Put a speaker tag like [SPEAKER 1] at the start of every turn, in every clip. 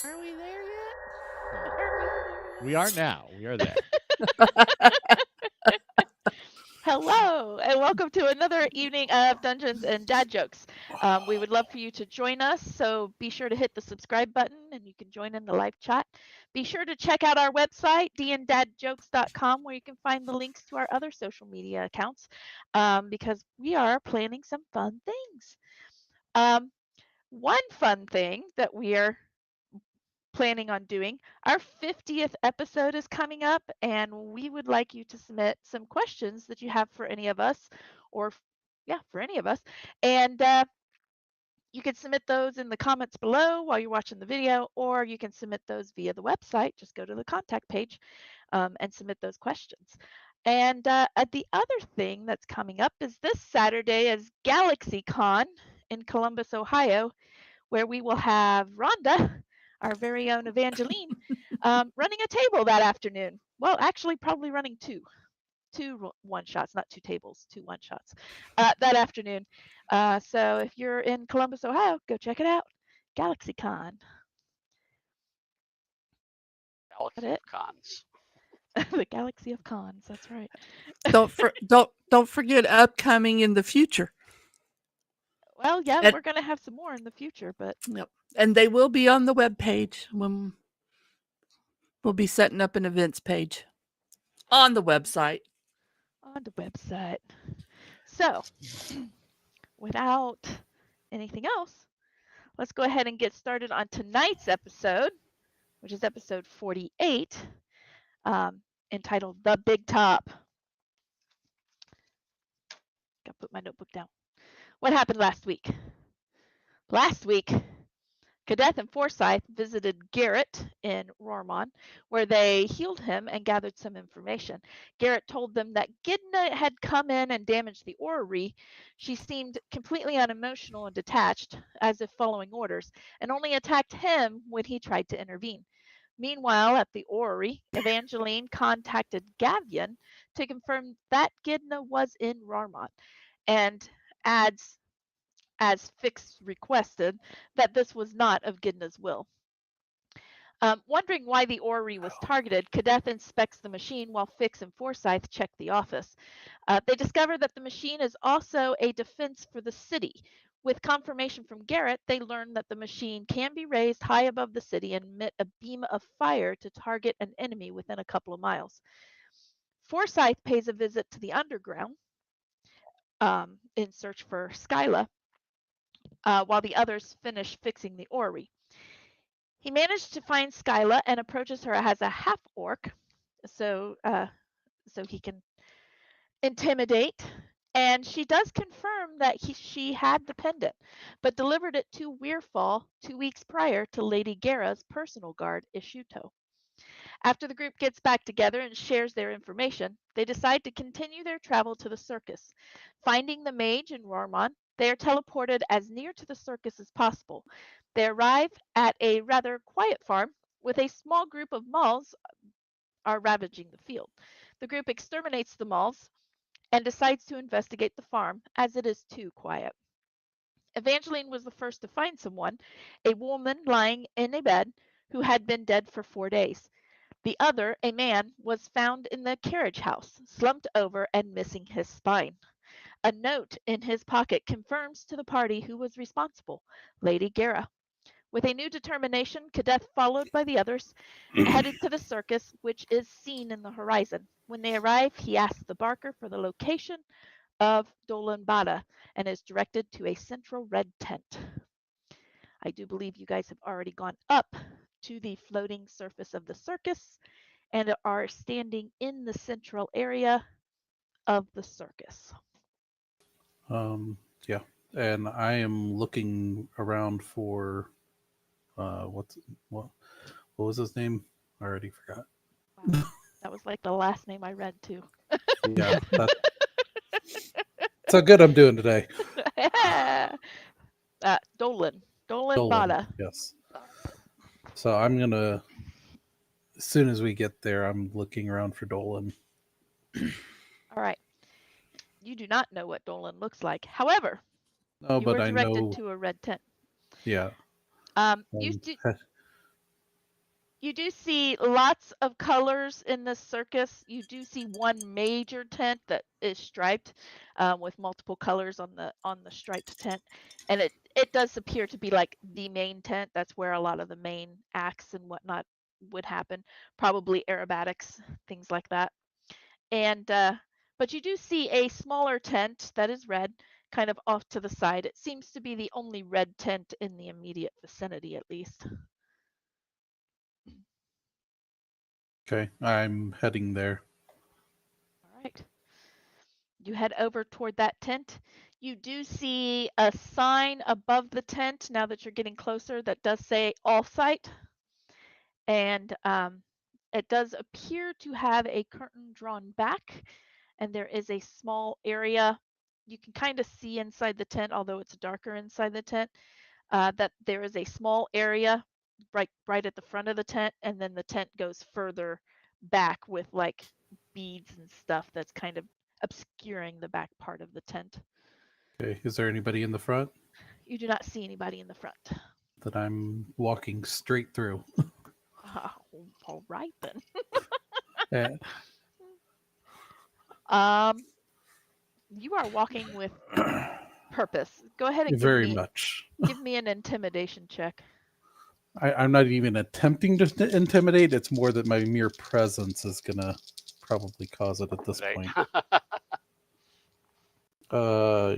[SPEAKER 1] Are we there yet?
[SPEAKER 2] Hmm.
[SPEAKER 1] Are we there
[SPEAKER 2] We are now. We are there.
[SPEAKER 1] yet? Hello, and welcome to another evening of Dungeons and Dad Jokes. We would love for you to join us, so be sure to hit the subscribe button and you can join in the live chat. Be sure to check out our website, danddadjokes.com, where you can find the links to our other social media accounts because we are planning some fun things. Um, one fun thing that we are planning on doing. Our 50th episode is coming up, and we would like you to submit some questions that you have for any of us, or yeah, for any of us. And you can submit those in the comments below while you're watching the video, or you can submit those via the website. Just go to the contact page and submit those questions. And the other thing that's coming up is this Saturday is GalaxyCon in Columbus, Ohio, where we will have Rhonda, our very own Evangeline, running a table that afternoon. Well, actually, probably running two one shots, not two tables, two one shots that afternoon. So if you're in Columbus, Ohio, go check it out. GalaxyCon. That
[SPEAKER 3] Galaxy
[SPEAKER 1] it?
[SPEAKER 3] of cons.
[SPEAKER 1] The galaxy of cons. That's right.
[SPEAKER 4] Don't forget upcoming in the future.
[SPEAKER 1] Well, yeah,
[SPEAKER 4] And
[SPEAKER 1] we're gonna have some more in the future, but
[SPEAKER 4] yep, and they will be on the web page when we'll be setting up an events page on the website.
[SPEAKER 1] on the website. So, without anything else, let's go ahead and get started on tonight's episode, which is episode 48, entitled The Big Top. Gotta put my notebook down. What happened last week? Last week, Cadeth and Forsyth visited Garrett in Rormon, where they healed him and gathered some information. Garrett told them that Gidna had come in and damaged the orrery. She seemed completely unemotional and detached, as if following orders, and only attacked him when he tried to intervene. Meanwhile, at the orrery, Evangeline contacted Gavian to confirm that Gidna was in Rarmont and adds, as Fix requested, that this was not of Gidna's will. Wondering why the orrery was targeted, Cadeth inspects the machine while Fix and Forsyth check the office. They discover that the machine is also a defense for the city. With confirmation from Garrett, they learn that the machine can be raised high above the city and emit a beam of fire to target an enemy within a couple of miles. Forsyth pays a visit to the underground in search for Skyla, while the others finish fixing the orrery. He managed to find Skyla and approaches her as a half orc, so so he can intimidate. And she does confirm that she had the pendant, but delivered it to Weirfall 2 weeks prior to Lady Guerra's personal guard, Ishuto. After the group gets back together and shares their information, they decide to continue their travel to the circus. Finding the mage in Rormon, they are teleported as near to the circus as possible. They arrive at a rather quiet farm with a small group of Mauls are ravaging the field. The group exterminates the Mauls and decides to investigate the farm as it is too quiet. Evangeline was the first to find someone, a woman lying in a bed who had been dead for 4 days. The other, a man, was found in the carriage house, slumped over and missing his spine. A note in his pocket confirms to the party who was responsible, Lady Guerra. With a new determination, Cadeth, followed by the others, headed to the circus, which is seen in the horizon. When they arrive, he asks the barker for the location of Dolan Bada and is directed to a central red tent. I do believe you guys have already gone up to the floating surface of the circus and are standing in the central area of the circus.
[SPEAKER 5] Yeah, and I am looking around for what's what was his name? I already forgot.
[SPEAKER 1] Wow. That was like the last name I read too.
[SPEAKER 5] Yeah, that's how good I'm doing today.
[SPEAKER 1] Dolan. Dolan
[SPEAKER 5] Dolan,
[SPEAKER 1] Bada.
[SPEAKER 5] yes. So I'm gonna as soon as we get there, I'm looking around for Dolan.
[SPEAKER 1] All right. You do not know what Dolan looks like. However,
[SPEAKER 5] No,
[SPEAKER 1] you
[SPEAKER 5] but
[SPEAKER 1] were
[SPEAKER 5] I
[SPEAKER 1] directed
[SPEAKER 5] know.
[SPEAKER 1] to a red tent.
[SPEAKER 5] Yeah,
[SPEAKER 1] You
[SPEAKER 5] um,
[SPEAKER 1] st- You do see lots of colors in this circus. You do see one major tent that is striped with multiple colors on the striped tent, and it does appear to be like the main tent. That's where a lot of the main acts and whatnot would happen, probably aerobatics, things like that. And but you do see a smaller tent that is red, kind of off to the side. It seems to be the only red tent in the immediate vicinity, at least.
[SPEAKER 5] Okay, I'm heading there.
[SPEAKER 1] All right. You head over toward that tent. You do see a sign above the tent now that you're getting closer that does say all site. And it does appear to have a curtain drawn back, and there is a small area. You can kind of see inside the tent, although it's darker inside the tent, that there is a small area right at the front of the tent, and then the tent goes further back with like beads and stuff that's kind of obscuring the back part of the tent.
[SPEAKER 5] Okay, is there anybody in the front?
[SPEAKER 1] You do not see anybody in the front.
[SPEAKER 5] That I'm walking straight through.
[SPEAKER 1] All right then.
[SPEAKER 5] Eh,
[SPEAKER 1] You are walking with purpose. Go ahead and
[SPEAKER 5] very much.
[SPEAKER 1] give me an intimidation check.
[SPEAKER 5] I'm not even attempting to intimidate. It's more that my mere presence is gonna probably cause it at this
[SPEAKER 2] Right.
[SPEAKER 5] point.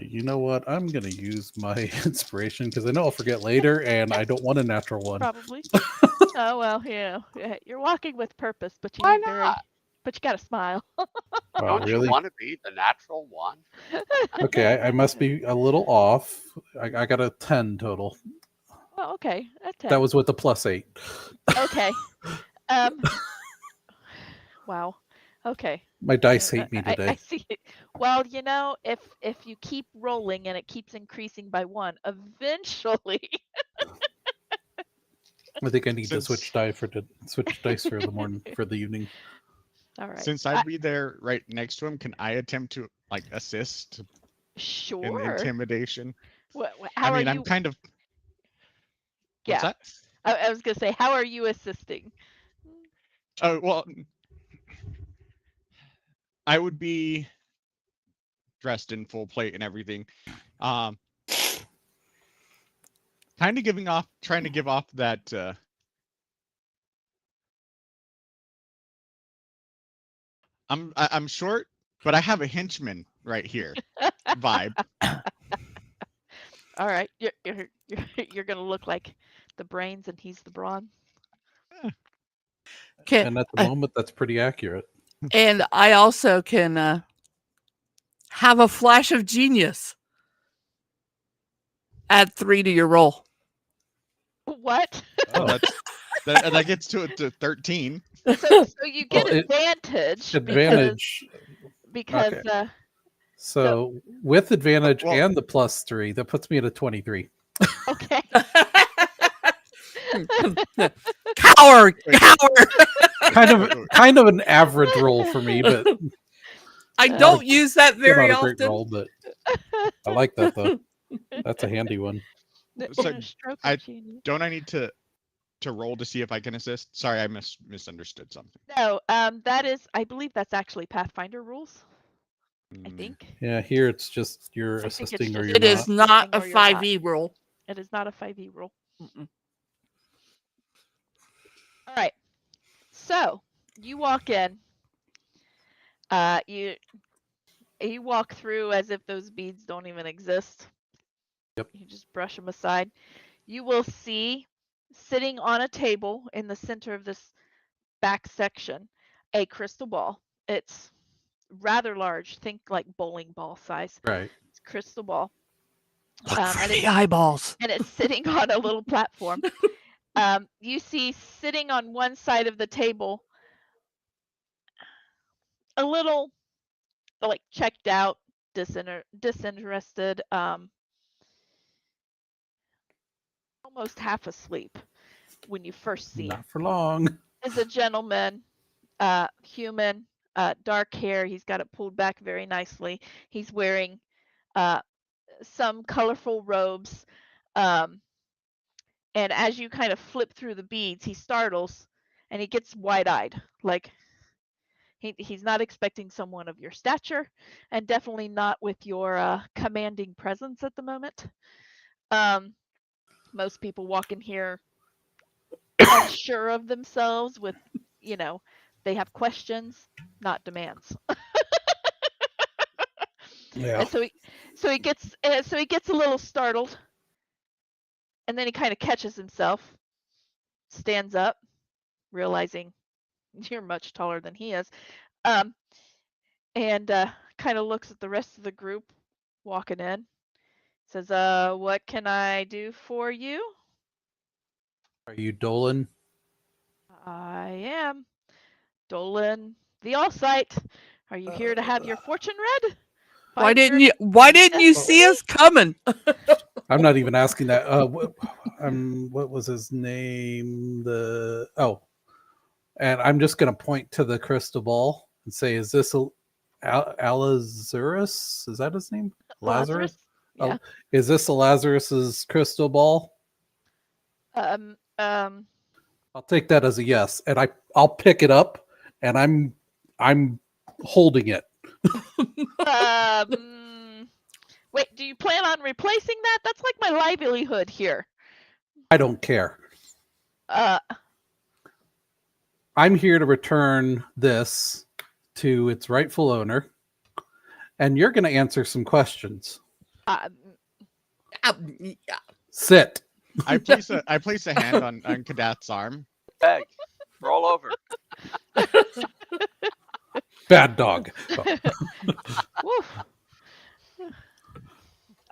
[SPEAKER 5] You know what? I'm gonna use my inspiration because I know I'll forget later, and I don't want a natural one.
[SPEAKER 1] Probably. Oh well, you're walking with purpose, but you
[SPEAKER 2] Why
[SPEAKER 1] need
[SPEAKER 2] not?
[SPEAKER 1] but you got to smile.
[SPEAKER 5] Oh,
[SPEAKER 2] Don't
[SPEAKER 5] really?
[SPEAKER 2] you want to be the natural one?
[SPEAKER 5] Okay, I must be a little off. I got a 10 total.
[SPEAKER 1] Oh, okay. A 10.
[SPEAKER 5] That was with the +8.
[SPEAKER 1] Okay. Wow. Okay.
[SPEAKER 5] My dice hate me today.
[SPEAKER 1] I see it. Well, if you keep rolling and it keeps increasing by 1, eventually.
[SPEAKER 5] I think I need to
[SPEAKER 3] Since-
[SPEAKER 5] switch dice for the morning for the evening.
[SPEAKER 1] All right.
[SPEAKER 3] Since I'd be there right next to him, can I attempt to like assist in
[SPEAKER 1] Sure.
[SPEAKER 3] intimidation?
[SPEAKER 1] How
[SPEAKER 3] I mean,
[SPEAKER 1] are
[SPEAKER 3] I'm
[SPEAKER 1] you?
[SPEAKER 3] kind of.
[SPEAKER 1] Yeah.
[SPEAKER 3] What's that?
[SPEAKER 1] I was gonna say, how are you assisting?
[SPEAKER 3] Oh well, I would be dressed in full plate and everything. Kind of trying to give off that. I'm short, but I have a henchman right here vibe.
[SPEAKER 1] All right, you're gonna look like the brains and he's the brawn.
[SPEAKER 5] And at the moment, that's pretty accurate.
[SPEAKER 4] And I also can have a flash of genius. Add 3 to your roll.
[SPEAKER 1] What?
[SPEAKER 3] Oh, that gets to 13.
[SPEAKER 1] So you get
[SPEAKER 5] Well,
[SPEAKER 1] advantage
[SPEAKER 5] Advantage.
[SPEAKER 1] because
[SPEAKER 5] Okay. So with advantage
[SPEAKER 3] Well-
[SPEAKER 5] and the +3, that puts me at a 23.
[SPEAKER 1] okay.
[SPEAKER 4] Coward!
[SPEAKER 3] Wait.
[SPEAKER 4] Coward!
[SPEAKER 5] Kind of an average roll for me, but
[SPEAKER 4] I don't use that
[SPEAKER 5] not
[SPEAKER 4] very
[SPEAKER 5] a great
[SPEAKER 4] often.
[SPEAKER 5] roll. But I like that though. That's a handy one.
[SPEAKER 3] So,
[SPEAKER 1] A stroke
[SPEAKER 3] I-
[SPEAKER 1] of genius.
[SPEAKER 3] Don't I need to roll to see if I can assist? Sorry, I misunderstood something.
[SPEAKER 1] No, that is, I believe that's actually Pathfinder rules. I
[SPEAKER 3] Hmm.
[SPEAKER 1] think
[SPEAKER 5] Yeah, here it's just you're
[SPEAKER 1] I think it's
[SPEAKER 5] assisting or
[SPEAKER 1] just-
[SPEAKER 5] you're
[SPEAKER 4] It is
[SPEAKER 5] not.
[SPEAKER 4] not a
[SPEAKER 1] Or you're not.
[SPEAKER 4] 5e roll.
[SPEAKER 1] it is not a 5e rule.
[SPEAKER 4] Mm-mm.
[SPEAKER 1] All right. So you walk in. You walk through as if those beads don't even exist.
[SPEAKER 5] Yep.
[SPEAKER 1] You just brush them aside. You will see sitting on a table in the center of this back section a crystal ball. It's rather large. Think like bowling ball size.
[SPEAKER 5] Right.
[SPEAKER 1] It's a crystal ball.
[SPEAKER 4] Look for
[SPEAKER 1] and
[SPEAKER 4] the
[SPEAKER 1] it's
[SPEAKER 4] eyeballs.
[SPEAKER 1] and it's sitting on a little platform. You see sitting on one side of the table a little like checked out, disinterested, almost half asleep when you first see him.
[SPEAKER 5] Not for long.
[SPEAKER 1] Is a gentleman, human, dark hair. He's got it pulled back very nicely. He's wearing some colorful robes. And as you kind of flip through the beads, he startles and he gets wide-eyed, like he's not expecting someone of your stature, and definitely not with your commanding presence at the moment. Most people walk in here unsure of themselves with, they have questions, not demands.
[SPEAKER 5] Yeah.
[SPEAKER 1] And so he gets a little startled, and then he kind of catches himself, stands up, realizing you're much taller than he is, and kind of looks at the rest of the group walking in. Says, "What can I do for you?"
[SPEAKER 5] Are you Dolan?
[SPEAKER 1] "I am Dolan the All-Sight. Are you here to have your fortune read?
[SPEAKER 4] Why
[SPEAKER 1] Find your
[SPEAKER 4] didn't you see
[SPEAKER 1] destiny?"
[SPEAKER 4] us coming?
[SPEAKER 5] I'm not even asking that. What was his name? And I'm just going to point to the crystal ball and say, "Is this Lazarus? Is that his name? Lazarus?
[SPEAKER 1] Yeah.
[SPEAKER 5] Oh, is this a Lazarus's crystal ball?"
[SPEAKER 1] Um. Um.
[SPEAKER 5] I'll take that as a yes, and I'll pick it up, and I'm holding it.
[SPEAKER 1] Wait. Do you plan on replacing that? That's like my livelihood here.
[SPEAKER 5] I don't care.
[SPEAKER 1] Uh.
[SPEAKER 5] I'm here to return this to its rightful owner, and you're going to answer some questions. Sit.
[SPEAKER 3] I place a hand on Kadath's arm.
[SPEAKER 2] Beg. Roll over.
[SPEAKER 5] Bad dog.
[SPEAKER 1] Woof.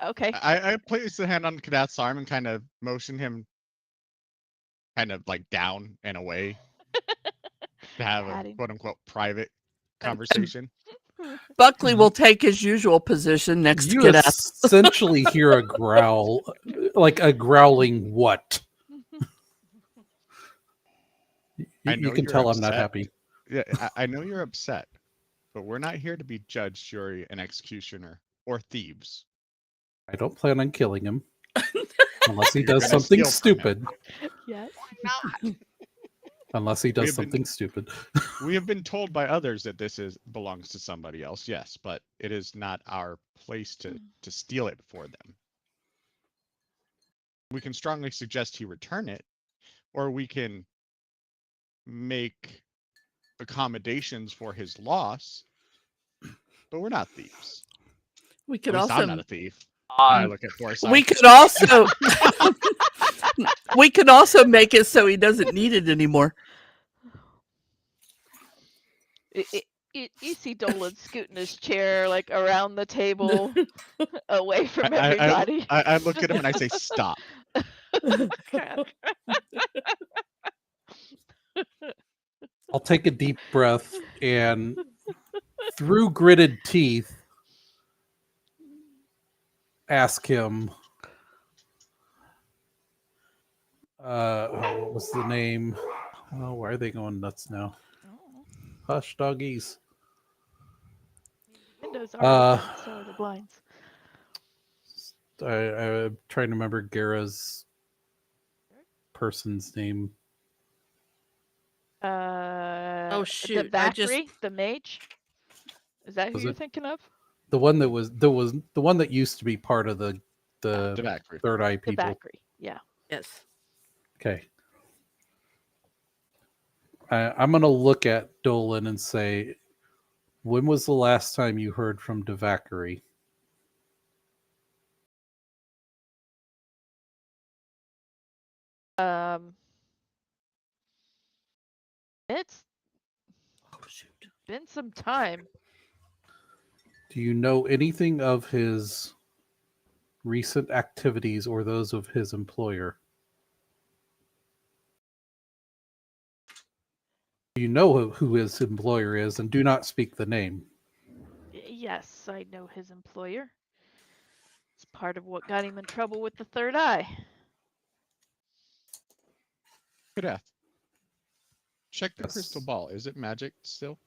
[SPEAKER 1] Okay.
[SPEAKER 3] I place a hand on Kadath's arm and kind of motion him kind of like down and away to have
[SPEAKER 1] Pat
[SPEAKER 3] a
[SPEAKER 1] him.
[SPEAKER 3] quote unquote private conversation.
[SPEAKER 4] Buckley will take his usual position next to
[SPEAKER 5] You
[SPEAKER 4] Kadath.
[SPEAKER 5] essentially hear a growl, like a growling what?
[SPEAKER 3] I know
[SPEAKER 5] You can
[SPEAKER 3] you're
[SPEAKER 5] tell I'm not
[SPEAKER 3] upset.
[SPEAKER 5] happy.
[SPEAKER 3] Yeah, I know you're upset, but we're not here to be judge, jury, and executioner or thieves.
[SPEAKER 5] I don't plan on killing him unless he
[SPEAKER 3] You're
[SPEAKER 5] does
[SPEAKER 3] gonna
[SPEAKER 5] something
[SPEAKER 3] steal from him.
[SPEAKER 5] stupid.
[SPEAKER 1] Yes.
[SPEAKER 2] Not.
[SPEAKER 5] Unless he
[SPEAKER 3] We
[SPEAKER 5] does
[SPEAKER 3] have been-
[SPEAKER 5] something stupid.
[SPEAKER 3] We have been told by others that this belongs to somebody else, yes, but it is not our place to steal it for them. We can strongly suggest he return it, or we can make accommodations for his loss, but we're not thieves.
[SPEAKER 4] We
[SPEAKER 3] At
[SPEAKER 4] could
[SPEAKER 3] least I'm not
[SPEAKER 4] also
[SPEAKER 3] a thief. I look at Forsyth.
[SPEAKER 4] we could also we could also make it so he doesn't need it anymore.
[SPEAKER 1] You see Dolan scooting his chair like around the table, away from
[SPEAKER 3] I
[SPEAKER 1] everybody.
[SPEAKER 3] look at him and I say, "Stop."
[SPEAKER 5] I'll take a deep breath and through gritted teeth ask him, what was the name? Oh, why are they going nuts now? Hush, doggies.
[SPEAKER 1] Windows are open, so are the blinds.
[SPEAKER 5] I'm trying to remember Gara's person's name.
[SPEAKER 4] Oh,
[SPEAKER 1] The
[SPEAKER 4] shoot, I just-
[SPEAKER 1] Valkyrie, the mage. Is that who
[SPEAKER 5] Was
[SPEAKER 1] you're
[SPEAKER 5] it?
[SPEAKER 1] thinking of?
[SPEAKER 5] The one that was the one that used to be part of the
[SPEAKER 3] Devacri.
[SPEAKER 5] Third Eye
[SPEAKER 1] The
[SPEAKER 5] people.
[SPEAKER 1] Valkyrie. Yeah.
[SPEAKER 4] Yes.
[SPEAKER 5] Okay. I'm going to look at Dolan and say, when was the last time you heard from Devacri?
[SPEAKER 1] It's been some time.
[SPEAKER 5] Do you know anything of his recent activities or those of his employer? Do you know who his employer is, and do not speak the name?
[SPEAKER 1] Yes, I know his employer. It's part of what got him in trouble with the third eye.
[SPEAKER 3] Kadath, check the
[SPEAKER 5] Yes.
[SPEAKER 3] crystal ball. Is it magic still?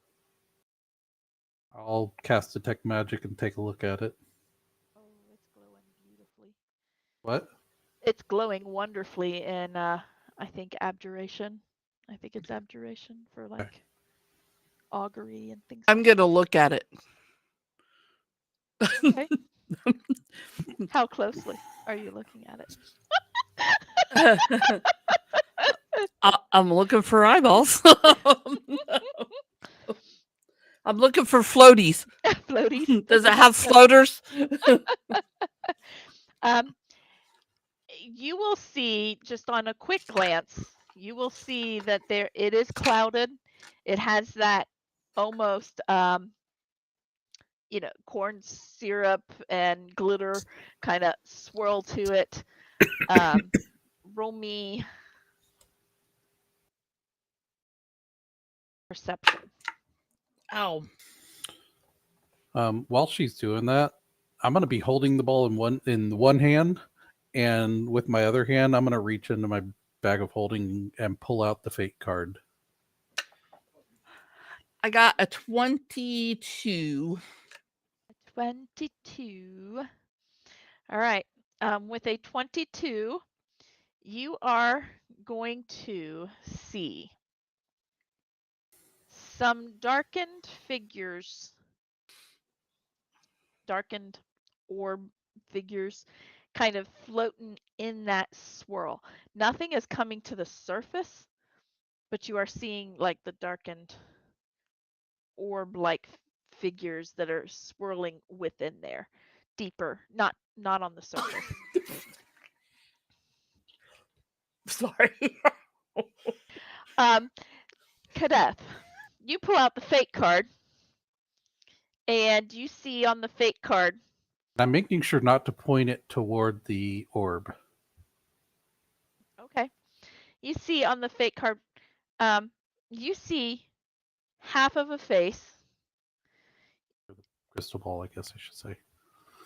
[SPEAKER 5] I'll cast Detect Magic and take a look at it.
[SPEAKER 1] Oh, it's glowing beautifully.
[SPEAKER 5] What?
[SPEAKER 1] It's glowing wonderfully in, I think, abjuration. I think it's abjuration for like augury and things.
[SPEAKER 4] I'm
[SPEAKER 1] like
[SPEAKER 4] gonna look at it.
[SPEAKER 1] Okay. How closely are you looking at it?
[SPEAKER 4] I'm looking for eyeballs. I'm looking for floaties.
[SPEAKER 1] Floaties.
[SPEAKER 4] Does it have floaters?
[SPEAKER 1] You will see just on a quick glance, you will see that it is clouded. It has that almost corn syrup and glitter kind of swirl to it. Roll me perception.
[SPEAKER 4] Ow.
[SPEAKER 5] While she's doing that, I'm gonna be holding the ball in one hand, and with my other hand, I'm gonna reach into my bag of holding and pull out the fate card.
[SPEAKER 4] I got a 22.
[SPEAKER 1] 22. All right. With a 22, you are going to see some darkened figures, darkened orb figures kind of floating in that swirl. Nothing is coming to the surface, but you are seeing like the darkened orb like figures that are swirling within there, deeper, not on the surface.
[SPEAKER 4] Sorry.
[SPEAKER 1] Kadeth, you pull out the fate card and you see on the fate card.
[SPEAKER 5] I'm making sure not to point it toward the orb.
[SPEAKER 1] Okay. You see on the fate card, you see half of a face
[SPEAKER 5] Crystal ball, I guess I should say.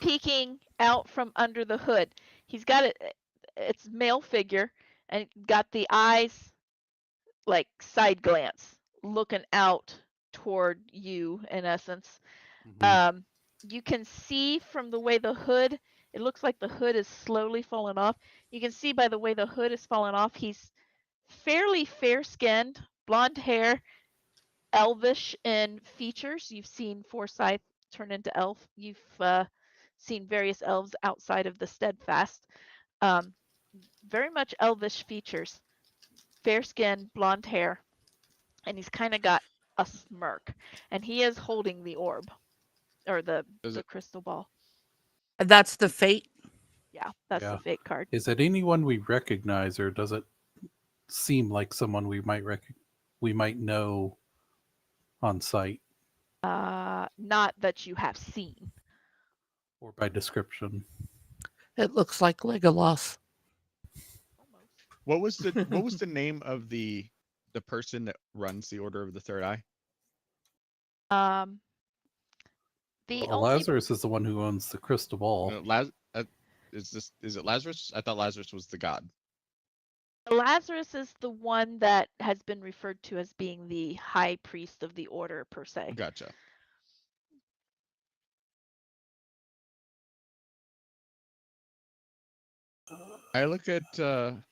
[SPEAKER 1] peeking out from under the hood. He's got it's male figure and got the eyes like side glance looking out toward you in essence.
[SPEAKER 5] Mm-hmm.
[SPEAKER 1] You can see from the way the hood, it looks like the hood is slowly falling off. You can see by the way the hood is falling off, he's fairly fair-skinned, blonde hair, elvish in features. You've seen Forsyth turn into elf. You've seen various elves outside of the Steadfast. Very much elvish features, fair skin, blonde hair, and he's kind of got a smirk. And he is holding the orb or the crystal ball.
[SPEAKER 4] That's the fate.
[SPEAKER 1] Yeah, that's the fate card.
[SPEAKER 5] Is it anyone we recognize, or does it seem like someone we might know on sight
[SPEAKER 1] Not that you have seen.
[SPEAKER 5] or by description?
[SPEAKER 4] It looks like Legolas.
[SPEAKER 3] What was the name of the person that runs the Order of the Third Eye?
[SPEAKER 1] The
[SPEAKER 5] Well,
[SPEAKER 1] only
[SPEAKER 5] Lazarus is the one who owns the crystal ball.
[SPEAKER 3] Is it Lazarus? I thought Lazarus was the god.
[SPEAKER 1] Lazarus is the one that has been referred to as being the high priest of the order per se.
[SPEAKER 3] Gotcha. I look at the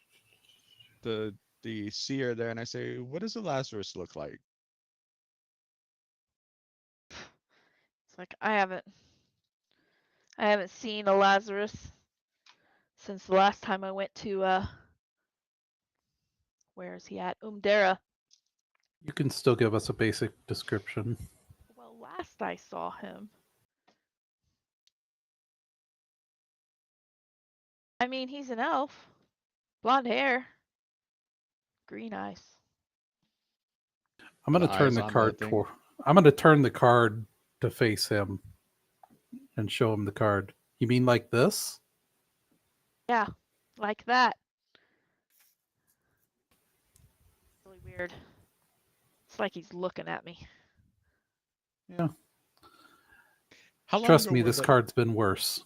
[SPEAKER 3] seer there and I say, what does a Lazarus look like?
[SPEAKER 1] It's like I haven't seen a Lazarus since the last time I went to where is he at? Umdera.
[SPEAKER 5] You can still give us a basic description.
[SPEAKER 1] Well, last I saw him, I mean, he's an elf. Blonde hair, green eyes.
[SPEAKER 5] I'm going to turn the card toward. I'm going to turn the card to face him and show him the card. You mean like this?
[SPEAKER 1] Yeah, like that. Really weird. It's like he's looking at me.
[SPEAKER 5] Yeah.
[SPEAKER 3] How long
[SPEAKER 5] Trust
[SPEAKER 3] ago
[SPEAKER 5] me,
[SPEAKER 3] were
[SPEAKER 5] this card's been worse.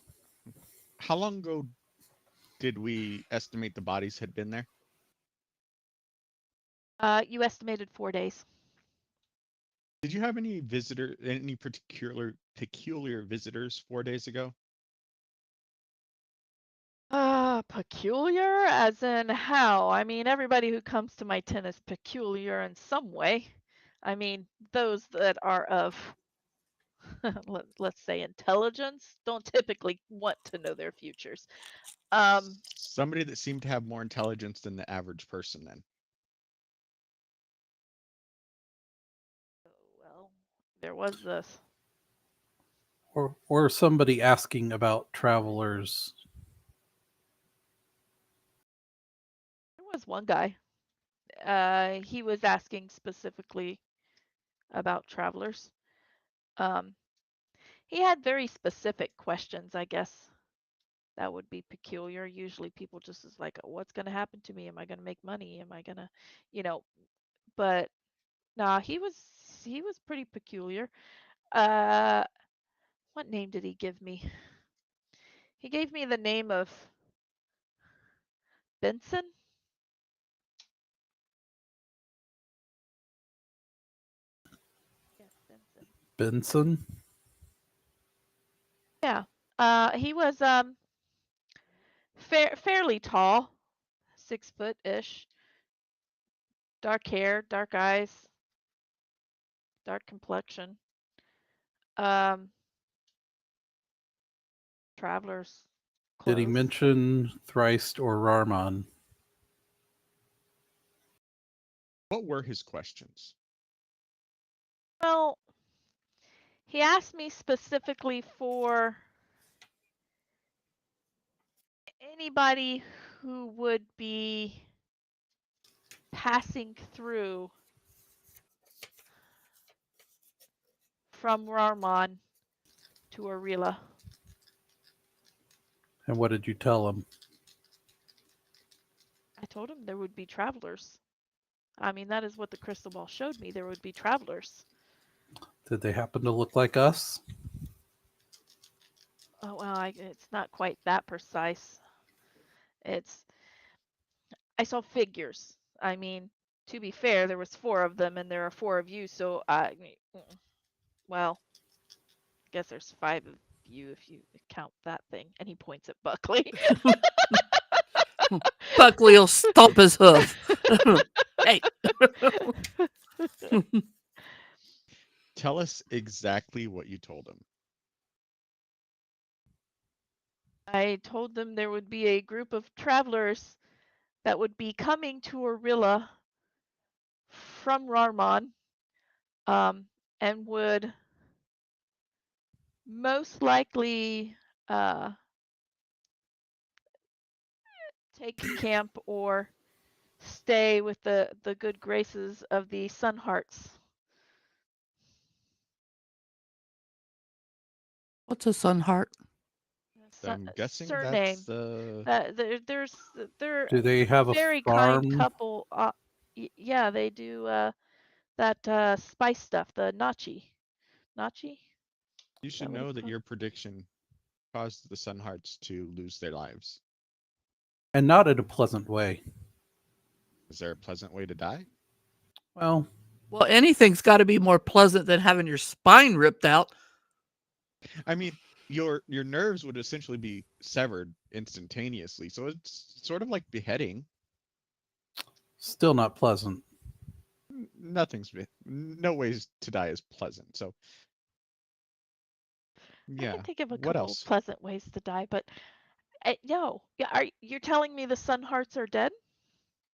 [SPEAKER 3] How long ago did we estimate the bodies had been there?
[SPEAKER 1] You estimated 4 days.
[SPEAKER 3] Did you have any peculiar visitors 4 days ago?
[SPEAKER 1] Peculiar as in how? I mean, everybody who comes to my tent is peculiar in some way. I mean, those that are of, let's say, intelligence don't typically want to know their futures.
[SPEAKER 3] Somebody that seemed to have more intelligence than the average person then.
[SPEAKER 1] Well, there was this.
[SPEAKER 5] Or somebody asking about travelers.
[SPEAKER 1] There was one guy. He was asking specifically about travelers. Um, he had very specific questions, I guess. That would be peculiar. Usually people just is like, what's going to happen to me? Am I going to make money? Am I going to, you know, but nah, he was pretty peculiar. Uh, what name did he give me? He gave me the name of Benson. Yes, Benson.
[SPEAKER 5] Benson?
[SPEAKER 1] Yeah. He was fairly tall, 6 foot ish, dark hair, dark eyes, dark complexion. Um, traveler's
[SPEAKER 5] Did he
[SPEAKER 1] clothes.
[SPEAKER 5] mention Thrice or Rarmon?
[SPEAKER 3] What were his questions?
[SPEAKER 1] Well, he asked me specifically for anybody who would be passing through from Rarmon to Arila.
[SPEAKER 5] And what did you tell him?
[SPEAKER 1] I told him there would be travelers. I mean, that is what the crystal ball showed me. There would be travelers.
[SPEAKER 5] Did they happen to look like us?
[SPEAKER 1] Oh, well, it's not quite that precise. I saw figures. I mean, to be fair, there was 4 of them and there are 4 of you, so well, I guess there's 5 of you if you count that thing. And he points at Buckley.
[SPEAKER 4] Buckley will stomp his hoof. Hey.
[SPEAKER 3] Tell us exactly what you told him.
[SPEAKER 1] I told them there would be a group of travelers that would be coming to Arilla from Rarmon, and would most likely take camp or stay with the good graces of the Sunhearts.
[SPEAKER 4] What's a sun heart?
[SPEAKER 3] I'm guessing
[SPEAKER 1] Surname.
[SPEAKER 3] that's
[SPEAKER 1] They're
[SPEAKER 5] Do they have a
[SPEAKER 1] very kind
[SPEAKER 5] farm?
[SPEAKER 1] couple. Yeah, they do that spice stuff, the nachi. Nachi?
[SPEAKER 3] you
[SPEAKER 1] Is
[SPEAKER 3] should
[SPEAKER 1] that what
[SPEAKER 3] know
[SPEAKER 1] it's
[SPEAKER 3] that
[SPEAKER 1] called?
[SPEAKER 3] your prediction caused the Sunhearts to lose their lives.
[SPEAKER 5] And not in a pleasant way.
[SPEAKER 3] Is there a pleasant way to die?
[SPEAKER 5] Well,
[SPEAKER 4] Well, anything's got to be more pleasant than having your spine ripped out.
[SPEAKER 3] I mean, your nerves would essentially be severed instantaneously, so it's sort of like beheading.
[SPEAKER 5] still not pleasant.
[SPEAKER 3] No ways to die is pleasant. So
[SPEAKER 1] I
[SPEAKER 3] yeah,
[SPEAKER 1] can think of a
[SPEAKER 3] what
[SPEAKER 1] couple
[SPEAKER 3] else?
[SPEAKER 1] pleasant ways to die, but no. Yeah, you're telling me the Sunhearts are dead?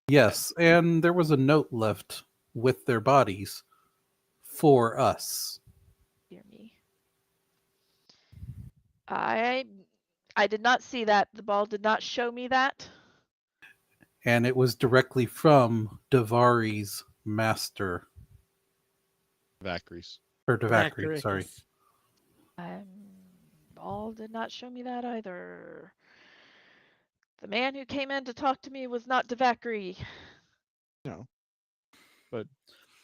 [SPEAKER 5] Yes, and there was a note left with their bodies for us.
[SPEAKER 1] Dear me. I did not see that. The ball did not show me that.
[SPEAKER 5] And it was directly from Davari's master.
[SPEAKER 3] Vacris.
[SPEAKER 5] Or Davakri, sorry.
[SPEAKER 1] Ball did not show me that either. The man who came in to talk to me was not Devakri.
[SPEAKER 3] No, but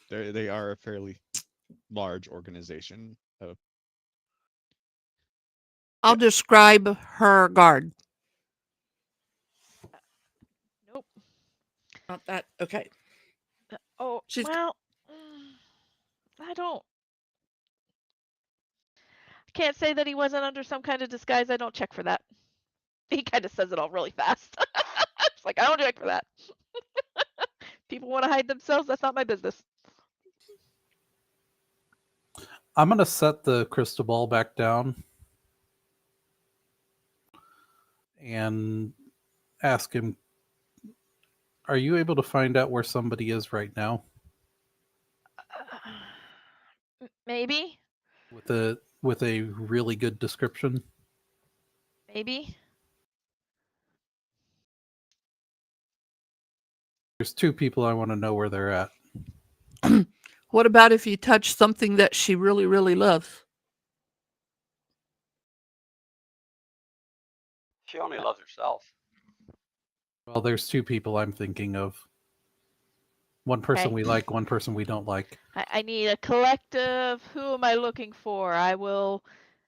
[SPEAKER 3] they are a fairly large organization.
[SPEAKER 4] I'll describe her guard.
[SPEAKER 1] Nope.
[SPEAKER 4] Not that. Okay.
[SPEAKER 1] Oh,
[SPEAKER 4] She's-
[SPEAKER 1] well, I can't say that he wasn't under some kind of disguise. I don't check for that. He kind of says it all really fast. It's like, I don't check for that. People want to hide themselves. That's not my business.
[SPEAKER 5] I'm going to set the crystal ball back down and ask him, are you able to find out where somebody is right now
[SPEAKER 1] Maybe.
[SPEAKER 5] with a really good description?
[SPEAKER 1] Maybe.
[SPEAKER 5] There's two people I want to know where they're at.
[SPEAKER 4] What about if you touch something that she really, really loves?
[SPEAKER 2] She only loves herself.
[SPEAKER 5] Well, there's two people I'm thinking of. One person
[SPEAKER 1] Okay.
[SPEAKER 5] we like, one person we don't like.
[SPEAKER 1] I need a collective. Who am I looking for? I will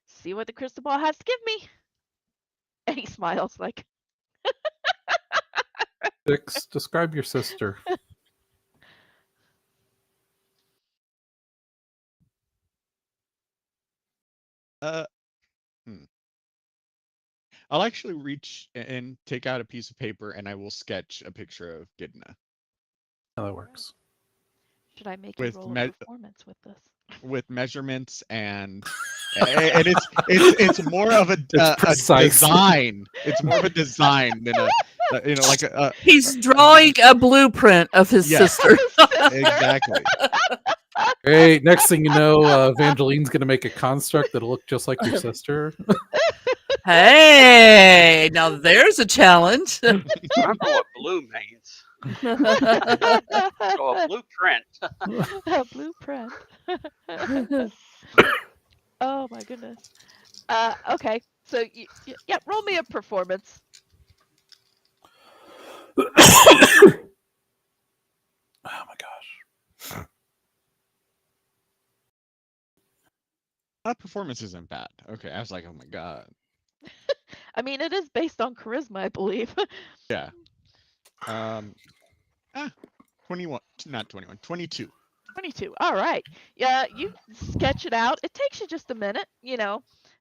[SPEAKER 1] see what the crystal ball has to give me. And he smiles like,
[SPEAKER 5] Six, describe your sister.
[SPEAKER 3] Uh, hmm. I'll actually reach and take out a piece of paper, and I will sketch a picture of Gidna
[SPEAKER 5] How that works.
[SPEAKER 1] should I make you
[SPEAKER 3] with
[SPEAKER 1] roll a performance with this?
[SPEAKER 3] with measurements and it's more of a
[SPEAKER 5] precise.
[SPEAKER 3] design. It's more of a design than a like a
[SPEAKER 4] He's drawing a blueprint of his
[SPEAKER 3] Yeah.
[SPEAKER 4] sister.
[SPEAKER 3] exactly.
[SPEAKER 5] Hey, next thing you know, Evangeline's going to make a construct that'll look just like your sister.
[SPEAKER 4] Hey, now there's a challenge.
[SPEAKER 2] Remember what blue means. So a blueprint.
[SPEAKER 1] A blueprint. Oh my goodness. Okay. So yeah, roll me a performance.
[SPEAKER 5] Oh my gosh.
[SPEAKER 3] That performance isn't bad. Okay, I was like, oh my god.
[SPEAKER 1] I mean, it is based on charisma, I believe.
[SPEAKER 3] Yeah. 21, not 21, 22.
[SPEAKER 1] 22. All right. Yeah, you sketch it out. It takes you just a minute,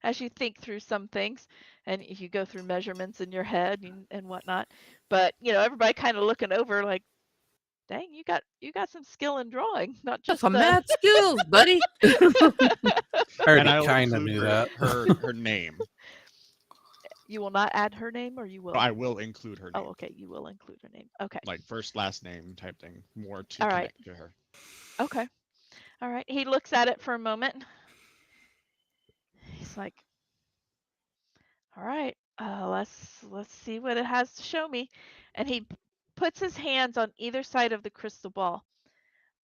[SPEAKER 1] as you think through some things and you go through measurements in your head and whatnot. But, everybody kind of looking over like, dang, you got some skill in drawing, not just
[SPEAKER 4] Some mad skills, buddy.
[SPEAKER 5] I already
[SPEAKER 3] And I'll
[SPEAKER 5] kind of
[SPEAKER 3] include
[SPEAKER 5] knew that.
[SPEAKER 3] her name.
[SPEAKER 1] You will not add her name, or you will?
[SPEAKER 3] I will include her name.
[SPEAKER 1] Oh, okay. You will include her name. Okay.
[SPEAKER 3] Like first last name type thing, more to
[SPEAKER 1] All
[SPEAKER 3] connect
[SPEAKER 1] right.
[SPEAKER 3] to her.
[SPEAKER 1] Okay. All right. He looks at it for a moment. He's like, all right, let's see what it has to show me. And he puts his hands on either side of the crystal ball.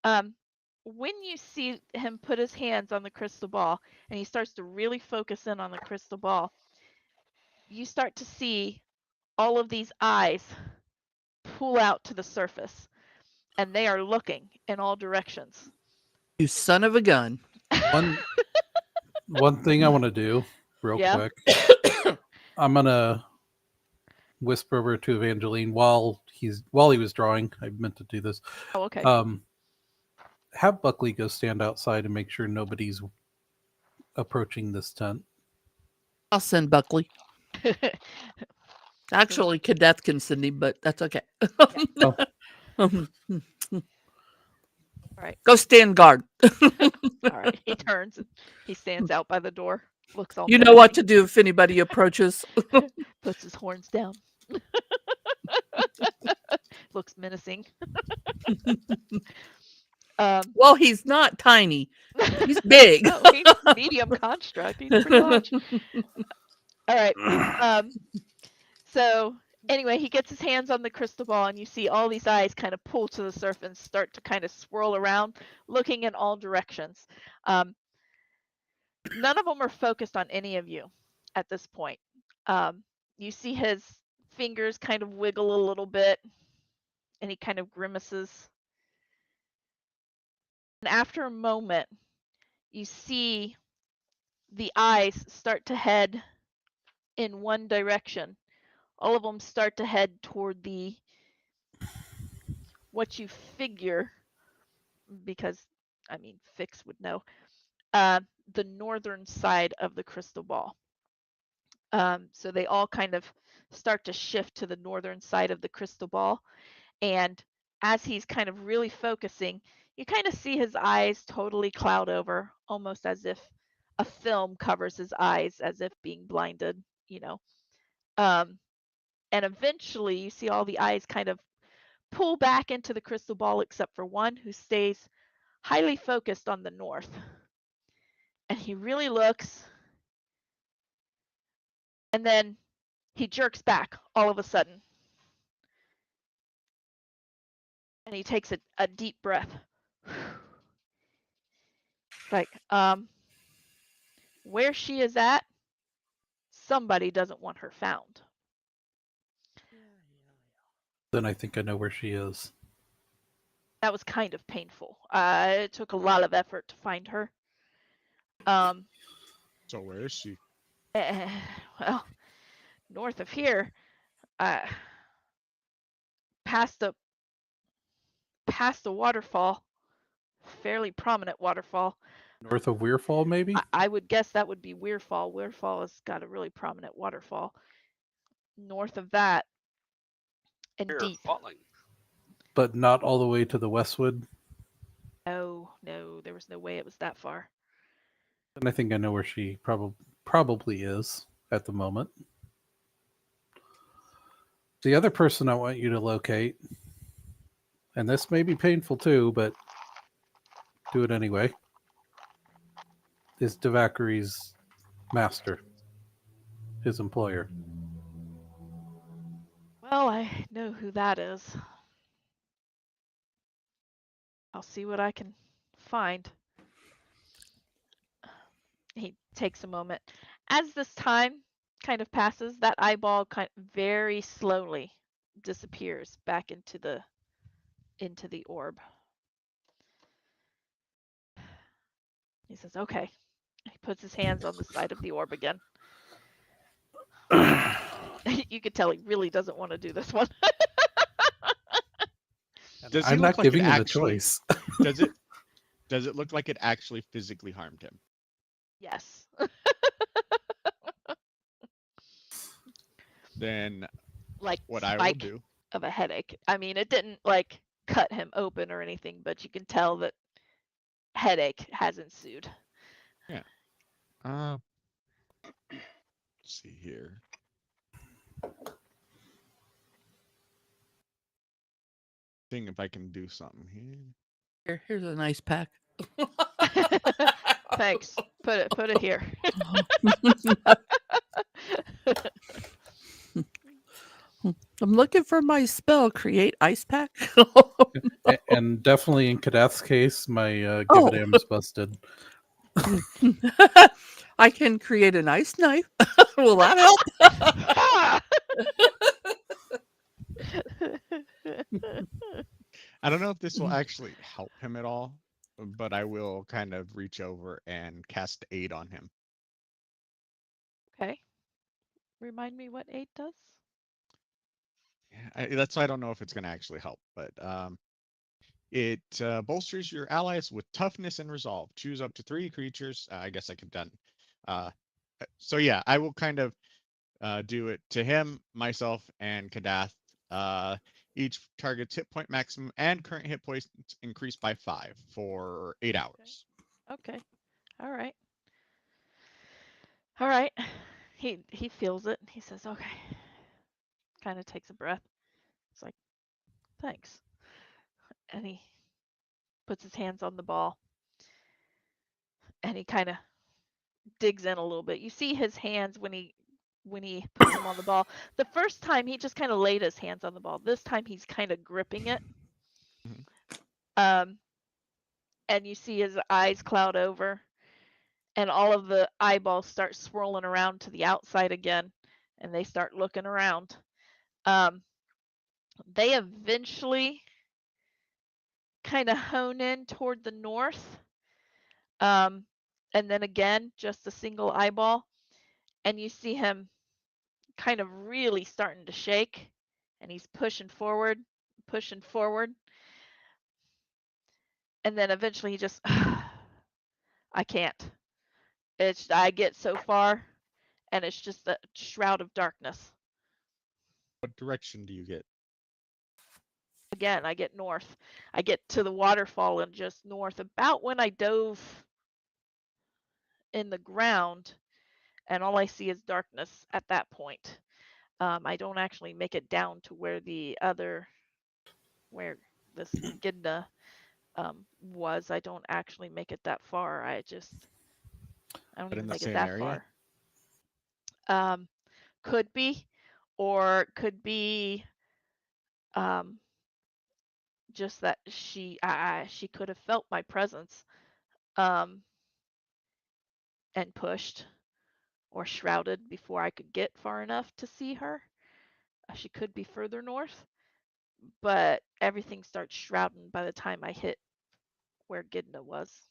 [SPEAKER 1] When you see him put his hands on the crystal ball and he starts to really focus in on the crystal ball, you start to see all of these eyes pull out to the surface, and they are looking in all directions.
[SPEAKER 4] You son of a gun.
[SPEAKER 5] One thing I want to do real
[SPEAKER 1] Yeah.
[SPEAKER 5] quick. I'm gonna whisper over to Evangeline while he was drawing. I meant to do this.
[SPEAKER 1] Oh, okay.
[SPEAKER 5] Have Buckley go stand outside and make sure nobody's approaching this tent.
[SPEAKER 4] I'll send Buckley. Actually, Cadeth can send him, but that's okay.
[SPEAKER 5] Oh.
[SPEAKER 1] All right.
[SPEAKER 4] Go stand guard.
[SPEAKER 1] All right. He turns and he stands out by the door. Looks all
[SPEAKER 4] You know what to do if anybody approaches.
[SPEAKER 1] puts his horns down. Looks menacing.
[SPEAKER 4] Well, he's not tiny. He's big.
[SPEAKER 1] No, he's medium construct. He's pretty large. All right. So anyway, he gets his hands on the crystal ball, and you see all these eyes kind of pull to the surface and start to kind of swirl around, looking in all directions. None of them are focused on any of you at this point. You see his fingers kind of wiggle a little bit, and he kind of grimaces. And after a moment, you see the eyes start to head in one direction. All of them start to head toward what you figure, because I mean, Fix would know, the northern side of the crystal ball. So they all kind of start to shift to the northern side of the crystal ball. And as he's kind of really focusing, you kind of see his eyes totally cloud over, almost as if a film covers his eyes, as if being blinded, you know. And eventually you see all the eyes kind of pull back into the crystal ball, except for one who stays highly focused on the north. And he really looks, and then he jerks back all of a sudden. And he takes a deep breath. Like, where she is at, somebody doesn't want her found.
[SPEAKER 5] Then I think I know where she is.
[SPEAKER 1] That was kind of painful. It took a lot of effort to find her.
[SPEAKER 3] So where is she?
[SPEAKER 1] Well, north of here, past a waterfall, fairly prominent waterfall.
[SPEAKER 5] North of Weirfall, maybe?
[SPEAKER 1] I would guess that would be Weirfall. Weirfall has got a really prominent waterfall. North of that, and
[SPEAKER 2] Fear
[SPEAKER 1] deep.
[SPEAKER 2] falling.
[SPEAKER 5] But not all the way to the westwood.
[SPEAKER 1] No, there was no way it was that far.
[SPEAKER 5] And I think I know where she probably is at the moment. The other person I want you to locate, and this may be painful too, but do it anyway, is Devakari's master, his employer.
[SPEAKER 1] Well, I know who that is. I'll see what I can find. He takes a moment. As this time kind of passes, that eyeball kind of very slowly disappears back into the orb. He says, "Okay." He puts his hands on the side of the orb again. You could tell he really doesn't want to do this one.
[SPEAKER 3] Does he
[SPEAKER 5] I'm
[SPEAKER 3] look
[SPEAKER 5] not
[SPEAKER 3] like it
[SPEAKER 5] giving him a
[SPEAKER 3] actually-
[SPEAKER 5] choice.
[SPEAKER 3] Does it look like it actually physically harmed him?
[SPEAKER 1] Yes.
[SPEAKER 3] Then
[SPEAKER 1] Like
[SPEAKER 3] what I will
[SPEAKER 1] spike
[SPEAKER 3] do,
[SPEAKER 1] of a headache. I mean, it didn't like cut him open or anything, but you can tell that headache has ensued.
[SPEAKER 3] let's see here. Seeing if I can do something here.
[SPEAKER 4] Here's an ice pack.
[SPEAKER 1] Thanks. Put it here.
[SPEAKER 4] I'm looking for my spell, create ice pack.
[SPEAKER 5] And definitely in Kadath's case, my give
[SPEAKER 4] Oh.
[SPEAKER 5] it am's busted.
[SPEAKER 4] I can create an ice knife. Will that help?
[SPEAKER 3] I don't know if this will actually help him at all, but I will kind of reach over and cast aid on him.
[SPEAKER 1] Okay. Remind me what 8 does?
[SPEAKER 3] That's why I don't know if it's going to actually help, but it bolsters your allies with toughness and resolve. Choose up to 3 creatures. I guess I could done. So yeah, I will kind of do it to him, myself, and Kadath. Each target's hit point maximum and current hit points increased by 5 for 8 hours.
[SPEAKER 1] Okay. All right. All right. He feels it. He says, "Okay." Kind of takes a breath. It's like, "Thanks." And he puts his hands on the ball. And he kind of digs in a little bit. You see his hands when he puts them on the ball. The first time he just kind of laid his hands on the ball. This time he's kind of gripping it.
[SPEAKER 3] Mhm.
[SPEAKER 1] And you see his eyes cloud over, and all of the eyeballs start swirling around to the outside again, and they start looking around. They eventually kind of hone in toward the north, and then again just a single eyeball, and you see him kind of really starting to shake, and he's pushing forward, and then eventually he just I can't. I get so far, and it's just a shroud of darkness.
[SPEAKER 3] What direction do you get?
[SPEAKER 1] Again, I get north. I get to the waterfall and just north. About when I dove in the ground, and all I see is darkness at that point. I don't actually make it down to where where this Gidna was. I don't actually make it that far. I don't
[SPEAKER 3] But in
[SPEAKER 1] even
[SPEAKER 3] the
[SPEAKER 1] make it
[SPEAKER 3] same
[SPEAKER 1] that
[SPEAKER 3] area?
[SPEAKER 1] far. Could be, or could be um, just that she could have felt my presence um, and pushed or shrouded before I could get far enough to see her. She could be further north, but everything starts shrouding by the time I hit where Gidna was.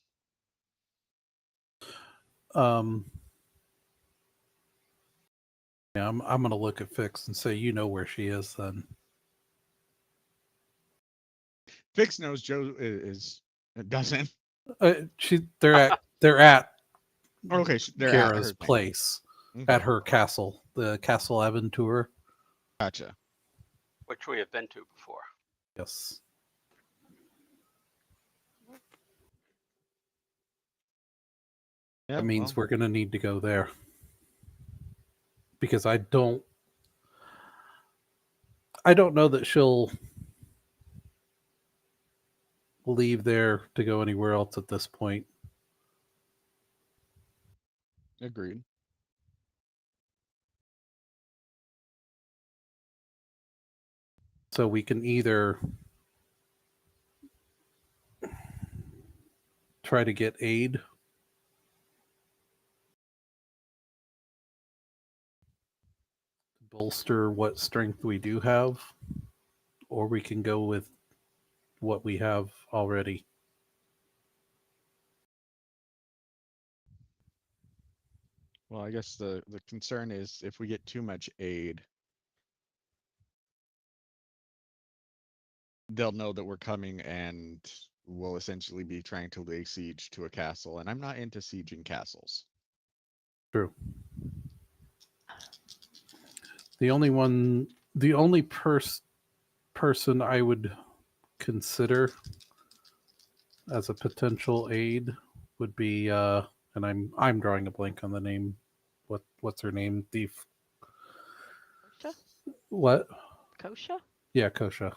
[SPEAKER 5] Yeah, I'm gonna look at Fix and say, you know where she is then.
[SPEAKER 3] Fix knows Joe is doesn't.
[SPEAKER 5] They're at
[SPEAKER 3] Oh, okay, they're at
[SPEAKER 5] Kara's
[SPEAKER 3] her thing.
[SPEAKER 5] place,
[SPEAKER 3] Okay,
[SPEAKER 5] at her castle, the Castle Aventure.
[SPEAKER 3] gotcha.
[SPEAKER 2] Which we have been to before.
[SPEAKER 5] Yes.
[SPEAKER 3] Yeah,
[SPEAKER 5] That means
[SPEAKER 3] well,
[SPEAKER 5] we're gonna need to go there. Because I don't know that she'll leave there to go anywhere else at this point.
[SPEAKER 3] agreed.
[SPEAKER 5] So we can either try to get aid, bolster what strength we do have, or we can go with what we have already.
[SPEAKER 3] Well, I guess the concern is if we get too much aid, they'll know that we're coming and we'll essentially be trying to lay siege to a castle, and I'm not into sieging castles.
[SPEAKER 5] True. The only person I would consider as a potential aid would be and I'm drawing a blank on the name. What's her name?
[SPEAKER 1] Kosha?
[SPEAKER 5] What?
[SPEAKER 1] Kosha?
[SPEAKER 5] Yeah, Kosha.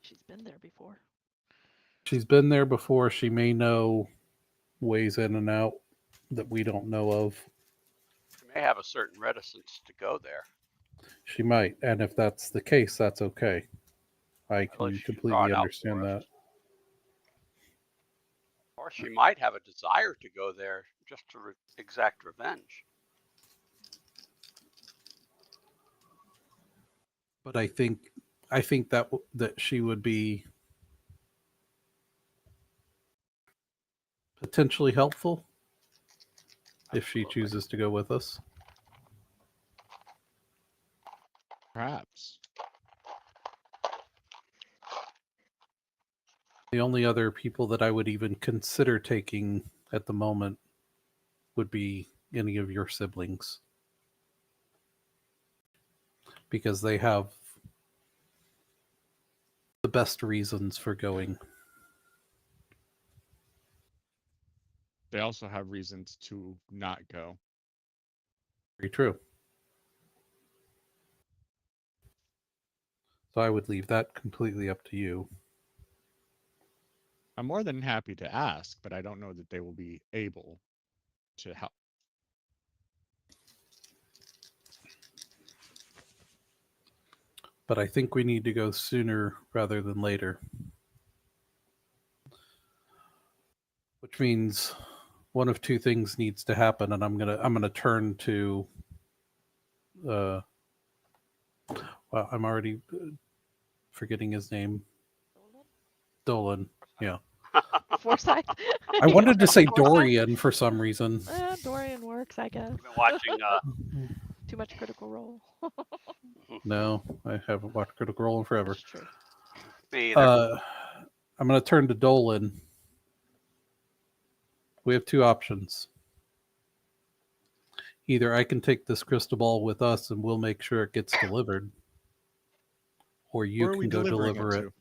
[SPEAKER 1] She's been there before.
[SPEAKER 5] She's been there before. She may know ways in and out that we don't know of.
[SPEAKER 2] She may have a certain reticence to go there.
[SPEAKER 5] She might, and if that's the case, that's okay. I
[SPEAKER 2] At
[SPEAKER 5] can
[SPEAKER 2] least she
[SPEAKER 5] completely
[SPEAKER 2] brought out
[SPEAKER 5] understand
[SPEAKER 2] for
[SPEAKER 5] that.
[SPEAKER 2] us. Or she might have a desire to go there just to exact revenge.
[SPEAKER 5] But I think that she would be potentially helpful if she
[SPEAKER 2] Absolutely.
[SPEAKER 5] chooses to go with us.
[SPEAKER 3] Perhaps.
[SPEAKER 5] The only other people that I would even consider taking at the moment would be any of your siblings, because they have the best reasons for going.
[SPEAKER 3] They also have reasons to not go.
[SPEAKER 5] Very true. So I would leave that completely up to you.
[SPEAKER 3] I'm more than happy to ask, but I don't know that they will be able to help.
[SPEAKER 5] But I think we need to go sooner rather than later. Which means one of two things needs to happen, and I'm gonna turn to well, I'm already forgetting his name. Dolan. Yeah.
[SPEAKER 1] Forsyth?
[SPEAKER 5] I wanted to say
[SPEAKER 1] Forsyth?
[SPEAKER 5] Dorian for some reason.
[SPEAKER 1] Dorian works, I guess.
[SPEAKER 2] I've been watching.
[SPEAKER 1] Too much Critical Role.
[SPEAKER 5] No, I haven't watched Critical Role in forever.
[SPEAKER 1] That's true.
[SPEAKER 2] Me either.
[SPEAKER 5] I'm going to turn to Dolan. We have two options. either I can take this crystal ball with us and we'll make sure it gets delivered, or you
[SPEAKER 3] Where are we
[SPEAKER 5] can go
[SPEAKER 3] delivering
[SPEAKER 5] deliver
[SPEAKER 3] it
[SPEAKER 5] it.
[SPEAKER 3] to?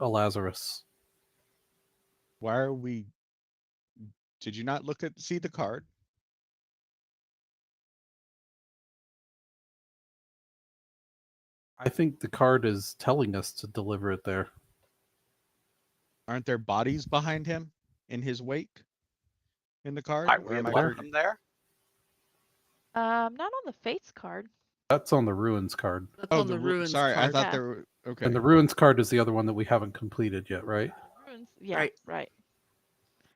[SPEAKER 5] A Lazarus.
[SPEAKER 3] Why are we? Did you not see the card?
[SPEAKER 5] I think the card is telling us to deliver it there.
[SPEAKER 3] Aren't there bodies behind him in his wake in the card?
[SPEAKER 2] Might
[SPEAKER 3] Or
[SPEAKER 2] we
[SPEAKER 3] am
[SPEAKER 2] have
[SPEAKER 3] I
[SPEAKER 2] left
[SPEAKER 3] correct?
[SPEAKER 2] them there?
[SPEAKER 1] Not on the Fates card.
[SPEAKER 5] That's on the Ruins card.
[SPEAKER 4] That's
[SPEAKER 3] Oh,
[SPEAKER 4] on the ruins
[SPEAKER 3] sorry, I
[SPEAKER 4] card.
[SPEAKER 3] thought
[SPEAKER 1] Yeah.
[SPEAKER 3] there were okay.
[SPEAKER 5] And the Ruins card is the other one that we haven't completed yet, right?
[SPEAKER 1] Ruins. Yeah.
[SPEAKER 4] Right.
[SPEAKER 1] Right.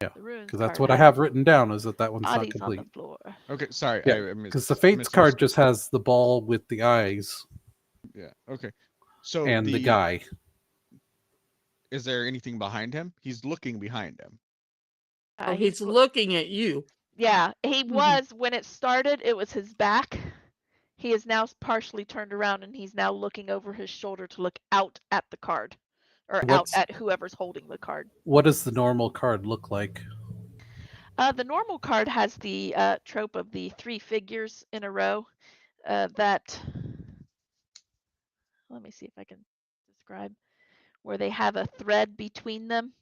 [SPEAKER 5] Yeah,
[SPEAKER 1] The ruins
[SPEAKER 5] because that's
[SPEAKER 1] card
[SPEAKER 5] what I
[SPEAKER 1] has
[SPEAKER 5] have written down is that one's not
[SPEAKER 1] bodies on the
[SPEAKER 5] complete.
[SPEAKER 1] floor.
[SPEAKER 3] Okay, sorry.
[SPEAKER 5] Yeah, because the Fates card just has the ball with the eyes
[SPEAKER 3] Yeah. Okay. So
[SPEAKER 5] and the guy.
[SPEAKER 3] Is there anything behind him? He's looking behind him.
[SPEAKER 4] Oh, he's looking at you.
[SPEAKER 1] Yeah, he
[SPEAKER 4] Mhm.
[SPEAKER 1] was when it started. It was his back. He is now partially turned around, and he's now looking over his shoulder to look out at the card, or out at whoever's holding the card.
[SPEAKER 5] What does the normal card look like?
[SPEAKER 1] The normal card has the trope of the 3 figures in a row. That let me see if I can describe where they have a thread between them.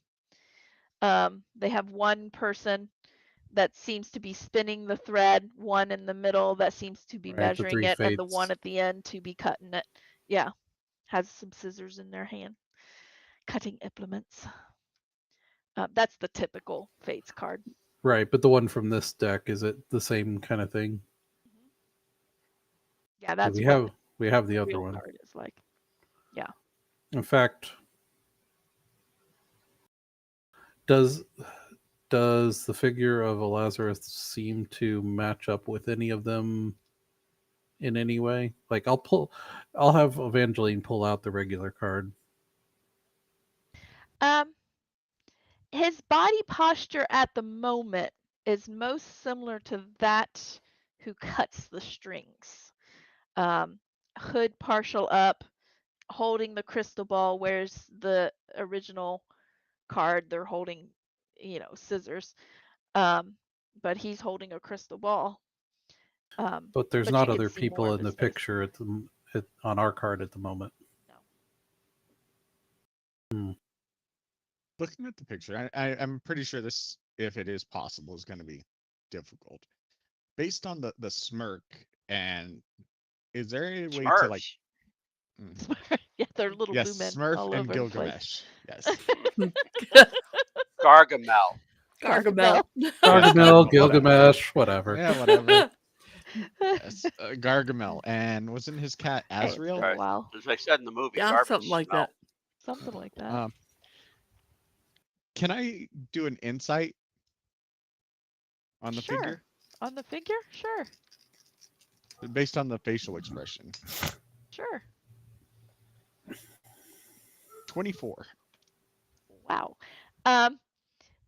[SPEAKER 1] They have one person that seems to be spinning the thread, one in the middle that seems to be
[SPEAKER 5] Right, the
[SPEAKER 1] measuring
[SPEAKER 5] 3
[SPEAKER 1] it, and the
[SPEAKER 5] fates.
[SPEAKER 1] one at the end to be cutting it. Yeah, has some scissors in their hand, cutting implements. That's the typical Fates card.
[SPEAKER 5] Right, but the one from this deck, is it the same kind of thing?
[SPEAKER 1] Yeah, that's
[SPEAKER 5] we
[SPEAKER 1] what
[SPEAKER 5] have the
[SPEAKER 1] the
[SPEAKER 5] other
[SPEAKER 1] real
[SPEAKER 5] one.
[SPEAKER 1] card is like. Yeah.
[SPEAKER 5] In fact, does the figure of a Lazarus seem to match up with any of them in any way? Like I'll have Evangeline pull out the regular card.
[SPEAKER 1] His body posture at the moment is most similar to that who cuts the strings. Hood partial up, holding the crystal ball, whereas the original card they're holding, scissors. But he's holding a crystal ball.
[SPEAKER 5] But there's
[SPEAKER 1] but you
[SPEAKER 5] not
[SPEAKER 1] can
[SPEAKER 5] other
[SPEAKER 1] see more
[SPEAKER 5] people
[SPEAKER 1] of
[SPEAKER 5] in the
[SPEAKER 1] his face.
[SPEAKER 5] picture on our card at the moment.
[SPEAKER 1] No.
[SPEAKER 3] Looking at the picture, I'm pretty sure this, if it is possible, is going to be difficult. Based on the smirk, and is there a way to like?
[SPEAKER 1] Yeah, they're little
[SPEAKER 3] Yes,
[SPEAKER 1] blue men
[SPEAKER 3] Smurf
[SPEAKER 1] all
[SPEAKER 3] and
[SPEAKER 1] over
[SPEAKER 3] Gilgamesh.
[SPEAKER 1] the place.
[SPEAKER 3] Yes.
[SPEAKER 2] Gargamel.
[SPEAKER 4] Gargamel.
[SPEAKER 5] Gargamel, Gilgamesh, whatever.
[SPEAKER 3] Yeah, whatever. Yes, Gargamel, and wasn't his cat Azrael?
[SPEAKER 2] Right.
[SPEAKER 1] Wow.
[SPEAKER 2] As I said in the movie,
[SPEAKER 4] Yeah,
[SPEAKER 2] garbage
[SPEAKER 4] something like
[SPEAKER 2] smell.
[SPEAKER 4] that.
[SPEAKER 1] Something like that.
[SPEAKER 3] Can I do an insight on the
[SPEAKER 1] Sure.
[SPEAKER 3] figure?
[SPEAKER 1] On the figure? Sure.
[SPEAKER 3] Based on the facial expression.
[SPEAKER 1] Sure.
[SPEAKER 3] 24.
[SPEAKER 1] Wow.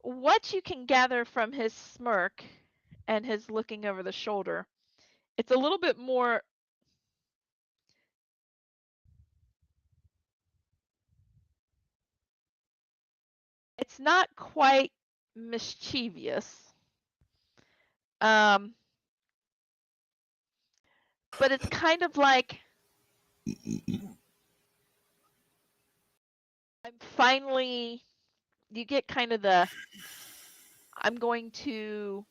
[SPEAKER 1] What you can gather from his smirk and his looking over the shoulder, it's a little bit more. It's not quite mischievous. But it's kind of like you get kind of I'm going to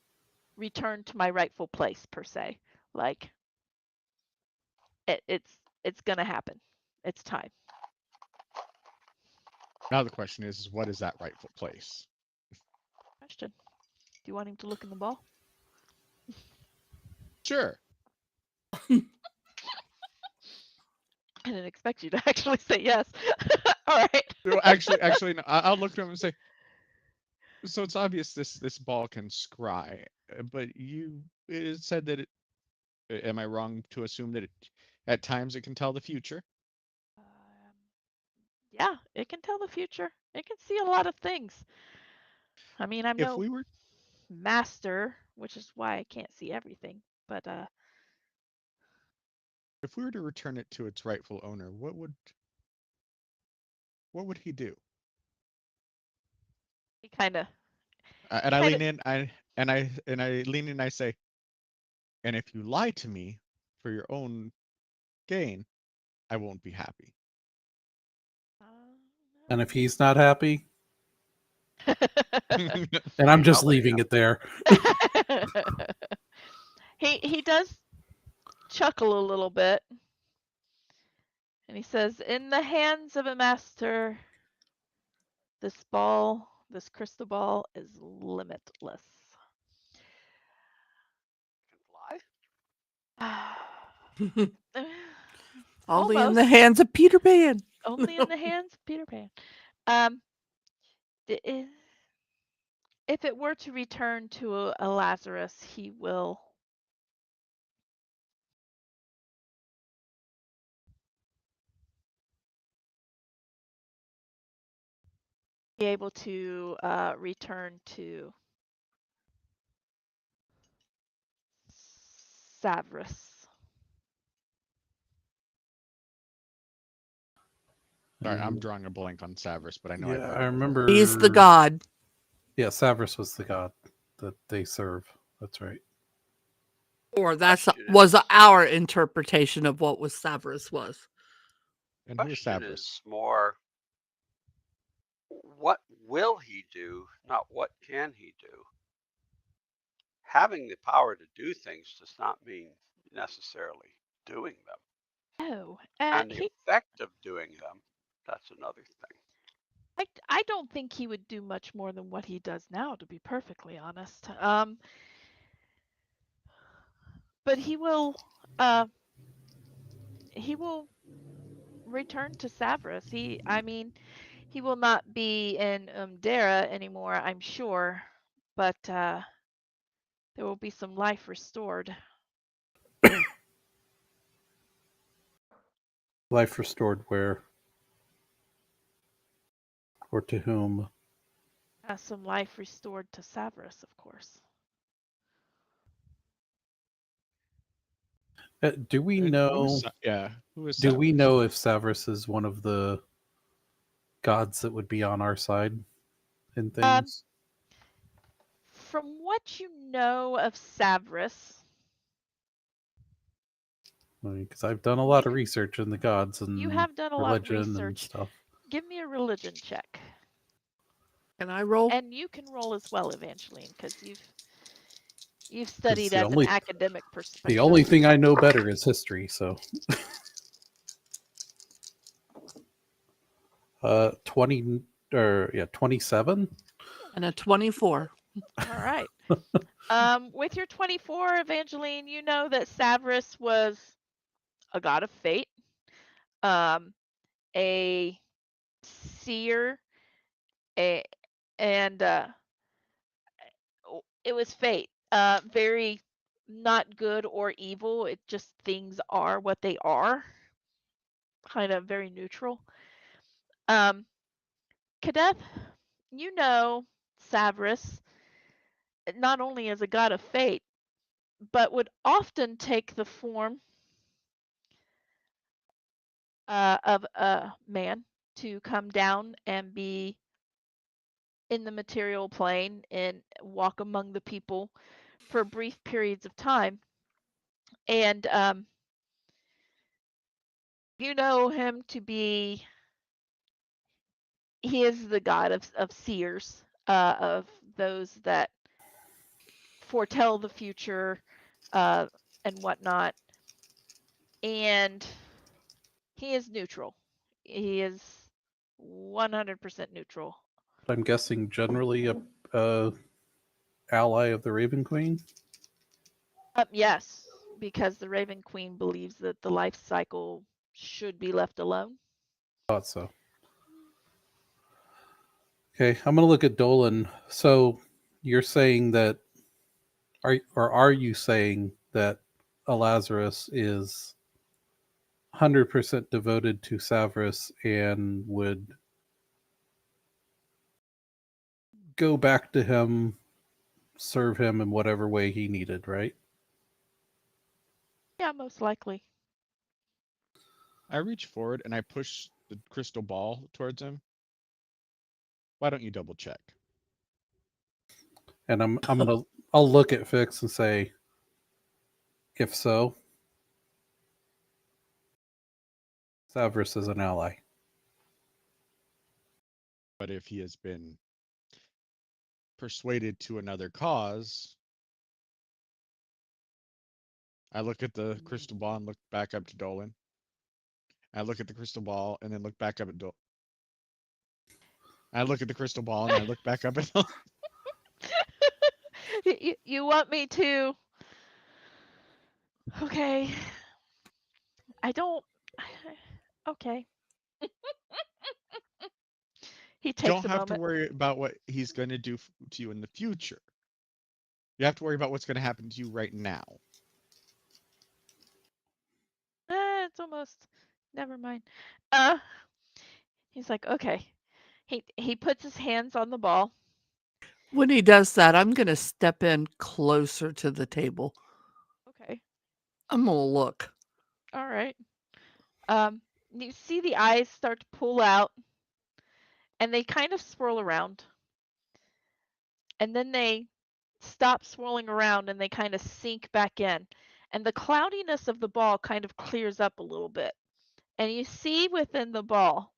[SPEAKER 1] return to my rightful place per se. Like it's gonna happen. It's time.
[SPEAKER 3] Now the question is, what is that rightful place?
[SPEAKER 1] Question. Do you want him to look in the ball?
[SPEAKER 3] Sure.
[SPEAKER 1] I didn't expect you to actually say yes. All right.
[SPEAKER 3] No, actually, no, I'll look at him and say. So it's obvious this ball can scry, but it said that it. Am I wrong to assume that at times it can tell the future?
[SPEAKER 1] Yeah, it can tell the future. It can see a lot of things. I mean, I'm
[SPEAKER 3] If
[SPEAKER 1] no
[SPEAKER 3] we were
[SPEAKER 1] master, which is why I can't see everything. But
[SPEAKER 3] if we were to return it to its rightful owner, what would he do?
[SPEAKER 1] he kind of.
[SPEAKER 3] And I lean in, I lean in, I say, And if you lie to me for your own gain, I won't be happy.
[SPEAKER 5] And if he's not happy,
[SPEAKER 3] And
[SPEAKER 5] and I'm just
[SPEAKER 2] I'll let you
[SPEAKER 5] leaving
[SPEAKER 2] know.
[SPEAKER 5] it there.
[SPEAKER 1] he does chuckle a little bit, and he says, "In the hands of a master, this crystal ball is limitless."
[SPEAKER 2] You can fly.
[SPEAKER 4] Only in
[SPEAKER 1] Almost.
[SPEAKER 4] the hands of Peter Pan.
[SPEAKER 1] Only in the hands of Peter Pan. Um, if it were to return to a Lazarus, he will be able to return to Savras.
[SPEAKER 3] Sorry, I'm drawing a blank on Savras, but I know I've
[SPEAKER 5] Yeah,
[SPEAKER 3] heard
[SPEAKER 5] I
[SPEAKER 3] him before.
[SPEAKER 5] remember.
[SPEAKER 4] He's the god.
[SPEAKER 5] Yeah, Savras was the god that they serve. That's right.
[SPEAKER 4] Or that's
[SPEAKER 2] Question
[SPEAKER 4] was
[SPEAKER 2] is,
[SPEAKER 4] our interpretation of what was Savras was.
[SPEAKER 3] And who is
[SPEAKER 2] question
[SPEAKER 3] Savras?
[SPEAKER 2] is more, what will he do, not what can he do? Having the power to do things does not mean necessarily doing them.
[SPEAKER 1] Oh,
[SPEAKER 2] And the
[SPEAKER 1] he.
[SPEAKER 2] effect of doing them, that's another thing.
[SPEAKER 1] I don't think he would do much more than what he does now, to be perfectly honest. But he will return to Savras. I mean, he will not be in Umdera anymore, I'm sure, but there will be some life restored.
[SPEAKER 5] Life restored where or to whom?
[SPEAKER 1] Some life restored to Savras, of course.
[SPEAKER 5] Do we
[SPEAKER 3] And
[SPEAKER 5] know?
[SPEAKER 3] who is, yeah, who is
[SPEAKER 5] Do we
[SPEAKER 3] Savras?
[SPEAKER 5] know if Savras is one of the gods that would be on our side in things?
[SPEAKER 1] From what you know of Savras,
[SPEAKER 5] Because I've done a lot of research in the gods
[SPEAKER 1] you
[SPEAKER 5] and
[SPEAKER 1] have done a lot of
[SPEAKER 5] religion and
[SPEAKER 1] research.
[SPEAKER 5] stuff.
[SPEAKER 1] Give me a religion check.
[SPEAKER 4] Can I roll?
[SPEAKER 1] And you can roll as well, Evangeline, because you've
[SPEAKER 5] 'Cause
[SPEAKER 1] studied as an academic perspective.
[SPEAKER 5] the only thing I know better is history. So, 20 or yeah, 27.
[SPEAKER 4] And a 24.
[SPEAKER 1] All right. With your 24, Evangeline, you know that Savras was a god of fate, a seer, and it was fate. Very not good or evil. It just things are what they are. Kind of very neutral. Um, Kadeth, you know Savras not only as a god of fate, but would often take the form of a man to come down and be in the material plane and walk among the people for brief periods of time. And you know him to be, he is the god of seers, of those that foretell the future and whatnot. And he is neutral. He is 100% neutral.
[SPEAKER 5] I'm guessing generally a ally of the Raven Queen.
[SPEAKER 1] Yes, because the Raven Queen believes that the life cycle should be left alone.
[SPEAKER 5] Thought so. Okay, I'm gonna look at Dolan. So you're saying that, are you saying that Lazarus is 100% devoted to Savras and would go back to him, serve him in whatever way he needed, right?
[SPEAKER 1] Yeah, most likely.
[SPEAKER 3] I reach forward and I push the crystal ball towards him. Why don't you double check?
[SPEAKER 5] And I'll look at Fix and say, If so, Severus is an ally.
[SPEAKER 3] But if he has been persuaded to another cause, I look at the crystal ball and look back up to Dolan. I look at the crystal ball and then look back up at Dolan. I look at the crystal ball and I look back up at Dolan.
[SPEAKER 1] You want me to? Okay. I don't. Okay. He takes
[SPEAKER 3] Don't
[SPEAKER 1] a
[SPEAKER 3] have to
[SPEAKER 1] moment.
[SPEAKER 3] worry about what he's going to do to you in the future. You have to worry about what's going to happen to you right now.
[SPEAKER 1] It's almost. Never mind. He's like, okay. He puts his hands on the ball.
[SPEAKER 4] When he does that, I'm going to step in closer to the table.
[SPEAKER 1] Okay.
[SPEAKER 4] I'm going to look.
[SPEAKER 1] All right. You see the eyes start to pull out, and they kind of swirl around, and then they stop swirling around, and they kind of sink back in, and the cloudiness of the ball kind of clears up a little bit, and you see within the ball,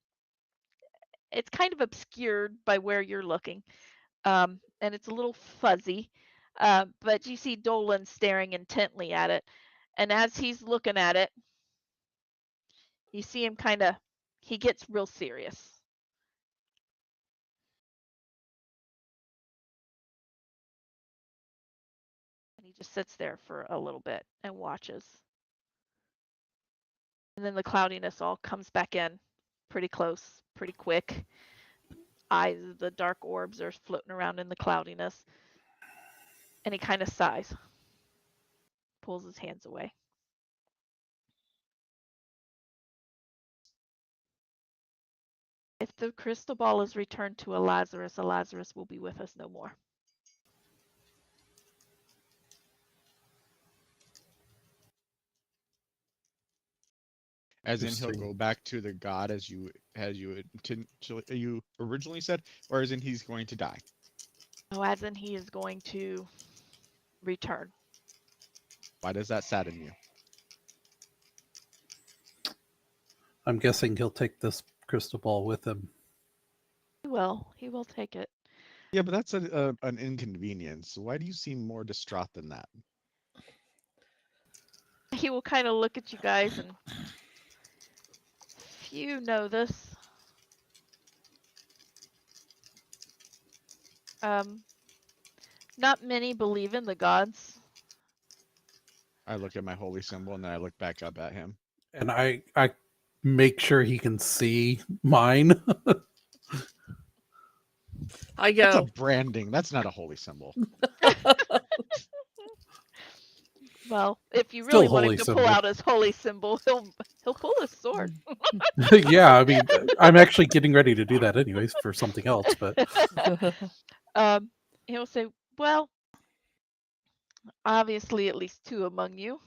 [SPEAKER 1] it's kind of obscured by where you're looking, and it's a little fuzzy, but you see Dolan staring intently at it, and as he's looking at it, you see him he gets real serious. And he just sits there for a little bit and watches. And then the cloudiness all comes back in pretty close, pretty quick. Eyes, the dark orbs are floating around in the cloudiness. And he kind of sighs, pulls his hands away. If the crystal ball is returned to a Lazarus will be with us no more.
[SPEAKER 3] As in, he'll
[SPEAKER 5] Interesting.
[SPEAKER 3] go back to the god as you originally said, or as in he's going to die.
[SPEAKER 1] Oh, as in he is going to return.
[SPEAKER 3] Why does that sadden you?
[SPEAKER 5] I'm guessing he'll take this crystal ball with him.
[SPEAKER 1] He will take it.
[SPEAKER 3] Yeah, but that's an inconvenience. Why do you seem more distraught than that?
[SPEAKER 1] He will kind of look at you guys, and few know this. Not many believe in the gods.
[SPEAKER 3] I look at my holy symbol and then I look back up at him.
[SPEAKER 5] And I make sure he can see mine.
[SPEAKER 4] I
[SPEAKER 3] That's a
[SPEAKER 4] go,
[SPEAKER 3] branding. That's not a holy symbol.
[SPEAKER 1] Well, if you
[SPEAKER 5] Still
[SPEAKER 1] really want him
[SPEAKER 5] holy
[SPEAKER 1] to
[SPEAKER 5] symbol.
[SPEAKER 1] pull out his holy symbol, he'll pull his sword.
[SPEAKER 5] Yeah, I mean, I'm actually getting ready to do that anyways for something else, but
[SPEAKER 1] He'll say, well, obviously at least two among you.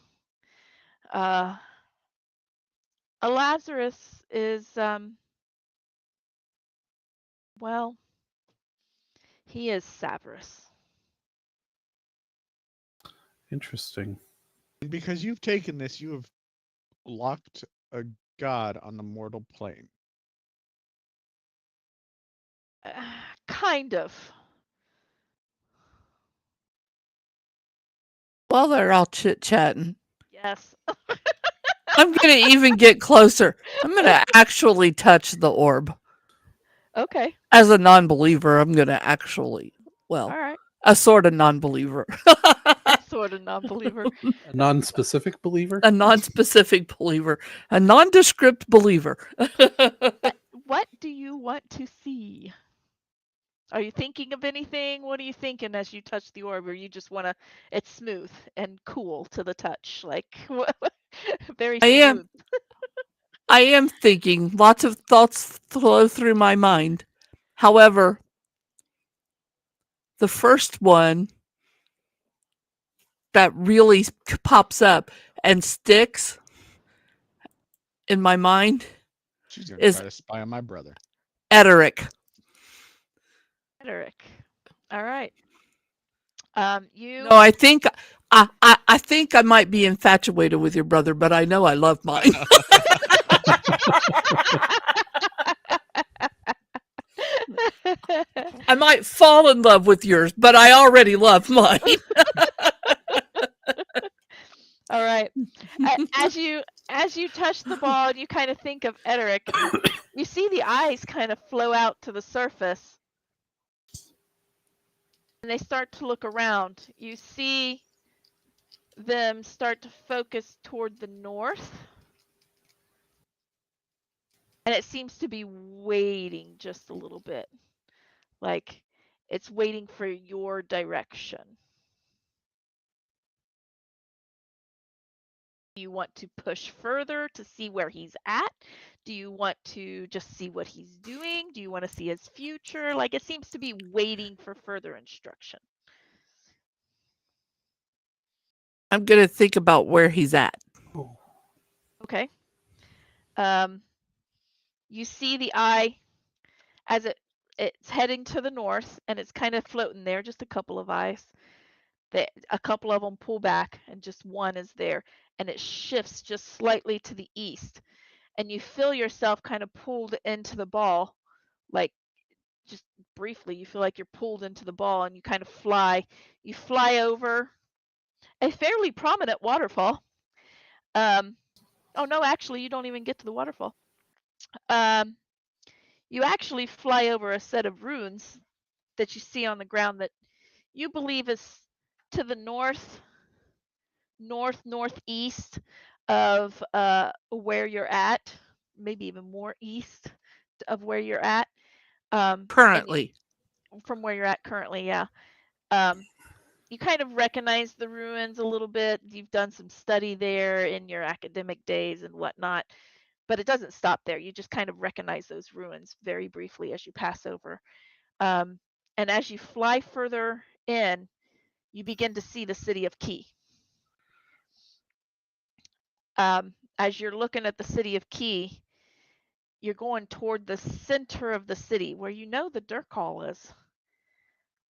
[SPEAKER 1] A Lazarus is, well, he is Severus.
[SPEAKER 5] interesting.
[SPEAKER 3] And because you've taken this, you have locked a god on the mortal plane.
[SPEAKER 1] Kind of.
[SPEAKER 4] while they're all chit-chatting,
[SPEAKER 1] Yes.
[SPEAKER 4] I'm going to even get closer. I'm going to actually touch the orb.
[SPEAKER 1] Okay.
[SPEAKER 4] As a non-believer, I'm going to actually,
[SPEAKER 1] All right.
[SPEAKER 4] a sort of non-believer.
[SPEAKER 1] Sort of non-believer.
[SPEAKER 5] A non-specific believer?
[SPEAKER 4] A non-specific believer. A nondescript believer.
[SPEAKER 1] What do you want to see? Are you thinking of anything? What are you thinking as you touch the orb, or you just want to? It's smooth and cool to the touch, like very smooth.
[SPEAKER 4] I am thinking. Lots of thoughts flow through my mind. However, the first one that really pops up and sticks in my mind
[SPEAKER 3] She's going to
[SPEAKER 4] is
[SPEAKER 3] try to spy on my brother.
[SPEAKER 4] Ederic.
[SPEAKER 1] Rhetoric. All right. You.
[SPEAKER 4] No, I think I think I might be infatuated with your brother, but I know I love mine. I might fall in love with yours, but I already love mine.
[SPEAKER 1] All right. As you touch the ball and you kind of think of Ederic, you see the eyes kind of flow out to the surface. And they start to look around. You see them start to focus toward the north. And it seems to be waiting just a little bit. Like it's waiting for your direction. Do you want to push further to see where he's at? Do you want to just see what he's doing? Do you want to see his future? Like it seems to be waiting for further instruction.
[SPEAKER 4] I'm going to think about where he's at.
[SPEAKER 1] Okay. You see the eye as it's heading to the north and it's kind of floating there, just a couple of eyes. A couple of them pull back and just one is there, and it shifts just slightly to the east, and you feel yourself kind of pulled into the ball, like just briefly you feel like you're pulled into the ball and you kind of fly. You fly over a fairly prominent waterfall. Oh no, actually you don't even get to the waterfall. You actually fly over a set of ruins that you see on the ground that you believe is to the northeast of where you're at, maybe even more east of where you're at.
[SPEAKER 4] Currently.
[SPEAKER 1] From where you're at currently, yeah. You kind of recognize the ruins a little bit. You've done some study there in your academic days and whatnot, but it doesn't stop there. You just kind of recognize those ruins very briefly as you pass over. And as you fly further in, you begin to see the city of Key. As you're looking at the city of Key, you're going toward the center of the city where you know the Dirk Hall is.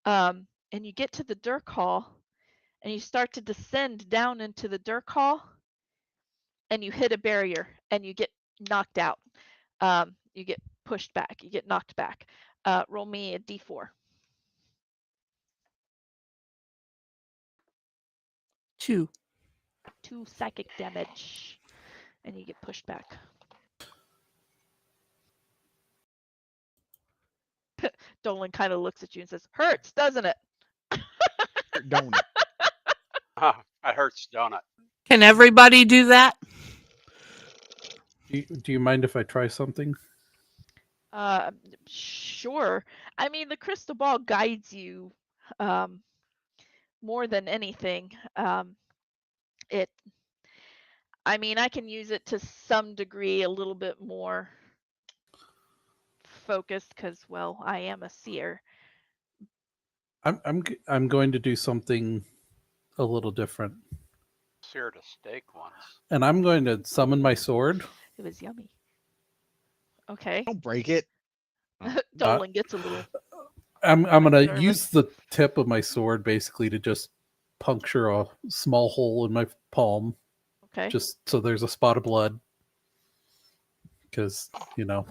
[SPEAKER 1] And you get to the Dirk Hall and you start to descend down into the Dirk Hall and you hit a barrier and you get knocked out. You get pushed back, you get knocked back. Roll me a d4.
[SPEAKER 4] 2
[SPEAKER 1] psychic damage and you get pushed back. Dolan kind of looks at you and says, hurts, doesn't it?
[SPEAKER 3] Don't it?
[SPEAKER 2] That hurts, don't it?
[SPEAKER 4] Can everybody do that?
[SPEAKER 5] Do you mind if I try something?
[SPEAKER 1] Sure. I mean, the crystal ball guides you more than anything. I mean, I can use it to some degree a little bit more focused because, well, I am a seer.
[SPEAKER 5] I'm going to do something a little different.
[SPEAKER 2] Seared a steak once.
[SPEAKER 5] And I'm going to summon my sword.
[SPEAKER 1] It was yummy. Okay.
[SPEAKER 3] Don't break it.
[SPEAKER 1] Dolan gets a little.
[SPEAKER 5] I'm going to
[SPEAKER 1] nervous.
[SPEAKER 5] use the tip of my sword basically to just puncture a small hole in my palm.
[SPEAKER 1] Okay.
[SPEAKER 5] Just so there's a spot of blood. Because, you know,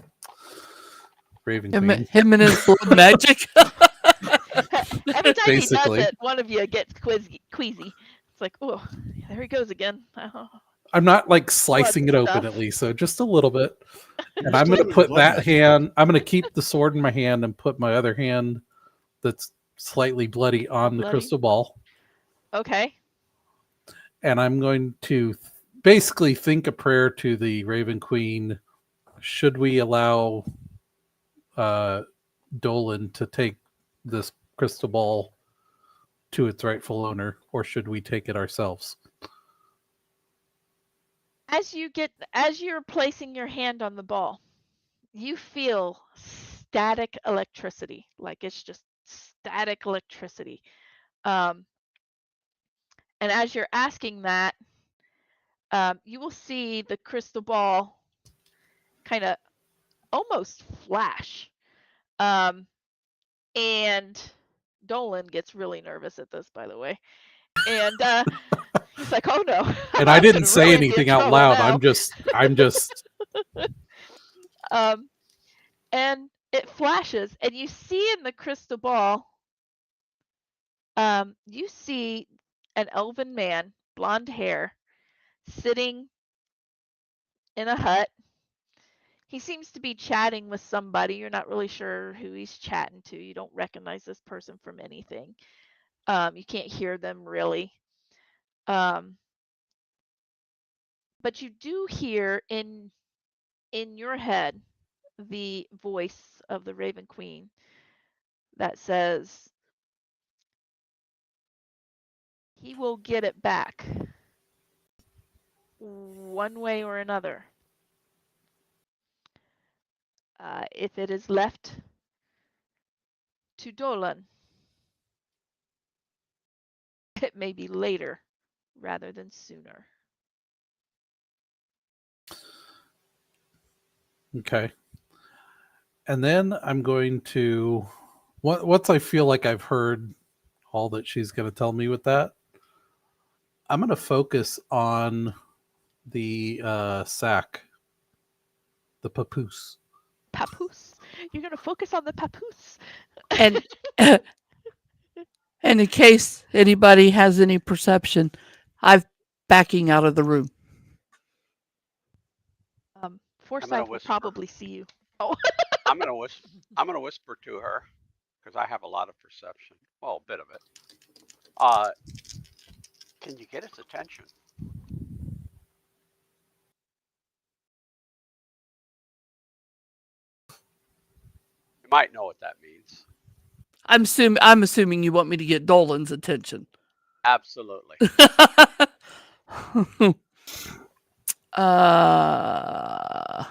[SPEAKER 5] Raven Queen.
[SPEAKER 4] Him and his blood magic.
[SPEAKER 1] Every time
[SPEAKER 5] Basically.
[SPEAKER 1] he does it, one of you gets queasy. It's like, oh, there he goes again.
[SPEAKER 5] I'm not like slicing it open
[SPEAKER 1] stuff.
[SPEAKER 5] at least, so just a little bit. And I'm going to put that hand, I'm going to keep the sword in my hand and put my other hand that's slightly bloody on the crystal ball.
[SPEAKER 1] Okay.
[SPEAKER 5] And I'm going to basically think a prayer to the Raven Queen. Should we allow Dolan to take this crystal ball to its rightful owner, or should we take it ourselves?
[SPEAKER 1] As you're placing your hand on the ball, you feel static electricity. Like it's just static electricity. And as you're asking that, you will see the crystal ball kind of almost flash. And Dolan gets really nervous at this, by the way. And he's like, "Oh no!"
[SPEAKER 5] And I
[SPEAKER 1] I'm
[SPEAKER 5] didn't
[SPEAKER 1] gonna
[SPEAKER 5] say
[SPEAKER 1] really be in
[SPEAKER 5] anything out
[SPEAKER 1] trouble
[SPEAKER 5] loud.
[SPEAKER 1] now.
[SPEAKER 5] I'm just.
[SPEAKER 1] And it flashes, and you see in the crystal ball, you see an elven man, blonde hair, sitting in a hut. He seems to be chatting with somebody. You're not really sure who he's chatting to. You don't recognize this person from anything. You can't hear them really. But you do hear in your head the voice of the Raven Queen that says, "He will get it back one way or another. If it is left to Dolan, it may be later rather than sooner."
[SPEAKER 5] Okay. And then I'm going to, once I feel like I've heard all that she's going to tell me with that, I'm going to focus on the sack, the papoose.
[SPEAKER 1] Papoose. You're going to focus on the papoose.
[SPEAKER 4] And and in case anybody has any perception, I'm backing out of the room.
[SPEAKER 1] Forsyth will
[SPEAKER 2] whisper.
[SPEAKER 1] probably see you. Oh.
[SPEAKER 2] I'm gonna whisper to her because I have a lot of perception. Well, a bit of it. Can you get its attention? You might know what that means.
[SPEAKER 4] I'm assuming you want me to get Dolan's attention.
[SPEAKER 2] Absolutely.
[SPEAKER 4] uh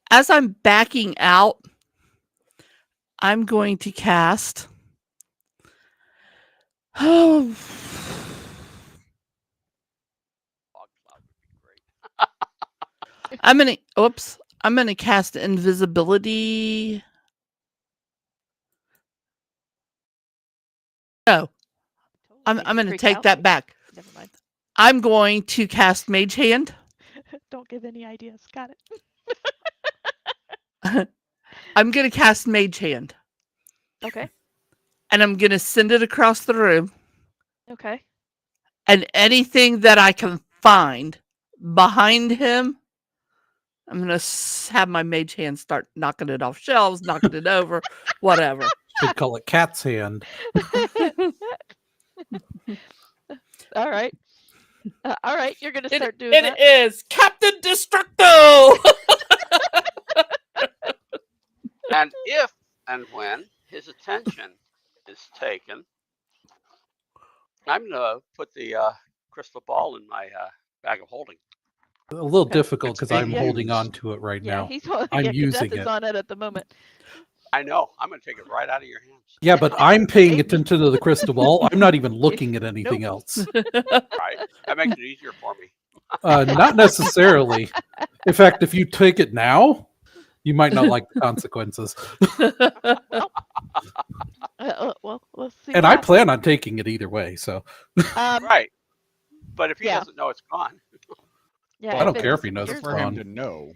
[SPEAKER 4] As I'm backing out, I'm going to cast. Oh,
[SPEAKER 2] Fog cloud would be great.
[SPEAKER 4] I'm gonna cast invisibility. No, I'm gonna take that back.
[SPEAKER 1] Never mind.
[SPEAKER 4] I'm going to cast Mage Hand.
[SPEAKER 1] Don't give any ideas. Got it.
[SPEAKER 4] I'm gonna cast Mage Hand.
[SPEAKER 1] Okay.
[SPEAKER 4] And I'm gonna send it across the room.
[SPEAKER 1] Okay.
[SPEAKER 4] And anything that I can find behind him, I'm gonna have my Mage Hand start knocking it off shelves, knocking it over, whatever.
[SPEAKER 5] Should call it cat's hand.
[SPEAKER 1] All right. All right. You're going to start doing that.
[SPEAKER 4] It is Captain Destructo.
[SPEAKER 2] And if and when his attention is taken, I'm gonna put the crystal ball in my bag of holding.
[SPEAKER 5] A little
[SPEAKER 1] Okay.
[SPEAKER 5] difficult
[SPEAKER 3] It's
[SPEAKER 5] because
[SPEAKER 3] being
[SPEAKER 5] I'm holding
[SPEAKER 3] used.
[SPEAKER 5] on to it right
[SPEAKER 1] Yeah,
[SPEAKER 5] now.
[SPEAKER 1] he's
[SPEAKER 5] I'm
[SPEAKER 1] yeah,
[SPEAKER 5] using
[SPEAKER 1] Cadet is
[SPEAKER 5] it.
[SPEAKER 1] on it at the moment.
[SPEAKER 2] I know. I'm gonna take it right out of your hands.
[SPEAKER 5] Yeah, but I'm paying
[SPEAKER 1] Maybe.
[SPEAKER 5] attention to the crystal ball. I'm not even looking at anything else.
[SPEAKER 2] Right? That makes it easier for me.
[SPEAKER 5] Not necessarily. In fact, if you take it now, you might not like the consequences.
[SPEAKER 1] Well, let's see.
[SPEAKER 5] And
[SPEAKER 1] what
[SPEAKER 5] I
[SPEAKER 1] happens.
[SPEAKER 5] plan on taking it either way. So
[SPEAKER 2] Right. But if he
[SPEAKER 1] Yeah.
[SPEAKER 2] doesn't know it's gone,
[SPEAKER 1] Yeah,
[SPEAKER 5] I don't
[SPEAKER 1] it
[SPEAKER 5] care if he knows
[SPEAKER 3] It's
[SPEAKER 5] it's
[SPEAKER 1] disappears,
[SPEAKER 3] for him
[SPEAKER 5] gone.
[SPEAKER 3] to know.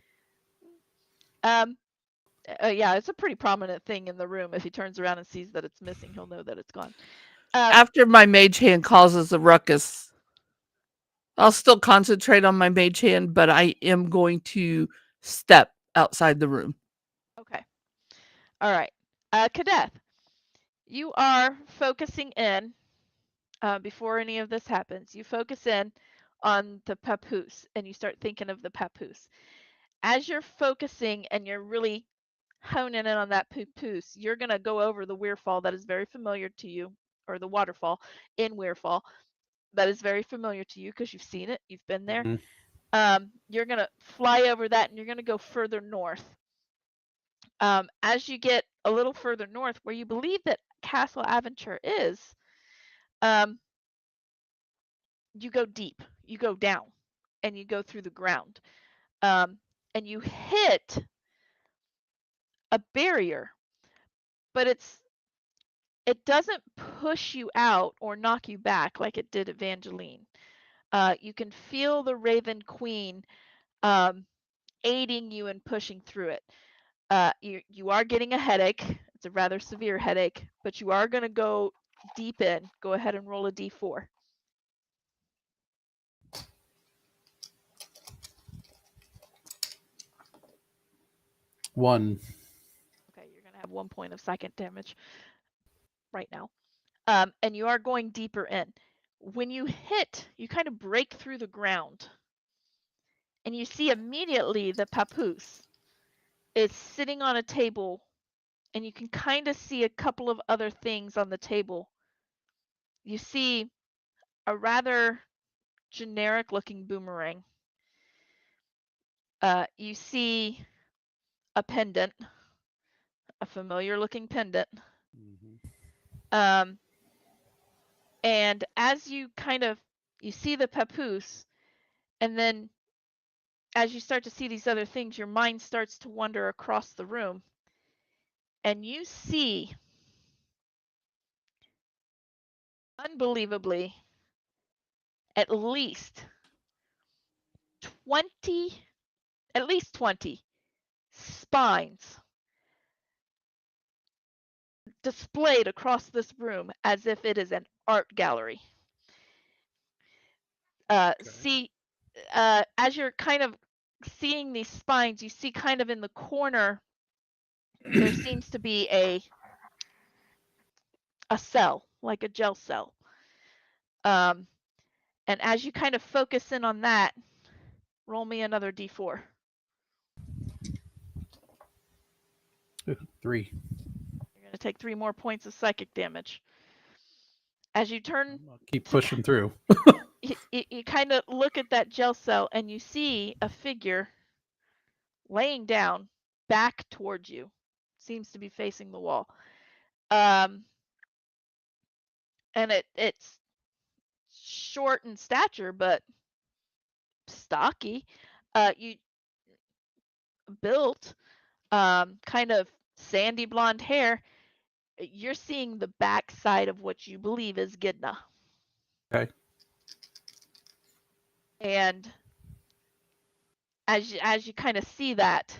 [SPEAKER 1] yeah, it's a pretty prominent thing in the room. If he turns around and sees that it's missing, he'll know that it's gone.
[SPEAKER 4] After my Mage Hand causes a ruckus, I'll still concentrate on my Mage Hand, but I am going to step outside the room.
[SPEAKER 1] Okay. All right. Kadeth, you are focusing in before any of this happens. You focus in on the papoose and you start thinking of the papoose. As you're focusing and you're really honing in on that papoose, you're going to go over the Weirfall that is very familiar to you, or the waterfall in Weirfall that is very familiar to you because you've seen it, you've been there.
[SPEAKER 5] Mhm.
[SPEAKER 1] You're going to fly over that and you're going to go further north. As you get a little further north, where you believe that Castle Aventure is, you go deep, you go down, and you go through the ground. And you hit a barrier, but it doesn't push you out or knock you back like it did Evangeline. You can feel the Raven Queen aiding you in pushing through it. You are getting a headache. It's a rather severe headache, but you are going to go deep in. Go ahead and roll a d4.
[SPEAKER 5] One.
[SPEAKER 1] Okay, you're going to have 1 point of psychic damage right now. And you are going deeper in. When you hit, you kind of break through the ground. And you see immediately the papoose is sitting on a table, and you can kind of see a couple of other things on the table. You see a rather generic looking boomerang. You see a pendant, a familiar looking pendant.
[SPEAKER 5] Mm-hmm.
[SPEAKER 1] And as you you see the papoose, and then as you start to see these other things, your mind starts to wander across the room, and you see, unbelievably, at least 20 spines displayed across this room as if it is an art gallery. See, as you're kind of seeing these spines, you see kind of in the corner, there seems to be a cell, like a gel cell. And as you kind of focus in on that, roll me another d4.
[SPEAKER 5] 3.
[SPEAKER 1] You're going to take 3 more points of psychic damage. As you turn,
[SPEAKER 5] I'll keep pushing through.
[SPEAKER 1] you kind of look at that gel cell, and you see a figure laying down back towards you. Seems to be facing the wall. And it's short in stature, but stocky. You built, kind of sandy blonde hair. You're seeing the back side of what you believe is Gidna.
[SPEAKER 5] Okay.
[SPEAKER 1] And as you kind of see that,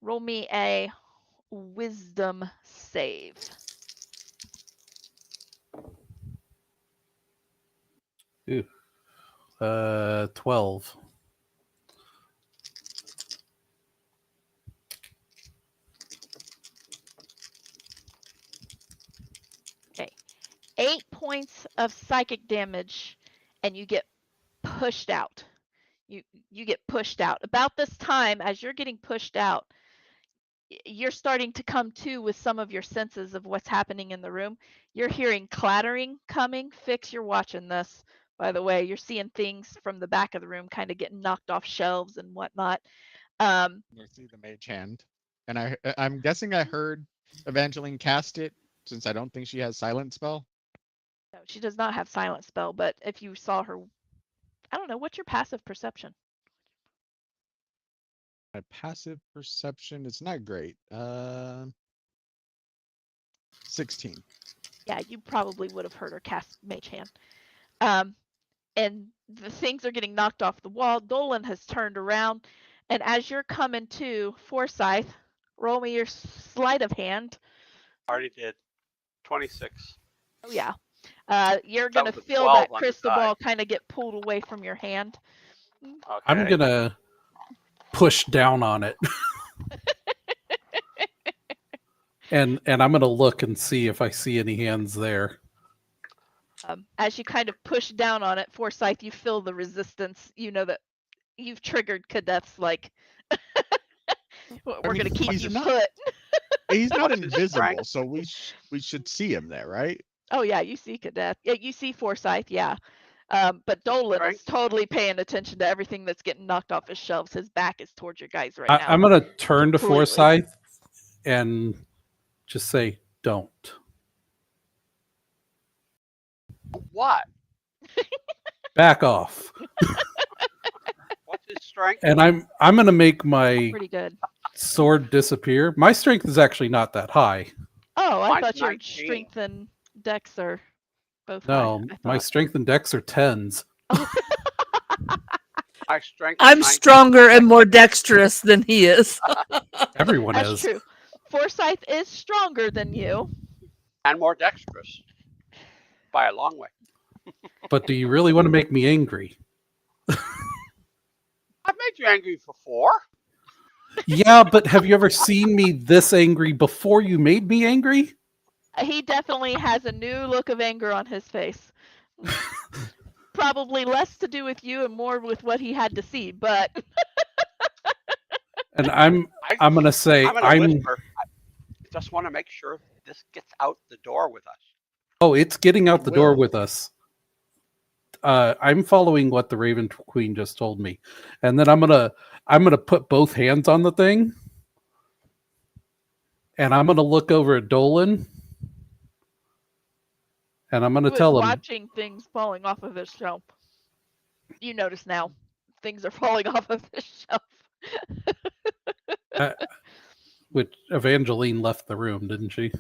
[SPEAKER 1] roll me a wisdom save.
[SPEAKER 5] Ooh. 12.
[SPEAKER 1] Okay. 8 points of psychic damage, and you get pushed out. You get pushed out. About this time, as you're getting pushed out, you're starting to come to with some of your senses of what's happening in the room. You're hearing clattering coming. Fix, you're watching this, by the way. You're seeing things from the back of the room kind of getting knocked off shelves and whatnot.
[SPEAKER 3] I see the mage hand, and I'm guessing I heard Evangeline cast it, since I don't think she has silent spell.
[SPEAKER 1] No, she does not have silent spell, but if you saw her, I don't know, what's your passive perception?
[SPEAKER 3] My passive perception is not great. 16.
[SPEAKER 1] Yeah, you probably would have heard her cast Mage Hand. And the things are getting knocked off the wall. Dolan has turned around, and as you're coming to, Forsyth, roll me your sleight of hand.
[SPEAKER 2] Already did. 26.
[SPEAKER 1] Oh yeah. You're
[SPEAKER 2] That
[SPEAKER 1] gonna
[SPEAKER 2] was a
[SPEAKER 1] feel
[SPEAKER 2] 12
[SPEAKER 1] that
[SPEAKER 2] on the
[SPEAKER 1] crystal
[SPEAKER 2] die.
[SPEAKER 1] ball kind of get pulled away from your hand.
[SPEAKER 2] Okay.
[SPEAKER 5] I'm going to push down on it. and I'm going to look and see if I see any hands there.
[SPEAKER 1] As you kind of push down on it, Forsyth, you feel the resistance. You know that you've triggered Cadeth's, like, we're gonna keep
[SPEAKER 3] he's
[SPEAKER 1] you
[SPEAKER 3] not-
[SPEAKER 1] put.
[SPEAKER 3] He's not
[SPEAKER 2] What's his
[SPEAKER 3] invisible,
[SPEAKER 2] strength?
[SPEAKER 3] so we should see him there, right?
[SPEAKER 1] Oh yeah, you see Cadeth. Yeah, you see Forsyth. Yeah. But Dolan is
[SPEAKER 2] Strength?
[SPEAKER 1] totally paying attention to everything that's getting knocked off his shelves. His back is towards your guys right now.
[SPEAKER 5] I'm going to turn to
[SPEAKER 1] Completely.
[SPEAKER 5] Forsyth and just say, don't.
[SPEAKER 2] What?
[SPEAKER 5] Back off.
[SPEAKER 2] What's his strength?
[SPEAKER 5] And I'm going to make my
[SPEAKER 1] Pretty good.
[SPEAKER 5] sword disappear. My strength is actually not that high.
[SPEAKER 1] Oh, I
[SPEAKER 2] Mine's
[SPEAKER 1] thought your
[SPEAKER 2] 19.
[SPEAKER 1] strength and dex are both
[SPEAKER 5] No,
[SPEAKER 1] high. I
[SPEAKER 5] my
[SPEAKER 1] thought.
[SPEAKER 5] strength and dex are 10s.
[SPEAKER 1] Oh.
[SPEAKER 2] My strength is
[SPEAKER 4] I'm
[SPEAKER 2] 19.
[SPEAKER 4] stronger and more dexterous than he is.
[SPEAKER 5] Everyone
[SPEAKER 1] That's
[SPEAKER 5] is.
[SPEAKER 1] true. Forsyth is stronger than you.
[SPEAKER 2] And more dexterous by a long way.
[SPEAKER 5] But do you really want to make me angry?
[SPEAKER 2] I've made you angry before.
[SPEAKER 5] Yeah, but have you ever seen me this angry before you made me angry?
[SPEAKER 1] He definitely has a new look of anger on his face. Probably less to do with you and more with what he had to see, but
[SPEAKER 5] And I'm going to say
[SPEAKER 2] I'm going to whisper. I just want to make sure this gets out the door with us.
[SPEAKER 5] Oh, it's getting out
[SPEAKER 3] It
[SPEAKER 5] the door
[SPEAKER 3] will.
[SPEAKER 5] with us. I'm following what the Raven Queen just told me, and then I'm gonna put both hands on the thing, and I'm gonna look over at Dolan, and I'm gonna
[SPEAKER 1] he was
[SPEAKER 5] tell him,
[SPEAKER 1] watching things falling off of his shelf. You notice now, things are falling off of his shelf.
[SPEAKER 5] which Evangeline left the room, didn't she?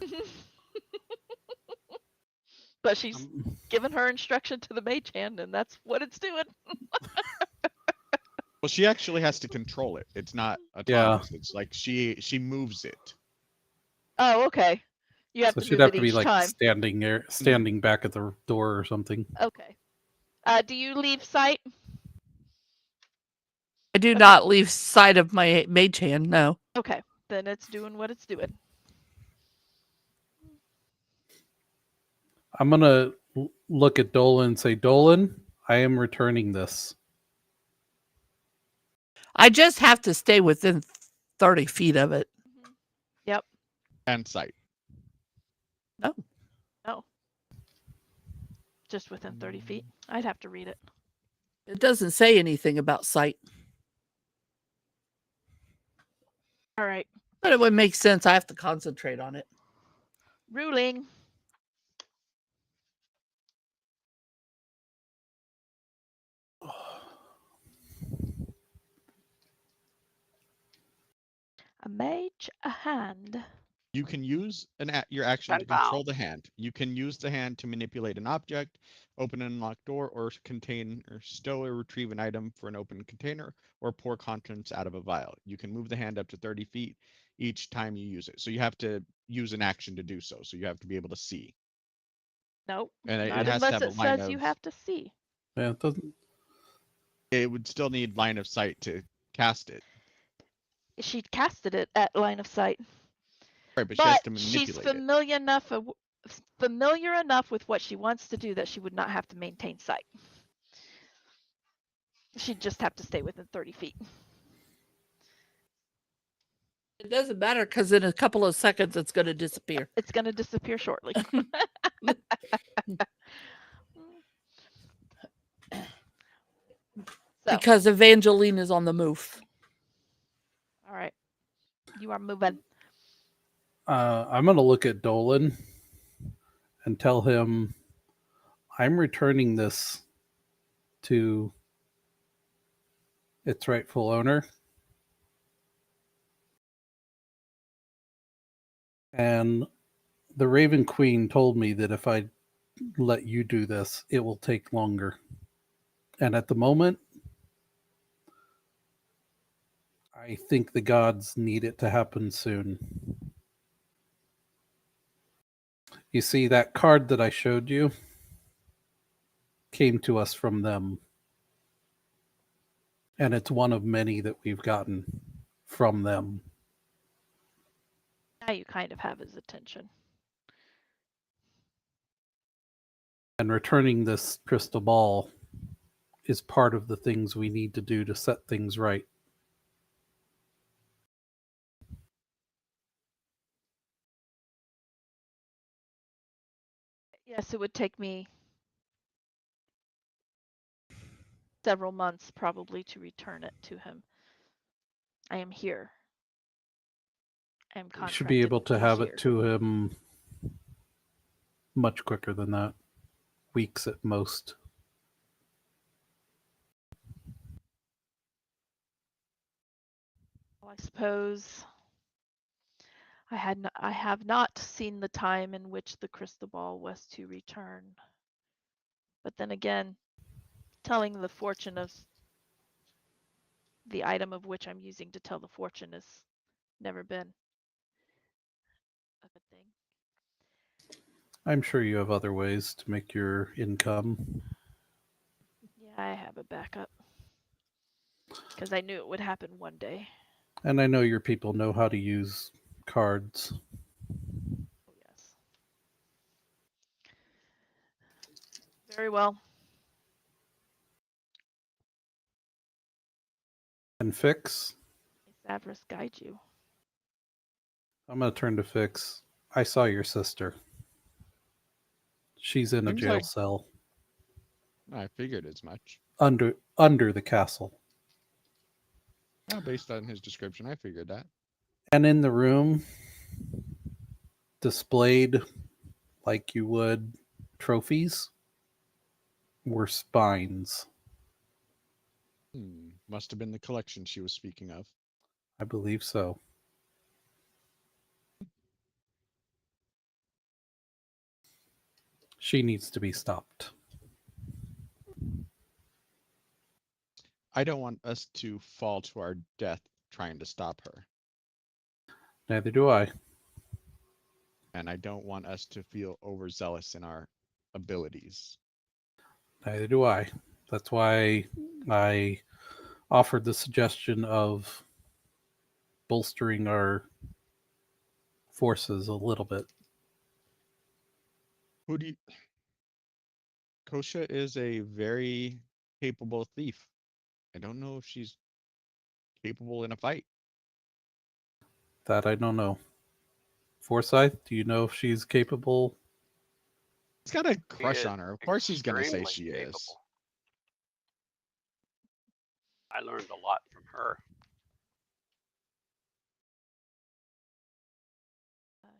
[SPEAKER 1] But she's given her instruction to the mage hand, and that's what it's doing.
[SPEAKER 3] Well, she actually has to control it. It's not autonomous. It's like she moves it.
[SPEAKER 1] Oh, okay. You have
[SPEAKER 5] So
[SPEAKER 1] to
[SPEAKER 5] she'd
[SPEAKER 1] move
[SPEAKER 5] have
[SPEAKER 1] it
[SPEAKER 5] to be
[SPEAKER 1] each
[SPEAKER 5] like
[SPEAKER 1] time.
[SPEAKER 5] standing back at the door or something.
[SPEAKER 1] Okay. Do you leave sight?
[SPEAKER 4] I do not leave sight of my mage hand, no.
[SPEAKER 1] Okay, then it's doing what it's doing.
[SPEAKER 5] I'm gonna look at Dolan and say, Dolan, I am returning this.
[SPEAKER 4] I just have to stay within 30 feet of it.
[SPEAKER 1] Yep.
[SPEAKER 3] And sight.
[SPEAKER 1] No. Just within 30 feet. I'd have to read it.
[SPEAKER 4] It doesn't say anything about sight.
[SPEAKER 1] All right.
[SPEAKER 4] But it would make sense. I have to concentrate on it.
[SPEAKER 1] Ruling. A mage, a hand.
[SPEAKER 3] You can use your action
[SPEAKER 2] 10
[SPEAKER 3] to control
[SPEAKER 2] pounds.
[SPEAKER 3] the hand. You can use the hand to manipulate an object, open an unlocked door, or contain or stow or retrieve an item for an open container, or pour contents out of a vial. You can move the hand up to 30 feet each time you use it. So you have to use an action to do so. So you have to be able to see.
[SPEAKER 1] Nope.
[SPEAKER 3] And it
[SPEAKER 1] Not
[SPEAKER 3] has to
[SPEAKER 1] unless
[SPEAKER 3] have a
[SPEAKER 1] it
[SPEAKER 3] line
[SPEAKER 1] says you
[SPEAKER 3] of.
[SPEAKER 1] have to see.
[SPEAKER 5] Yeah, it doesn't.
[SPEAKER 3] It would still need line of sight to cast it.
[SPEAKER 1] She casted it at line of sight.
[SPEAKER 3] Right, but she has
[SPEAKER 1] But
[SPEAKER 3] to
[SPEAKER 1] she's
[SPEAKER 3] manipulate it.
[SPEAKER 1] familiar enough with what she wants to do that she would not have to maintain sight. She'd just have to stay within 30 feet.
[SPEAKER 4] It doesn't matter because in a couple of seconds it's going to disappear.
[SPEAKER 1] It's going to disappear shortly. So,
[SPEAKER 4] Because Evangeline is on the move.
[SPEAKER 1] all right. You are moving.
[SPEAKER 5] I'm going to look at Dolan and tell him I'm returning this to its rightful owner. And the Raven Queen told me that if I let you do this, it will take longer. And at the moment, I think the gods need it to happen soon. You see, that card that I showed you came to us from them. And it's one of many that we've gotten from them.
[SPEAKER 1] Now you kind of have his attention.
[SPEAKER 5] And returning this crystal ball is part of the things we need to do to set things right.
[SPEAKER 1] Yes, it would take me several months probably to return it to him. I am here. I am
[SPEAKER 5] You
[SPEAKER 1] contracted
[SPEAKER 5] should be able to
[SPEAKER 1] he is
[SPEAKER 5] have
[SPEAKER 1] here.
[SPEAKER 5] it to him much quicker than that. Weeks at most.
[SPEAKER 1] I suppose I have not seen the time in which the crystal ball was to return. But then again, telling the fortune of the item of which I'm using to tell the fortune has never been a good thing.
[SPEAKER 5] I'm sure you have other ways to make your income.
[SPEAKER 1] Yeah, I have a backup. Because I knew it would happen one day.
[SPEAKER 5] And I know your people know how to use cards.
[SPEAKER 1] Oh, yes. Very well.
[SPEAKER 5] And Fix,
[SPEAKER 1] May Savras guide you.
[SPEAKER 5] I'm going to turn to Fix. I saw your sister. She's in a
[SPEAKER 3] Seems
[SPEAKER 5] jail
[SPEAKER 3] like-
[SPEAKER 5] cell
[SPEAKER 3] I figured as much.
[SPEAKER 5] under the castle.
[SPEAKER 3] Based on his description, I figured that.
[SPEAKER 5] And in the room, displayed like you would trophies, were spines.
[SPEAKER 3] Must have been the collection she was speaking of.
[SPEAKER 5] I believe so. She needs to be stopped.
[SPEAKER 3] I don't want us to fall to our death trying to stop her.
[SPEAKER 5] Neither do I.
[SPEAKER 3] And I don't want us to feel overzealous in our abilities.
[SPEAKER 5] Neither do I. That's why I offered the suggestion of bolstering our forces a little bit.
[SPEAKER 3] Who do you... Kosha is a very capable thief. I don't know if she's capable in a fight.
[SPEAKER 5] That I don't know. Forsyth, do you know if she's capable?
[SPEAKER 3] He's got a
[SPEAKER 2] She
[SPEAKER 3] crush
[SPEAKER 2] is
[SPEAKER 3] on her. Of course he's going to say
[SPEAKER 2] extremely
[SPEAKER 3] she
[SPEAKER 2] capable.
[SPEAKER 3] is.
[SPEAKER 2] I learned a lot from her.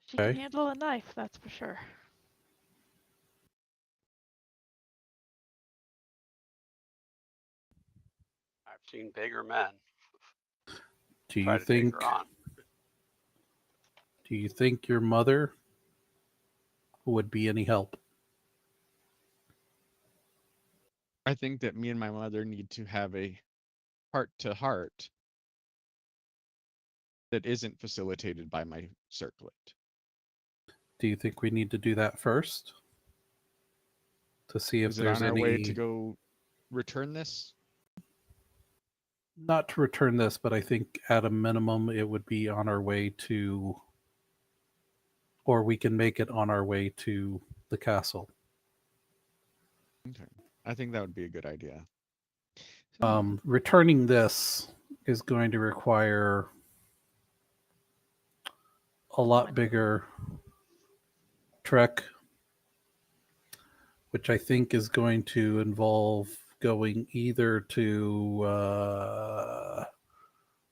[SPEAKER 1] She can
[SPEAKER 5] Okay.
[SPEAKER 1] handle a knife, that's for sure.
[SPEAKER 2] I've seen bigger men
[SPEAKER 5] Do
[SPEAKER 2] try
[SPEAKER 5] you
[SPEAKER 2] to take
[SPEAKER 5] think
[SPEAKER 2] her on.
[SPEAKER 5] do you think your mother would be any help?
[SPEAKER 3] I think that me and my mother need to have a heart to heart that isn't facilitated by my circlet.
[SPEAKER 5] Do you think we need to do that first? To see if
[SPEAKER 3] Is it
[SPEAKER 5] there's
[SPEAKER 3] on our way to
[SPEAKER 5] any,
[SPEAKER 3] go return this?
[SPEAKER 5] not to return this, but I think at a minimum it would be on our way to, or we can make it on our way to the castle.
[SPEAKER 3] Okay. I think that would be a good idea.
[SPEAKER 5] Returning this is going to require a lot bigger trek, which I think is going to involve going either to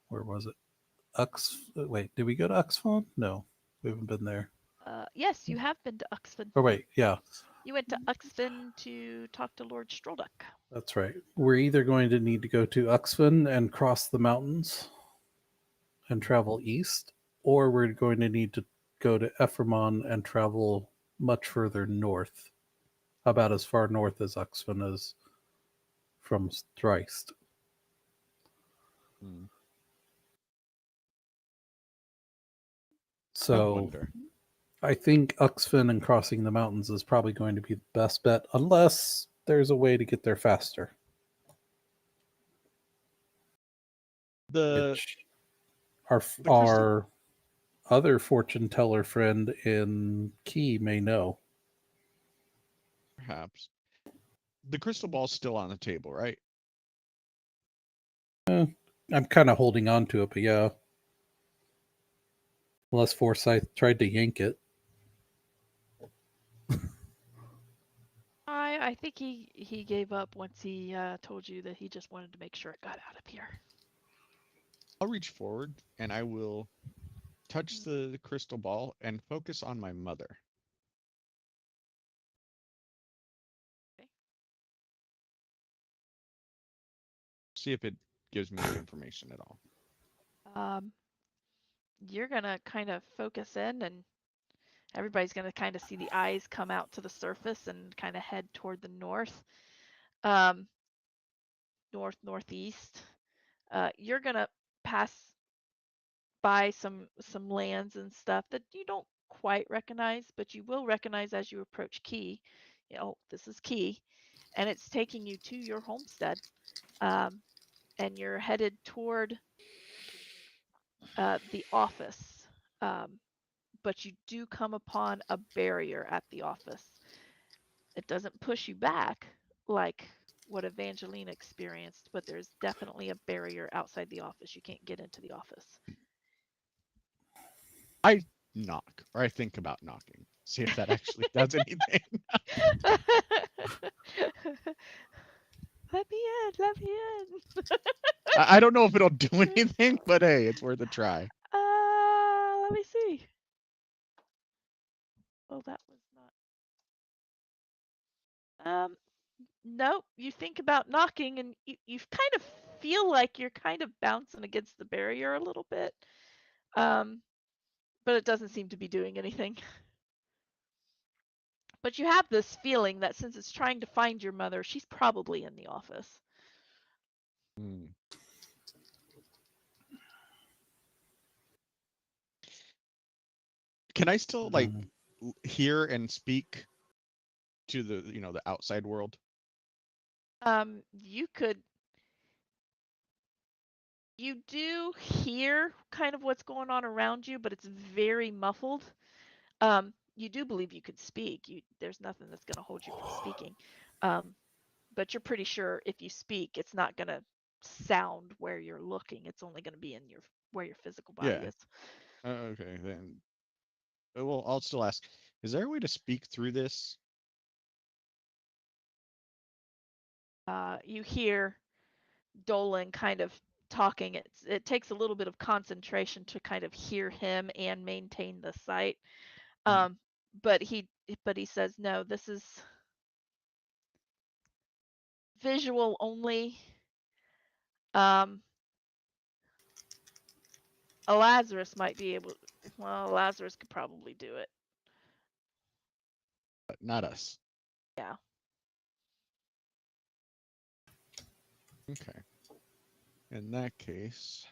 [SPEAKER 5] where was it? Wait, did we go to Uxfon? No, we haven't been there.
[SPEAKER 1] Yes, you have been to Uxfin.
[SPEAKER 5] Oh wait, yeah,
[SPEAKER 1] You went to Uxfin to talk to Lord Strolduck.
[SPEAKER 5] that's right. We're either going to need to go to Uxfin and cross the mountains and travel east, or we're going to need to go to Ephraimon and travel much further north. About as far north as Uxfin is from Thrice.
[SPEAKER 3] Hmm. I
[SPEAKER 5] So
[SPEAKER 3] wonder.
[SPEAKER 5] I think Uxfin and crossing the mountains is probably going to be the best bet, unless there's a way to get there faster.
[SPEAKER 3] The
[SPEAKER 5] Which our
[SPEAKER 3] crystal,
[SPEAKER 5] other fortune teller friend in Key may know.
[SPEAKER 3] perhaps. The crystal ball's still on the table, right?
[SPEAKER 5] I'm kind of holding on to it, but yeah. Unless Forsyth tried to yank it.
[SPEAKER 1] I think he gave up once he told you that he just wanted to make sure it got out of here.
[SPEAKER 3] I'll reach forward and I will touch the crystal ball and focus on my mother.
[SPEAKER 1] Okay.
[SPEAKER 3] See if it gives me any information at all.
[SPEAKER 1] You're gonna kind of focus in, and everybody's gonna kind of see the eyes come out to the surface and kind of head toward the north, um, northeast. You're gonna pass by some lands and stuff that you don't quite recognize, but you will recognize as you approach Key. You know, this is Key, and it's taking you to your homestead. Um, and you're headed toward the office. But you do come upon a barrier at the office. It doesn't push you back like what Evangeline experienced, but there's definitely a barrier outside the office. You can't get into the office.
[SPEAKER 3] I knock, or I think about knocking. See if that actually does anything.
[SPEAKER 1] Let me in, let me in.
[SPEAKER 3] I don't know if it'll do anything, but hey, it's worth a try.
[SPEAKER 1] Let me see. Oh, that was not. Nope. You think about knocking, and you kind of feel like you're kind of bouncing against the barrier a little bit. But it doesn't seem to be doing anything. But you have this feeling that since it's trying to find your mother, she's probably in the office.
[SPEAKER 3] Hmm. Can I still like hear and speak to the the outside world?
[SPEAKER 1] You do hear kind of what's going on around you, but it's very muffled. You do believe you could speak. There's nothing that's going to hold you from speaking. But you're pretty sure if you speak, it's not going to sound where you're looking. It's only going to be in where your physical body
[SPEAKER 3] Yeah.
[SPEAKER 1] is.
[SPEAKER 3] Okay, then. Well, I'll still ask. Is there a way to speak through this?
[SPEAKER 1] You hear Dolan kind of talking. It takes a little bit of concentration to kind of hear him and maintain the sight. But he says no. This is visual only. A Lazarus might be able. Well, Lazarus could probably do it.
[SPEAKER 3] But not us.
[SPEAKER 1] Yeah.
[SPEAKER 3] Okay. In that case,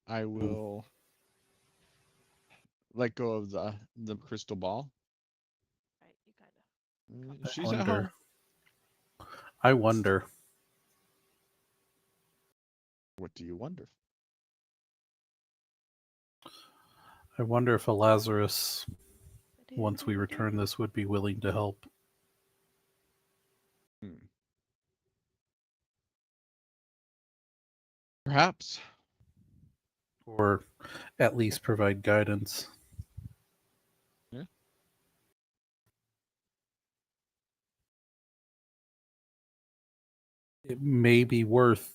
[SPEAKER 3] I will let go of the crystal ball.
[SPEAKER 1] Right. You kind of.
[SPEAKER 3] She's at home.
[SPEAKER 5] I wonder.
[SPEAKER 3] What do you wonder?
[SPEAKER 5] I wonder if a Lazarus, once we return this, would be willing to help.
[SPEAKER 3] Perhaps.
[SPEAKER 5] Or at least provide guidance.
[SPEAKER 3] Yeah.
[SPEAKER 5] It may be worth,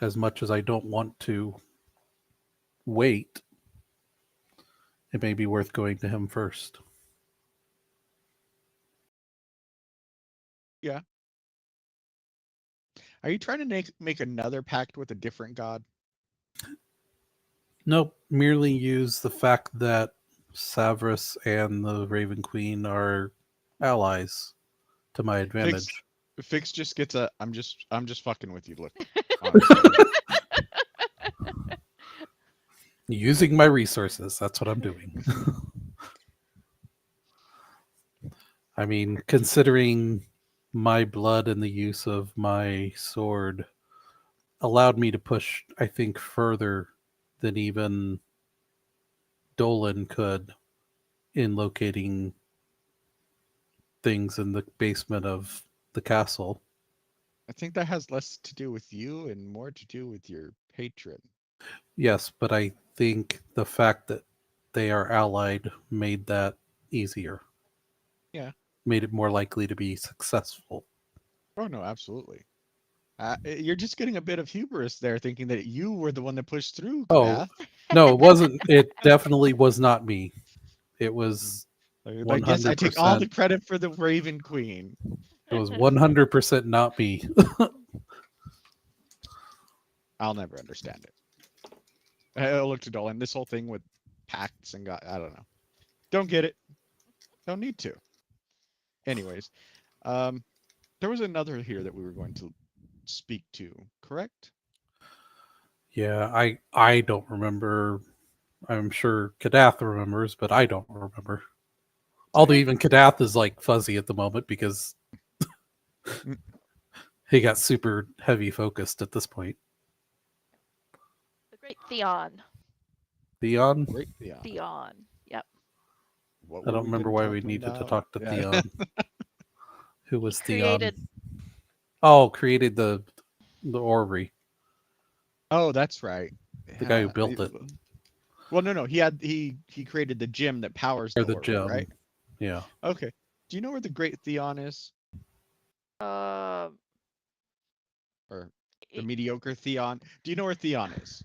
[SPEAKER 5] as much as I don't want to wait, it may be worth going to him first.
[SPEAKER 3] Yeah. Are you trying to make another pact with a different god?
[SPEAKER 5] Nope, merely use the fact that Savras and the Raven Queen are allies to my advantage.
[SPEAKER 3] Fix just gets a I'm just fucking with you look. Honestly.
[SPEAKER 5] Using my resources, that's what I'm doing. I mean, considering my blood and the use of my sword allowed me to push, I think, further than even Dolan could in locating things in the basement of the castle.
[SPEAKER 3] I think that has less to do with you and more to do with your patron.
[SPEAKER 5] Yes, but I think the fact that they are allied made that easier.
[SPEAKER 3] Yeah.
[SPEAKER 5] Made it more likely to be successful.
[SPEAKER 3] Oh no, absolutely. You're just getting a bit of hubris there, thinking that you were the one that pushed through.
[SPEAKER 5] Oh, no, it wasn't. It definitely was not me. It was 100%.
[SPEAKER 3] I guess I take all the credit for the Raven Queen.
[SPEAKER 5] It was 100% not me.
[SPEAKER 3] I'll never understand it. I looked at Dolan. This whole thing with pacts and God, I don't know. Don't get it. Don't need to. Anyways, there was another here that we were going to speak to, correct?
[SPEAKER 5] Yeah, I don't remember. I'm sure Kadath remembers, but I don't remember. Although
[SPEAKER 3] Okay.
[SPEAKER 5] even Kadath is like fuzzy at the moment because he got super heavy focused at this point.
[SPEAKER 1] The great Theon.
[SPEAKER 5] Theon?
[SPEAKER 3] Great. Yeah.
[SPEAKER 1] Theon. Yep.
[SPEAKER 3] What
[SPEAKER 5] I
[SPEAKER 3] were
[SPEAKER 5] don't
[SPEAKER 3] we
[SPEAKER 5] remember
[SPEAKER 3] been
[SPEAKER 5] why we
[SPEAKER 3] talking
[SPEAKER 5] needed to
[SPEAKER 3] about?
[SPEAKER 5] talk to
[SPEAKER 3] Yeah.
[SPEAKER 5] Theon. Who
[SPEAKER 1] He
[SPEAKER 5] was
[SPEAKER 1] created.
[SPEAKER 5] Theon? Oh, created the orrery.
[SPEAKER 3] Oh, that's right.
[SPEAKER 5] The guy who
[SPEAKER 3] Yeah.
[SPEAKER 5] built it.
[SPEAKER 3] Well, no. He created the gym that powers
[SPEAKER 5] Or
[SPEAKER 3] the
[SPEAKER 5] the
[SPEAKER 3] orrery,
[SPEAKER 5] gem.
[SPEAKER 3] right?
[SPEAKER 5] Yeah.
[SPEAKER 3] Okay. Do you know where the Great Theon is?
[SPEAKER 1] Uh,
[SPEAKER 3] Or the
[SPEAKER 1] he-
[SPEAKER 3] mediocre Theon? Do you know where Theon is?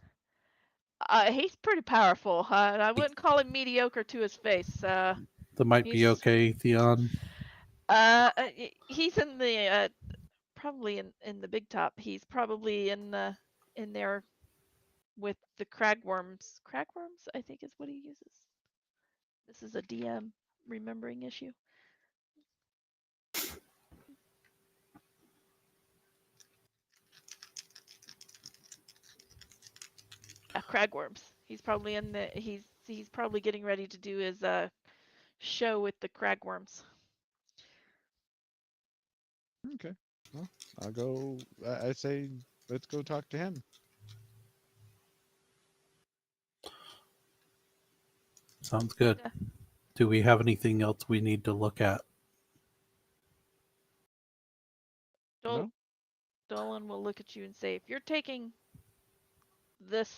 [SPEAKER 1] he's pretty powerful. I wouldn't call him mediocre to his face.
[SPEAKER 5] The might be
[SPEAKER 1] He's
[SPEAKER 5] okay, Theon.
[SPEAKER 1] he's in the probably in the big top. He's probably in there with the cragworms. Cragworms, I think, is what he uses. This is a DM remembering issue. Cragworms. He's probably in the. He's probably getting ready to do his show with the cragworms.
[SPEAKER 3] Okay. Well, I'll go. I say let's go talk to him.
[SPEAKER 5] Sounds good.
[SPEAKER 1] Yeah.
[SPEAKER 5] Do we have anything else we need to look at?
[SPEAKER 3] No?
[SPEAKER 1] Dolan will look at you and say, if you're taking this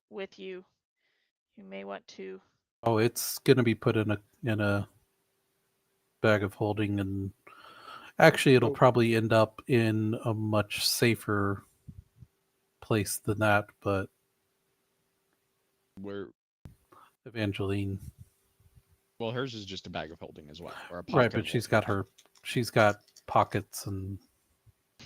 [SPEAKER 1] with you, you may want to.
[SPEAKER 5] Oh, it's gonna be put in a bag of holding, and actually it'll
[SPEAKER 3] Oh.
[SPEAKER 5] probably end up in a much safer place than that, but
[SPEAKER 3] Where?
[SPEAKER 5] Evangeline.
[SPEAKER 3] Well, hers is just a bag of holding as well, or a pocket.
[SPEAKER 5] Right, but
[SPEAKER 3] of
[SPEAKER 5] she's got pockets and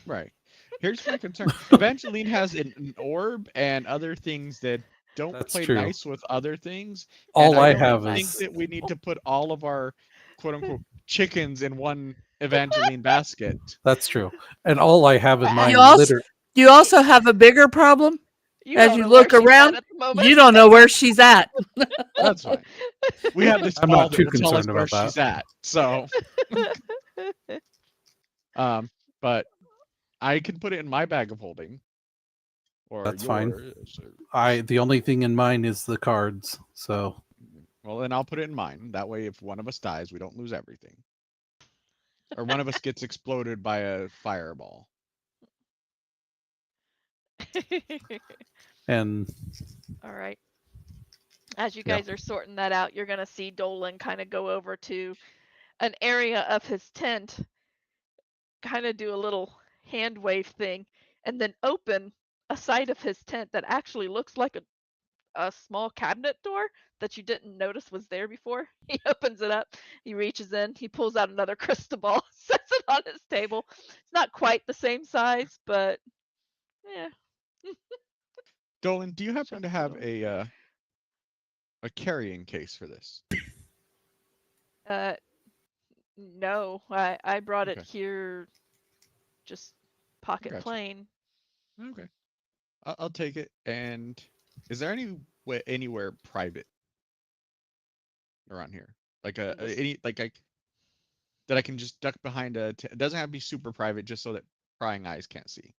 [SPEAKER 3] Right. Here's my concern. Evangeline has an orb and other things that don't
[SPEAKER 5] That's
[SPEAKER 3] play
[SPEAKER 5] true.
[SPEAKER 3] nice with other things.
[SPEAKER 5] all
[SPEAKER 3] And
[SPEAKER 5] I
[SPEAKER 3] don't
[SPEAKER 5] have
[SPEAKER 3] think
[SPEAKER 5] is
[SPEAKER 3] that we need to put all of our quote unquote chickens in one Evangeline basket.
[SPEAKER 5] that's true. And all I have in mind
[SPEAKER 4] You also
[SPEAKER 5] literally
[SPEAKER 4] you also have a bigger problem
[SPEAKER 1] You
[SPEAKER 4] as
[SPEAKER 1] don't
[SPEAKER 4] you
[SPEAKER 1] know where
[SPEAKER 4] look
[SPEAKER 1] she's
[SPEAKER 4] around.
[SPEAKER 1] at the moment.
[SPEAKER 4] You don't know where she's at.
[SPEAKER 3] That's fine. We have this
[SPEAKER 5] I'm
[SPEAKER 3] ball
[SPEAKER 5] not
[SPEAKER 3] that
[SPEAKER 5] too
[SPEAKER 3] will tell us
[SPEAKER 5] concerned
[SPEAKER 3] where
[SPEAKER 5] about that.
[SPEAKER 3] she's at. So but I can put it in my bag of holding. Or
[SPEAKER 5] That's
[SPEAKER 3] yours.
[SPEAKER 5] fine.
[SPEAKER 3] Or...
[SPEAKER 5] The only thing in mine is the cards. So
[SPEAKER 3] Well, then I'll put it in mine. That way, if one of us dies, we don't lose everything. Or one of us gets exploded by a fireball.
[SPEAKER 5] and
[SPEAKER 1] All right. As you
[SPEAKER 5] Yeah.
[SPEAKER 1] guys are sorting that out, you're going to see Dolan kind of go over to an area of his tent, kind of do a little hand wave thing, and then open a side of his tent that actually looks like a small cabinet door that you didn't notice was there before. He opens it up, he reaches in, he pulls out another crystal ball, sets it on his table. It's not quite the same size, but yeah.
[SPEAKER 3] Dolan, do you happen
[SPEAKER 1] Shuts
[SPEAKER 3] to
[SPEAKER 1] it
[SPEAKER 3] have
[SPEAKER 1] over.
[SPEAKER 3] a carrying case for this?
[SPEAKER 1] No, I brought it
[SPEAKER 3] Okay.
[SPEAKER 1] here just pocket
[SPEAKER 3] Gotcha.
[SPEAKER 1] plain.
[SPEAKER 3] Okay. I'll take it. And is there anywhere private around here? Like any like that I can just duck behind it doesn't have to be super private, just so that prying eyes can't see.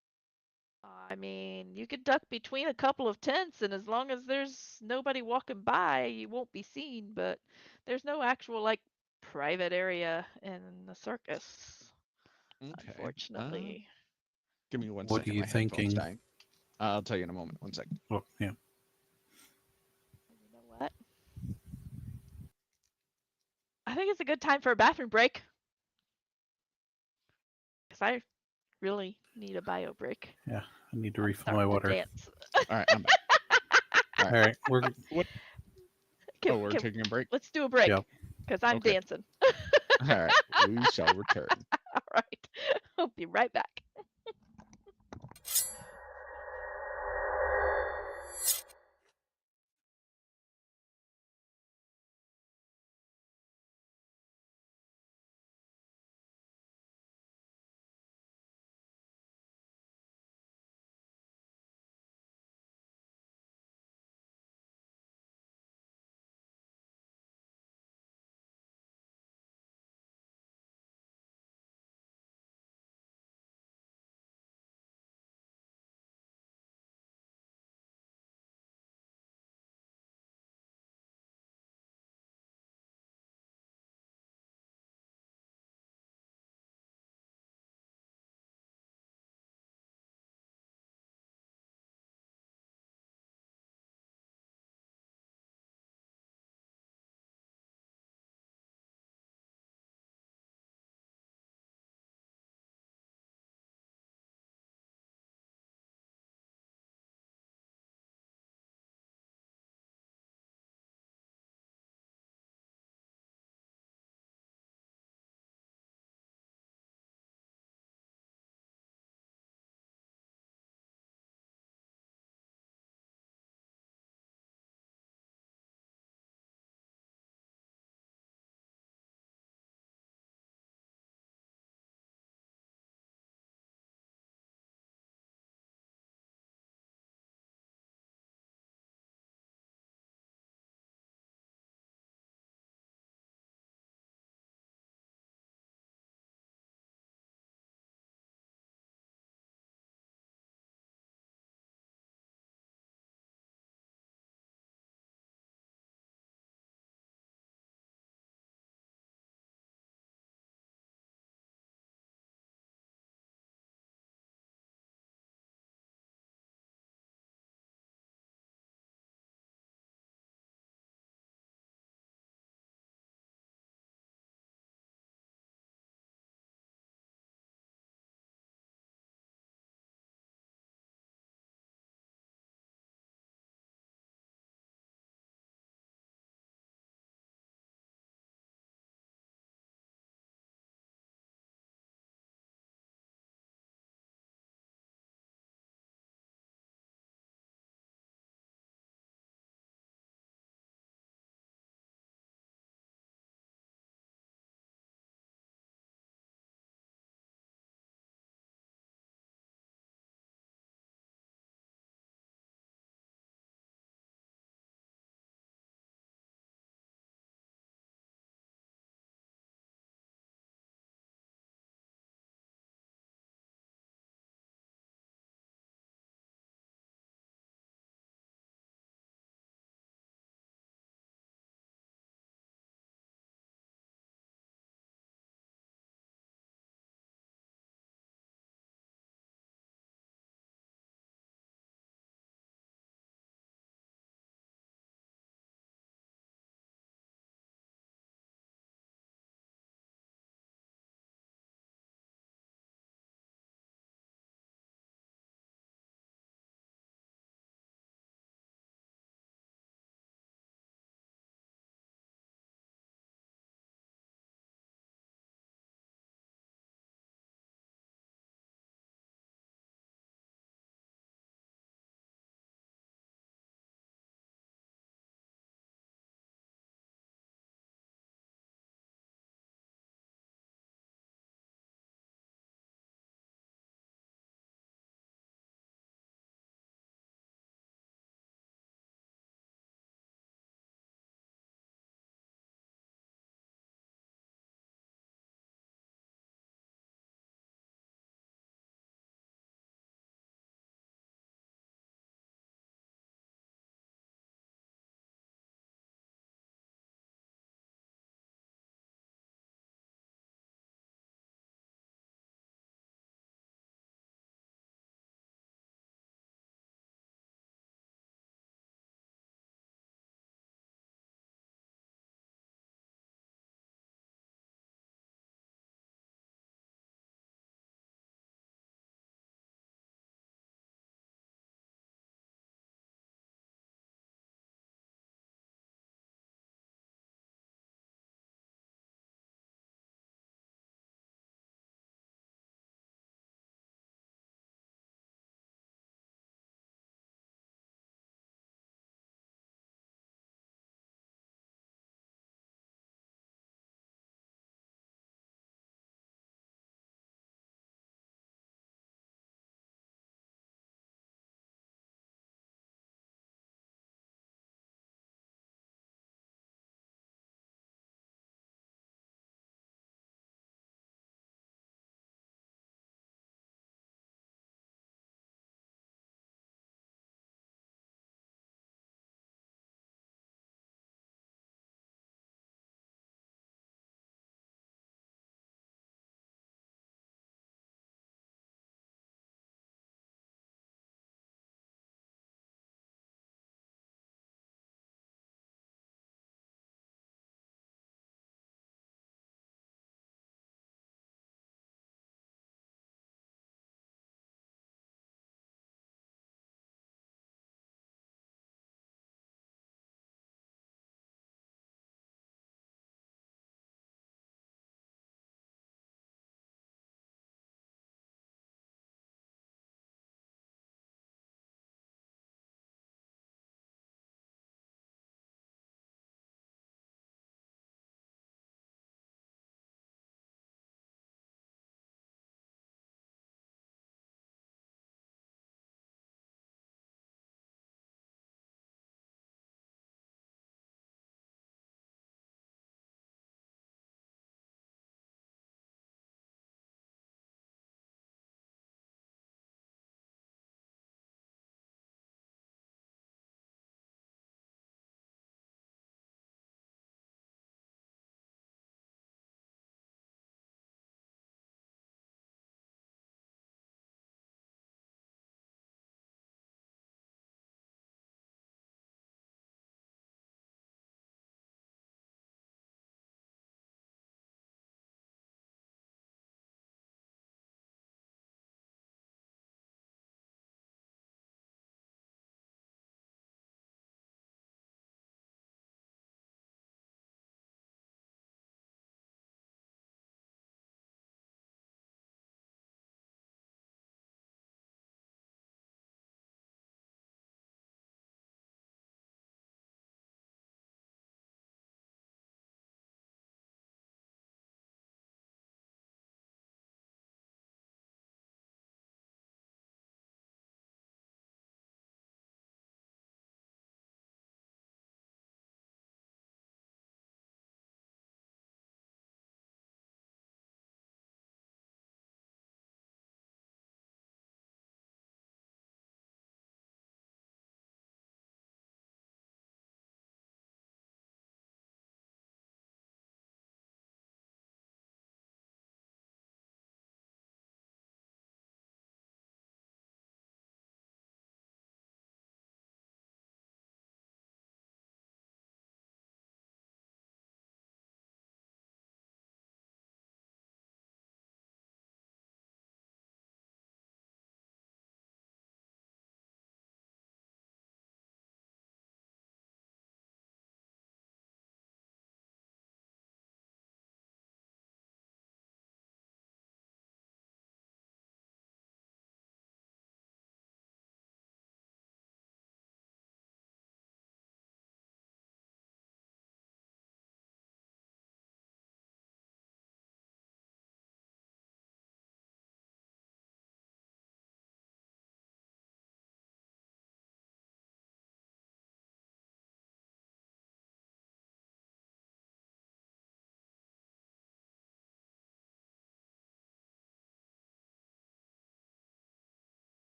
[SPEAKER 1] I mean, you could duck between a couple of tents, and as long as there's nobody walking by, you won't be seen. But there's no actual like private area in the circus,
[SPEAKER 3] Okay.
[SPEAKER 1] unfortunately.
[SPEAKER 3] Give me one
[SPEAKER 5] What
[SPEAKER 3] second.
[SPEAKER 5] are you
[SPEAKER 3] My headphones
[SPEAKER 5] thinking?
[SPEAKER 3] dying. I'll tell you in a moment. 1 second.
[SPEAKER 5] Oh, yeah.
[SPEAKER 1] You know what? I think it's a good time for a bathroom break. Because I really need a bio break.
[SPEAKER 5] Yeah. I need to
[SPEAKER 1] I'm
[SPEAKER 5] refill my
[SPEAKER 1] starting to
[SPEAKER 5] water.
[SPEAKER 1] dance.
[SPEAKER 3] All right, I'm back.
[SPEAKER 5] All right. We're
[SPEAKER 3] What?
[SPEAKER 1] Can-
[SPEAKER 3] Oh, we're
[SPEAKER 1] can-
[SPEAKER 3] taking a break.
[SPEAKER 1] Let's do a break.
[SPEAKER 5] Yep.
[SPEAKER 1] Because I'm
[SPEAKER 3] Okay.
[SPEAKER 1] dancing.
[SPEAKER 3] All right, we shall return.
[SPEAKER 1] All right. I'll be right back.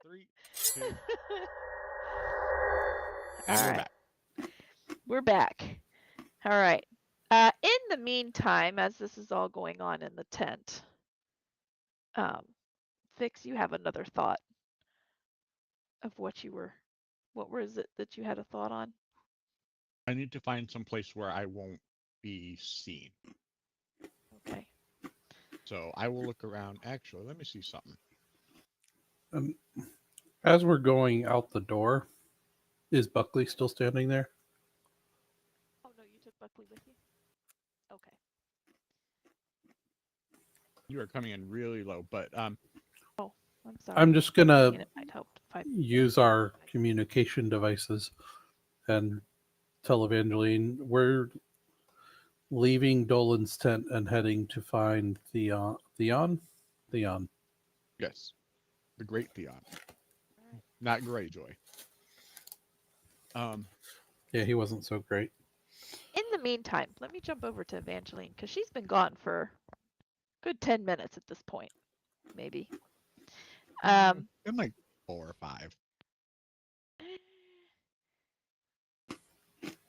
[SPEAKER 3] 3, 2, and
[SPEAKER 1] All
[SPEAKER 3] we're
[SPEAKER 1] right.
[SPEAKER 3] back.
[SPEAKER 1] We're back. All right. In the meantime, as this is all going on in the tent, Fix, you have another thought of what was it that you had a thought on?
[SPEAKER 3] I need to find some place where I won't be seen.
[SPEAKER 1] Okay.
[SPEAKER 3] So I will look around. Actually, let me see something.
[SPEAKER 5] As we're going out the door, is Buckley still standing there?
[SPEAKER 1] Oh no, you took Buckley with you? Okay.
[SPEAKER 3] You are coming in really low, but
[SPEAKER 1] Oh, I'm sorry.
[SPEAKER 5] I'm just gonna
[SPEAKER 1] It might help if I
[SPEAKER 5] use our communication devices and tell Evangeline we're leaving Dolan's tent and heading to find Theon.
[SPEAKER 3] yes, the Great Theon, not Greyjoy.
[SPEAKER 5] Yeah, he wasn't so great.
[SPEAKER 1] In the meantime, let me jump over to Evangeline because she's been gone for a good 10 minutes at this point, maybe.
[SPEAKER 3] Been like 4 or 5.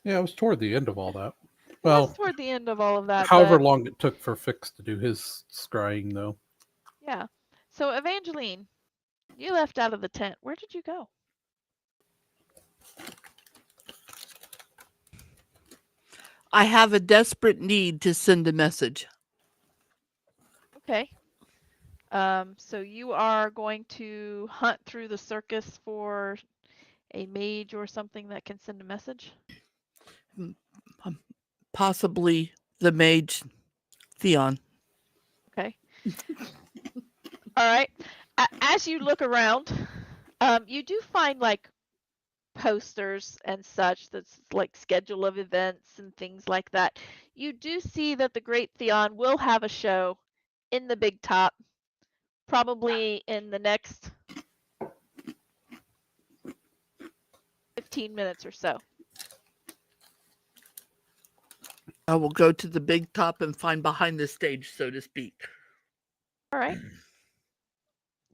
[SPEAKER 5] Yeah, it was toward the end of all that.
[SPEAKER 1] It
[SPEAKER 5] Well,
[SPEAKER 1] was toward the end of all of that.
[SPEAKER 5] however
[SPEAKER 1] But
[SPEAKER 5] long it took for Fix to do his scrying, though.
[SPEAKER 1] yeah. So Evangeline, you left out of the tent. Where did you go?
[SPEAKER 4] I have a desperate need to send a message.
[SPEAKER 1] Okay. So you are going to hunt through the circus for a mage or something that can send a message?
[SPEAKER 4] Possibly the mage Theon.
[SPEAKER 1] Okay. All right. As you look around, you do find like posters and such that's like schedule of events and things like that. You do see that the Great Theon will have a show in the Big Top, probably in the next 15 minutes or so.
[SPEAKER 4] I will go to the big top and find behind the stage, so to speak.
[SPEAKER 1] All right.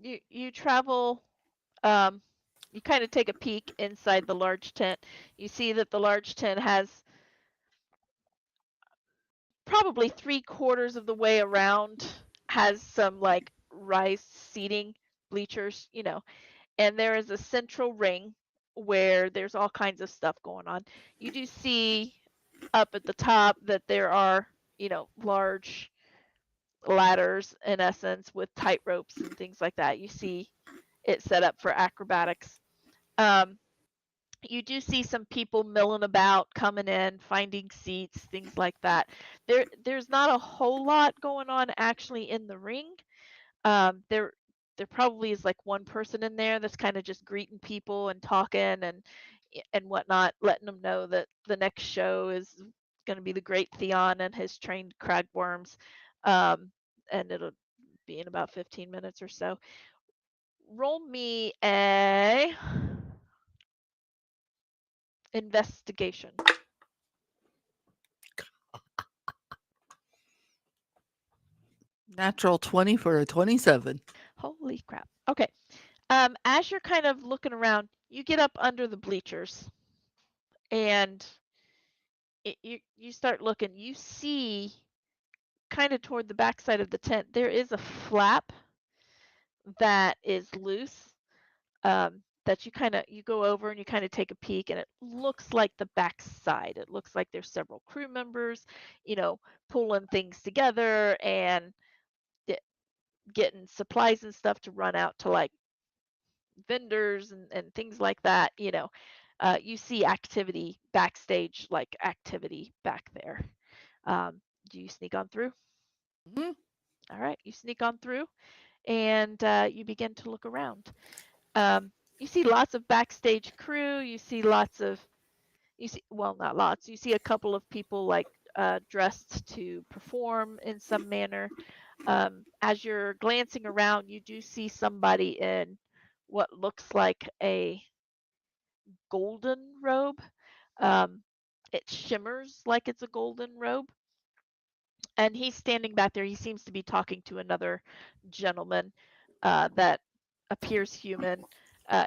[SPEAKER 1] You travel. You kind of take a peek inside the large tent. You see that the large tent has probably 3/4 of the way around has some like raised seating bleachers, and there is a central ring where there's all kinds of stuff going on. You do see up at the top that there are, large ladders in essence with tight ropes and things like that. You see it set up for acrobatics. Um, you do see some people milling about, coming in, finding seats, things like that. There's not a whole lot going on actually in the ring. There probably is like one person in there that's kind of just greeting people and talking and whatnot, letting them know that the next show is going to be the Great Theon and his trained cragworms, and it'll be in about 15 minutes or so. Roll me a investigation.
[SPEAKER 4] Natural 20 for a 27.
[SPEAKER 1] Holy crap. Okay. As you're kind of looking around, you get up under the bleachers and you start looking. You see kind of toward the backside of the tent, there is a flap that is loose. That you go over and you kind of take a peek, and it looks like the backside. It looks like there's several crew members, pulling things together and getting supplies and stuff to run out to like vendors and things like that. You see activity backstage, like activity back there. Do you sneak on through?
[SPEAKER 4] Mm-hmm.
[SPEAKER 1] All right, you sneak on through and you begin to look around. You see lots of backstage crew. Well, not lots. You see a couple of people like dressed to perform in some manner. As you're glancing around, you do see somebody in what looks like a golden robe. Um, it shimmers like it's a golden robe. And he's standing back there. He seems to be talking to another gentleman that appears human.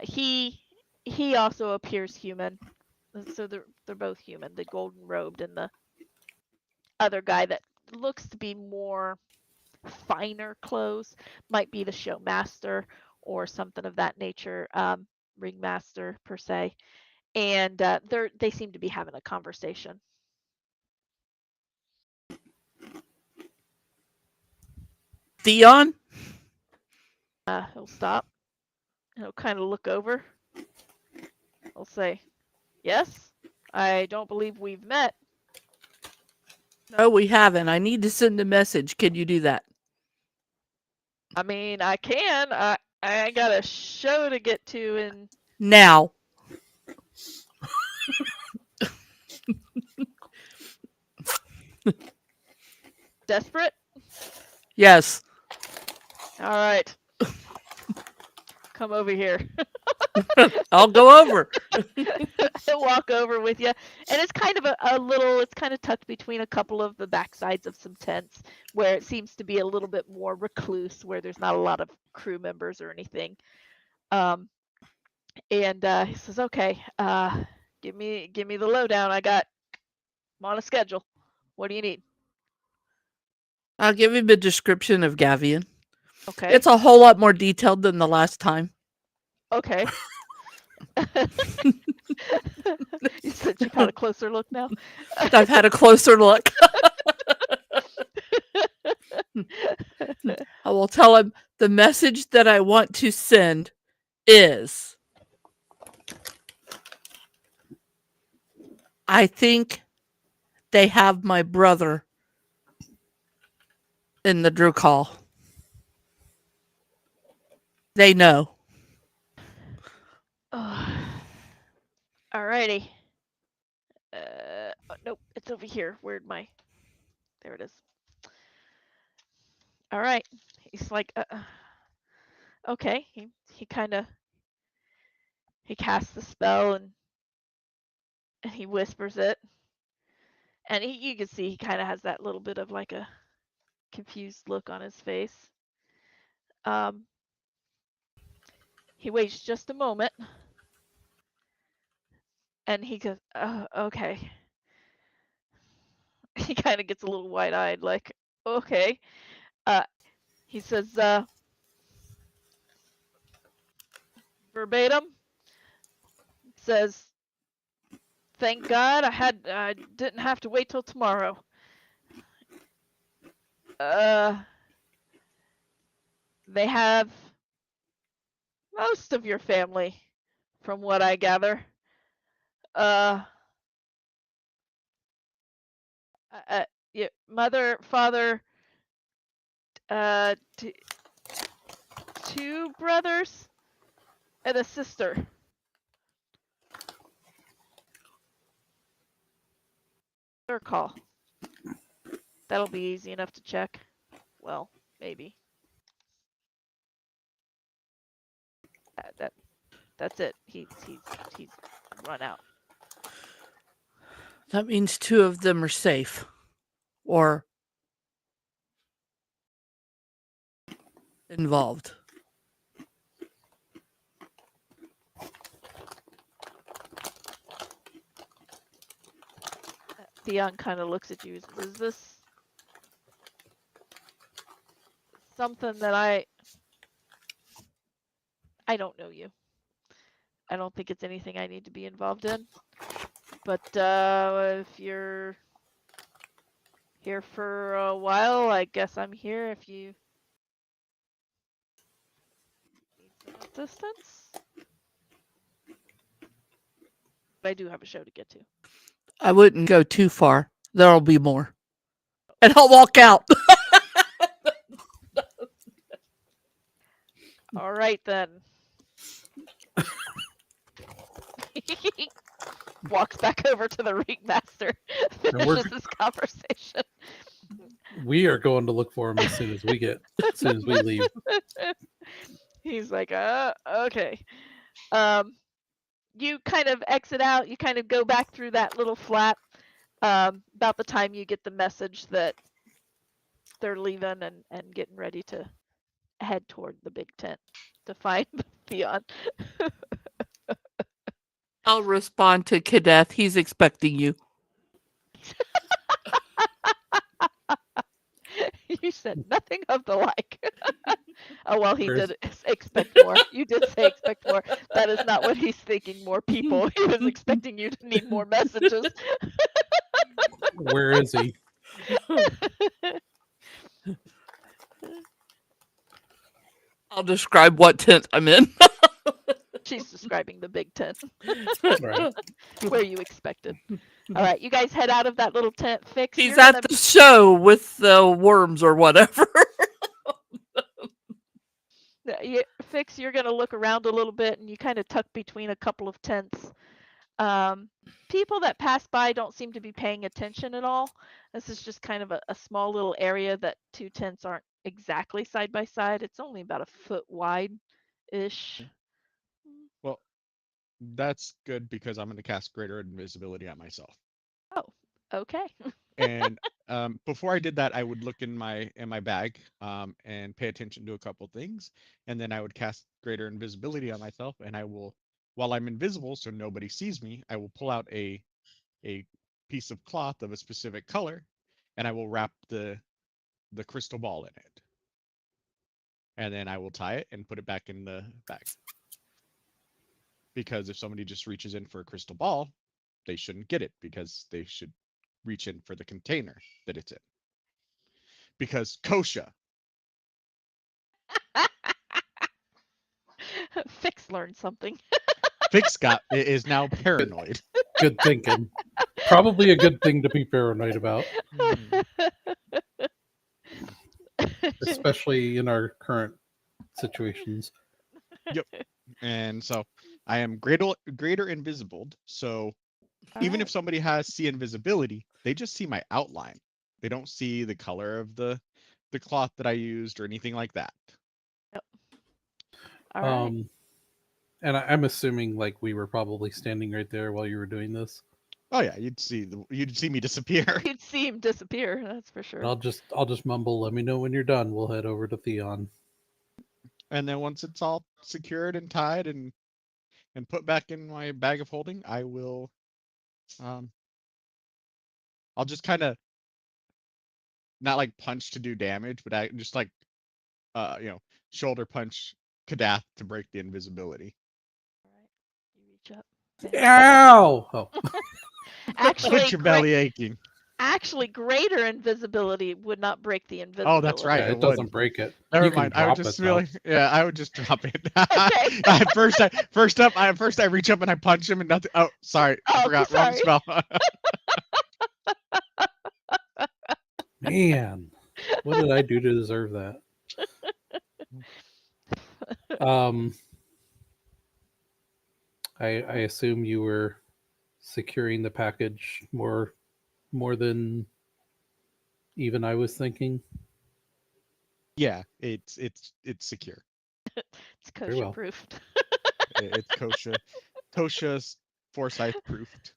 [SPEAKER 1] He also appears human. So they're both human. The golden robed and the other guy that looks to be more finer clothes might be the show master or something of that nature, ringmaster per se. And they seem to be having a conversation.
[SPEAKER 4] Theon?
[SPEAKER 1] He'll stop. He'll kind of look over. He'll say, "Yes, I don't believe we've met."
[SPEAKER 4] No, we haven't. I need to send a message. Can you do that?
[SPEAKER 1] I mean, I can. I got a show to get to, and
[SPEAKER 4] Now.
[SPEAKER 1] desperate.
[SPEAKER 4] Yes.
[SPEAKER 1] All right, come over here.
[SPEAKER 4] I'll go over.
[SPEAKER 1] He'll walk over with you, and it's kind of a little. It's kind of tucked between a couple of the backsides of some tents, where it seems to be a little bit more recluse, where there's not a lot of crew members or anything. And he says, "Okay, give me the lowdown. I'm on a schedule. What do you need?"
[SPEAKER 4] I'll give him a description of Gavian.
[SPEAKER 1] Okay.
[SPEAKER 4] It's a whole lot more detailed than the last time.
[SPEAKER 1] Okay. You said you got a closer look now.
[SPEAKER 4] I've had a closer look. I will tell him the message that I want to send is I think they have my brother in the Drukal. They know.
[SPEAKER 1] Alrighty. Nope, it's over here. There it is. All right. He's like, okay. He kind of he casts the spell and he whispers it, and you can see he kind of has that little bit of like a confused look on his face. He waits just a moment, and he goes, okay. He kind of gets a little wide-eyed, like, okay. He says, verbatim, says, "Thank God I didn't have to wait till tomorrow. They have most of your family, from what I gather. Your mother, father, two brothers, and a sister." Their call. That'll be easy enough to check. Well, maybe. That's it. He's run out.
[SPEAKER 4] That means two of them are safe. Or involved.
[SPEAKER 1] Theon kind of looks at you. Is this something that I don't know you. I don't think it's anything I need to be involved in. But if you're here for a while, I guess I'm here if you need some assistance. But I do have a show to get to.
[SPEAKER 4] I wouldn't go too far. There'll be more. And I'll walk out.
[SPEAKER 1] All right then. He walks back over to the ringmaster, finishes this conversation.
[SPEAKER 5] We are going to look for him as soon as we leave.
[SPEAKER 1] He's like, okay. You kind of exit out. You kind of go back through that little flat. About the time you get the message that they're leaving and getting ready to head toward the big tent to find Theon.
[SPEAKER 4] I'll respond to Cadeth. He's expecting you.
[SPEAKER 1] You said nothing of the like. Oh, well, he
[SPEAKER 5] Where's-
[SPEAKER 1] did expect more. You did say expect more. That is not what he's thinking, more people. He was expecting you to need more messages.
[SPEAKER 5] Where is he?
[SPEAKER 4] I'll describe what tent I'm in.
[SPEAKER 1] She's describing the big tent
[SPEAKER 5] Right.
[SPEAKER 1] where you expected. All right, you guys head out of that little tent. Fix.
[SPEAKER 4] He's
[SPEAKER 1] You're
[SPEAKER 4] at
[SPEAKER 1] gonna
[SPEAKER 4] the show with the worms or whatever.
[SPEAKER 1] Fix. You're gonna look around a little bit, and you kind of tuck between a couple of tents. People that pass by don't seem to be paying attention at all. This is just kind of a small little area that two tents aren't exactly side by side. It's only about a foot wide ish.
[SPEAKER 3] Well, that's good because I'm going to cast greater invisibility on myself.
[SPEAKER 1] Oh, okay.
[SPEAKER 3] And before I did that, I would look in my bag and pay attention to a couple things, and then I would cast greater invisibility on myself, and I will, while I'm invisible, so nobody sees me, I will pull out a piece of cloth of a specific color, and I will wrap the crystal ball in it, and then I will tie it and put it back in the bag. Because if somebody just reaches in for a crystal ball, they shouldn't get it because they should reach in for the container that it's in. Because kosher.
[SPEAKER 1] Fix learned something.
[SPEAKER 3] Fix is now paranoid.
[SPEAKER 5] Good thinking. Probably a good thing to be paranoid about, especially in our current situations.
[SPEAKER 3] And so I am greater invisible. So even if somebody has see invisibility, they just see my outline. They don't see the color of the cloth that I used or anything like that.
[SPEAKER 1] Yep. All right.
[SPEAKER 5] And I'm assuming like we were probably standing right there while you were doing this.
[SPEAKER 3] Oh yeah, you'd see me disappear.
[SPEAKER 1] You'd see him disappear. That's for sure.
[SPEAKER 5] I'll just mumble, "Let me know when you're done. We'll head over to Theon."
[SPEAKER 3] And then once it's all secured and tied and put back in my bag of holding, I will I'll just kind of not like punch to do damage, but I just like shoulder punch Kadath to break the invisibility.
[SPEAKER 1] All right. You reach up.
[SPEAKER 5] Ow! Oh.
[SPEAKER 1] Actually,
[SPEAKER 3] Put your belly aching.
[SPEAKER 1] Actually, greater invisibility would not break the invisibility.
[SPEAKER 3] Oh, that's right.
[SPEAKER 5] Yeah, it
[SPEAKER 3] would.
[SPEAKER 5] doesn't break it.
[SPEAKER 3] Never
[SPEAKER 5] You can
[SPEAKER 3] mind. I would
[SPEAKER 5] drop
[SPEAKER 3] just
[SPEAKER 5] it,
[SPEAKER 3] really, yeah, I would just drop it.
[SPEAKER 1] Okay.
[SPEAKER 3] First I reach up and I punch him and nothing. Oh, sorry, I
[SPEAKER 1] Oh,
[SPEAKER 3] forgot. Wrong
[SPEAKER 1] sorry.
[SPEAKER 3] spell.
[SPEAKER 5] Man, what did I do to deserve that? I assume you were securing the package more than even I was thinking.
[SPEAKER 3] Yeah, it's secure.
[SPEAKER 1] It's
[SPEAKER 5] Very
[SPEAKER 1] kosher
[SPEAKER 5] well.
[SPEAKER 1] proofed.
[SPEAKER 3] It's kosher's Forsyth proofed.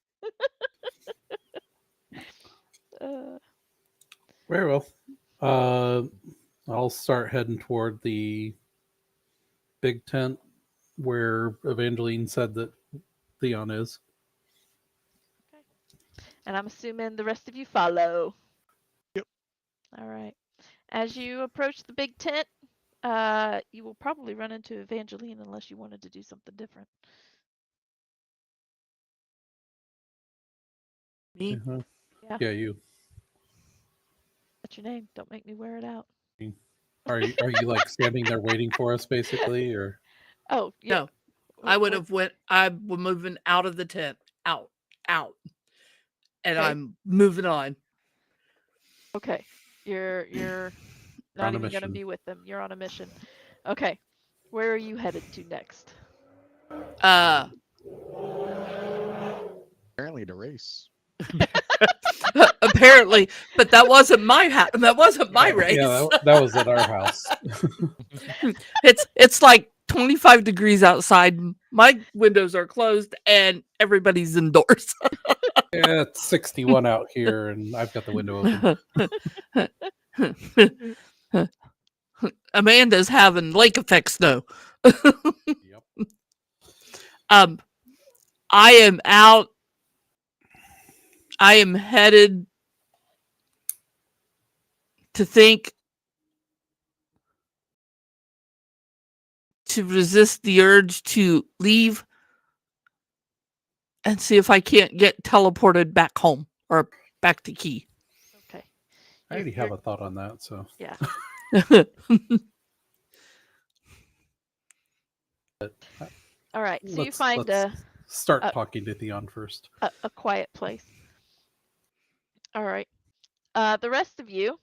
[SPEAKER 5] Very well. I'll start heading toward the big tent where Evangeline said that Theon is.
[SPEAKER 1] Okay. And I'm assuming the rest of you follow.
[SPEAKER 3] Yep.
[SPEAKER 1] All right. As you approach the big tent, you will probably run into Evangeline unless you wanted to do something different.
[SPEAKER 4] Me?
[SPEAKER 5] Uh-huh.
[SPEAKER 1] Yeah.
[SPEAKER 5] Yeah, you.
[SPEAKER 1] That's your name. Don't make me wear it out.
[SPEAKER 5] Are you like standing there waiting for us, basically, or?
[SPEAKER 1] Oh, yeah.
[SPEAKER 4] No, I would have went. I'm moving out of the tent, out, and
[SPEAKER 1] Okay.
[SPEAKER 4] I'm moving on.
[SPEAKER 1] Okay. You're not
[SPEAKER 5] On a
[SPEAKER 1] even going to
[SPEAKER 5] mission.
[SPEAKER 1] be with them. You're on a mission. Okay. Where are you headed to next?
[SPEAKER 3] Apparently to race.
[SPEAKER 4] Apparently, but that wasn't my that wasn't my race.
[SPEAKER 5] Yeah, that was at our house.
[SPEAKER 4] It's like 25 degrees outside. My windows are closed and everybody's indoors.
[SPEAKER 5] Yeah, it's 61 out here, and I've got the window open.
[SPEAKER 4] Amanda's having lake effect snow.
[SPEAKER 5] Yep.
[SPEAKER 4] I am out. I am headed to think to resist the urge to leave and see if I can't get teleported back home or back to Key.
[SPEAKER 1] Okay.
[SPEAKER 5] I already have a thought on that, so
[SPEAKER 1] Yeah. All right. So you find
[SPEAKER 5] let's start
[SPEAKER 1] a-
[SPEAKER 5] talking to Theon first.
[SPEAKER 1] a quiet place. All right. The rest of you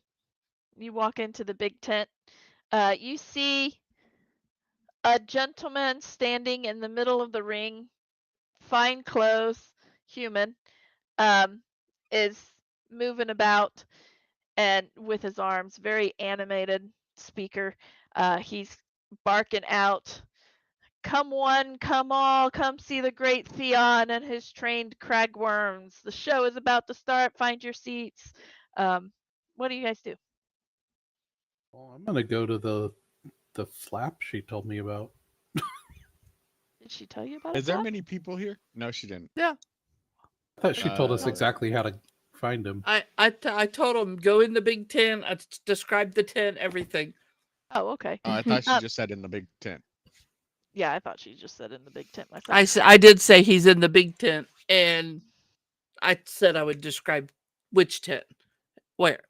[SPEAKER 1] walk into the big tent. You see a gentleman standing in the middle of the ring, fine clothes, human, is moving about and with his arms, very animated speaker. He's barking out, "Come one, come all, come see the great Theon and his trained cragworms. The show is about to start. Find your seats." What do you guys do?
[SPEAKER 5] Well, I'm gonna go to the flap she told me about.
[SPEAKER 1] Did she tell you about a
[SPEAKER 3] Is there
[SPEAKER 1] flap?
[SPEAKER 3] many people here? No, she didn't.
[SPEAKER 4] Yeah.
[SPEAKER 5] I thought she told us
[SPEAKER 3] Uh,
[SPEAKER 5] exactly how to find him.
[SPEAKER 4] I told him go in the big tent. I described the tent, everything.
[SPEAKER 1] Oh, okay.
[SPEAKER 3] I thought she
[SPEAKER 1] Um,
[SPEAKER 3] just said in the big tent.
[SPEAKER 1] Yeah, I thought she just said in the big tent myself.
[SPEAKER 4] I did say he's in the big tent, and I said I would describe which tent, where.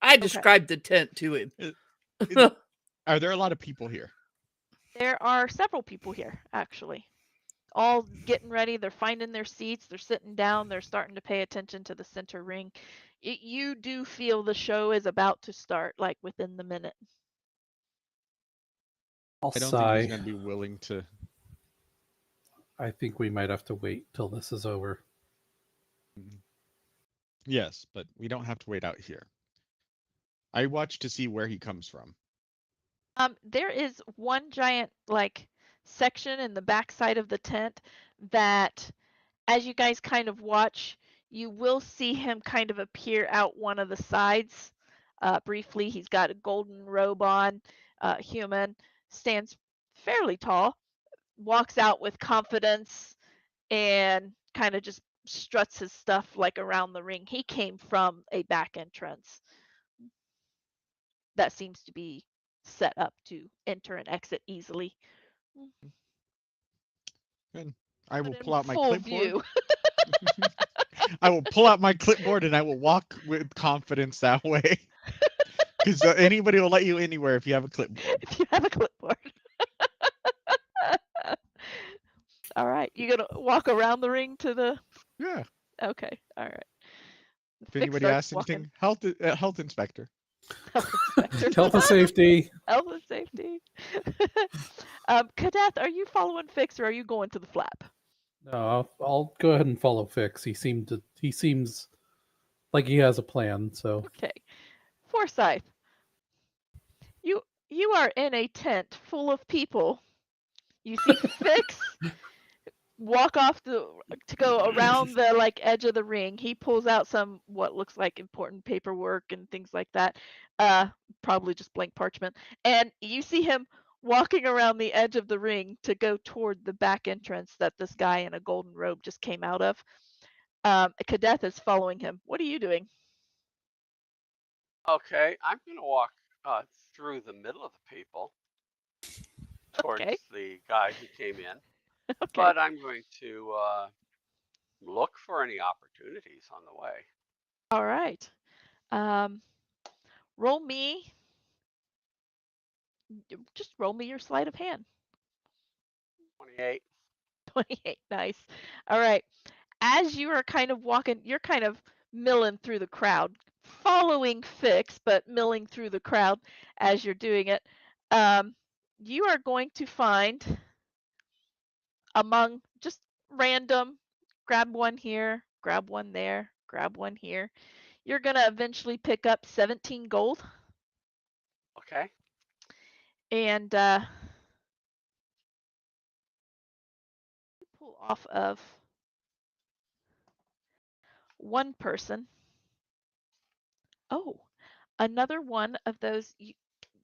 [SPEAKER 4] I described the tent to him.
[SPEAKER 3] Are there a lot of people here?
[SPEAKER 1] There are several people here, actually. All getting ready. They're finding their seats. They're sitting down. They're starting to pay attention to the center ring. You do feel the show is about to start, like within the minute.
[SPEAKER 5] I'll
[SPEAKER 3] I don't think he's
[SPEAKER 5] sigh.
[SPEAKER 3] going to be willing to.
[SPEAKER 5] I think we might have to wait till this is over.
[SPEAKER 3] Yes, but we don't have to wait out here. I watch to see where he comes from.
[SPEAKER 1] There is one giant like section in the back side of the tent that, as you guys kind of watch, you will see him kind of appear out one of the sides. Briefly, he's got a golden robe on, human, stands fairly tall, walks out with confidence, and kind of just struts his stuff like around the ring. He came from a back entrance that seems to be set up to enter and exit easily.
[SPEAKER 3] Good. I will
[SPEAKER 1] But in
[SPEAKER 3] pull out my
[SPEAKER 1] full
[SPEAKER 3] clipboard.
[SPEAKER 1] view.
[SPEAKER 3] I will pull out my clipboard and I will walk with confidence that way. Because anybody will let you anywhere if you have a clipboard.
[SPEAKER 1] If you have a clipboard. All right, you gonna walk around the ring to the?
[SPEAKER 3] Yeah.
[SPEAKER 1] Okay, all right.
[SPEAKER 3] If
[SPEAKER 1] Fix
[SPEAKER 3] anybody
[SPEAKER 1] starts
[SPEAKER 3] asks
[SPEAKER 1] walking.
[SPEAKER 3] anything, health inspector.
[SPEAKER 1] Health inspector.
[SPEAKER 5] Health and safety.
[SPEAKER 1] Health and safety. Kadeth, are you following Fix or are you going to the flap?
[SPEAKER 5] No, I'll go ahead and follow Fix. He seems like he has a plan. So
[SPEAKER 1] Okay. Forsyth, you are in a tent full of people. You see Fix walk off to go around the like edge of the ring. He pulls out some what looks like important paperwork and things like that. Probably just blank parchment. And you see him walking around the edge of the ring to go toward the back entrance that this guy in a golden robe just came out of. Kadeth is following him. What are you doing?
[SPEAKER 2] Okay, I'm going to walk through the middle of the people towards
[SPEAKER 1] Okay.
[SPEAKER 2] the guy who came in,
[SPEAKER 1] Okay.
[SPEAKER 2] but I'm going to look for any opportunities on the way.
[SPEAKER 1] All right. Roll me. Just roll me your sleight of hand.
[SPEAKER 2] 28.
[SPEAKER 1] 28. Nice. All right. As you are kind of walking, you're kind of milling through the crowd, following Fix, but milling through the crowd as you're doing it. You are going to find among just random, grab one here, grab one there, grab one here. You're going to eventually pick up 17 gold.
[SPEAKER 2] Okay.
[SPEAKER 1] And pull off of one person. Oh, another one of those.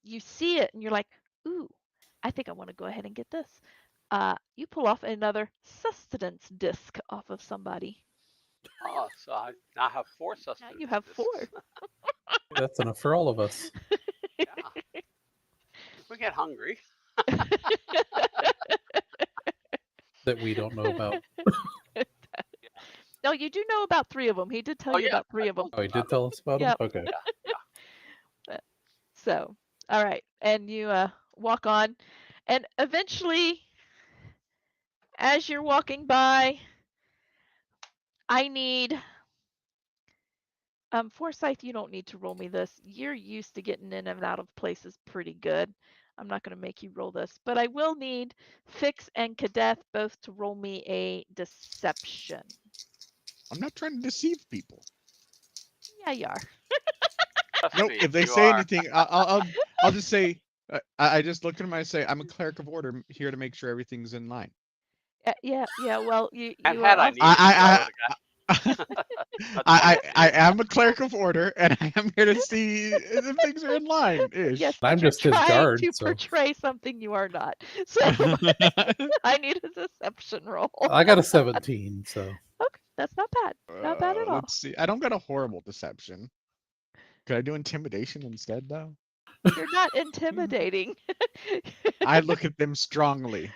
[SPEAKER 1] You see it and you're like, ooh, I think I want to go ahead and get this. You pull off another sustenance disc off of somebody.
[SPEAKER 2] Oh, so I now have 4
[SPEAKER 1] Now
[SPEAKER 2] sustenance
[SPEAKER 1] you have
[SPEAKER 2] discs.
[SPEAKER 1] 4.
[SPEAKER 5] That's enough for all of us
[SPEAKER 2] Yeah. If we get hungry.
[SPEAKER 5] that we don't know about.
[SPEAKER 1] No, you do know about 3 of them. He did tell
[SPEAKER 2] Oh
[SPEAKER 1] you
[SPEAKER 2] yeah,
[SPEAKER 1] about
[SPEAKER 2] I
[SPEAKER 1] 3 of them.
[SPEAKER 2] told
[SPEAKER 5] Oh,
[SPEAKER 2] you
[SPEAKER 5] he did
[SPEAKER 2] about
[SPEAKER 5] tell us about them?
[SPEAKER 1] Yep.
[SPEAKER 5] Okay.
[SPEAKER 2] Yeah, yeah.
[SPEAKER 1] So, all right. And you walk on. And eventually, as you're walking by, I need Forsyth, you don't need to roll me this. You're used to getting in and out of places pretty good. I'm not going to make you roll this, but I will need Fix and Kadeth both to roll me a deception.
[SPEAKER 3] I'm not trying to deceive people.
[SPEAKER 1] Yeah, you are.
[SPEAKER 2] Trust
[SPEAKER 3] Nope.
[SPEAKER 2] me,
[SPEAKER 3] If they
[SPEAKER 2] you
[SPEAKER 3] say
[SPEAKER 2] are.
[SPEAKER 3] anything, I'll just say I just look at them and I say I'm a cleric of order here to make sure everything's in line.
[SPEAKER 1] Yeah. Well,
[SPEAKER 2] And
[SPEAKER 1] you are
[SPEAKER 2] had I
[SPEAKER 1] also.
[SPEAKER 2] needed to, I would have
[SPEAKER 3] I
[SPEAKER 2] got. That's funny.
[SPEAKER 3] I am a cleric of order and I am here to see if things are in line ish.
[SPEAKER 1] Yes,
[SPEAKER 5] I'm
[SPEAKER 1] but you're
[SPEAKER 5] just his
[SPEAKER 1] trying
[SPEAKER 5] guard,
[SPEAKER 1] to
[SPEAKER 5] so
[SPEAKER 1] portray something you are not. So I need a deception roll.
[SPEAKER 5] I got a 17, so
[SPEAKER 1] Okay, that's not bad. Not bad at all.
[SPEAKER 3] Let's see. I don't got a horrible deception. Could I do intimidation instead though?
[SPEAKER 1] You're not intimidating.
[SPEAKER 3] I look at them strongly.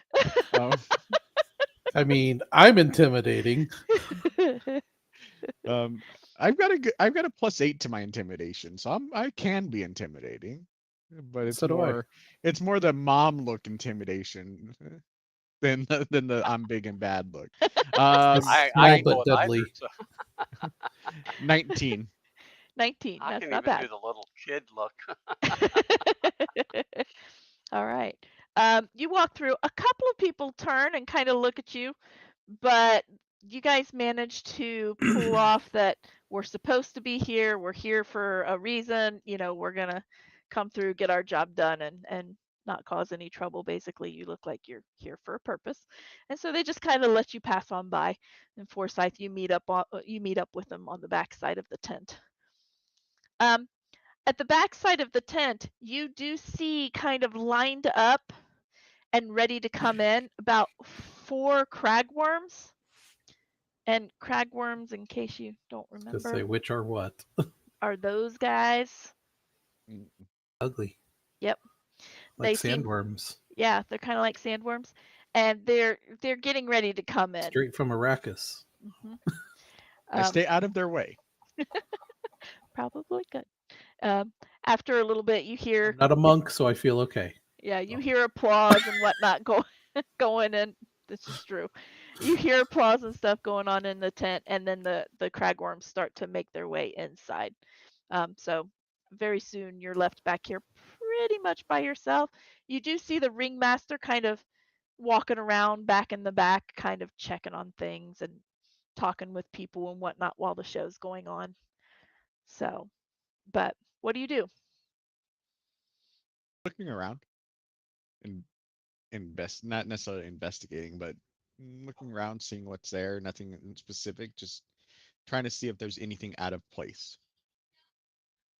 [SPEAKER 5] I mean, I'm intimidating.
[SPEAKER 3] Um, I've got a +8 to my intimidation, so I can be intimidating, but
[SPEAKER 5] So do I.
[SPEAKER 3] it's more the mom look intimidation than the I'm big and bad look.
[SPEAKER 5] It's
[SPEAKER 3] Um,
[SPEAKER 2] I
[SPEAKER 5] small
[SPEAKER 2] can go
[SPEAKER 5] but
[SPEAKER 2] with either,
[SPEAKER 5] deadly.
[SPEAKER 2] so
[SPEAKER 3] 19.
[SPEAKER 1] 19.
[SPEAKER 2] I
[SPEAKER 1] That's
[SPEAKER 2] can
[SPEAKER 1] not
[SPEAKER 2] even
[SPEAKER 1] bad.
[SPEAKER 2] do the little kid look.
[SPEAKER 1] All right. You walk through. A couple of people turn and kind of look at you, but you guys manage to pull off that we're supposed to be here. We're here for a reason. We're gonna come through, get our job done, and not cause any trouble. Basically, you look like you're here for a purpose, and so they just kind of let you pass on by. And Forsyth, you meet up with them on the back side of the tent. Um, at the back side of the tent, you do see kind of lined up and ready to come in about 4 cragworms. And cragworms, in case you don't
[SPEAKER 5] To say
[SPEAKER 1] remember,
[SPEAKER 5] which are what.
[SPEAKER 1] are those guys.
[SPEAKER 5] Ugly.
[SPEAKER 1] Yep.
[SPEAKER 5] Like
[SPEAKER 1] They seem,
[SPEAKER 5] sandworms.
[SPEAKER 1] yeah, they're kind of like sandworms, and they're getting ready to come in.
[SPEAKER 5] Straight from Arrakis.
[SPEAKER 1] hmm
[SPEAKER 3] I stay out of their way.
[SPEAKER 1] Probably good. After a little bit, you hear,
[SPEAKER 5] I'm not a monk, so I feel okay.
[SPEAKER 1] yeah, you
[SPEAKER 5] Oh.
[SPEAKER 1] hear applause and whatnot going in. This is true. You hear applause and stuff going on in the tent, and then the cragworms start to make their way inside. So very soon you're left back here pretty much by yourself. You do see the ringmaster kind of walking around back in the back, kind of checking on things and talking with people and whatnot while the show's going on. So, but what do you do?
[SPEAKER 3] Looking around and not necessarily investigating, but looking around, seeing what's there. Nothing in specific. Just trying to see if there's anything out of place.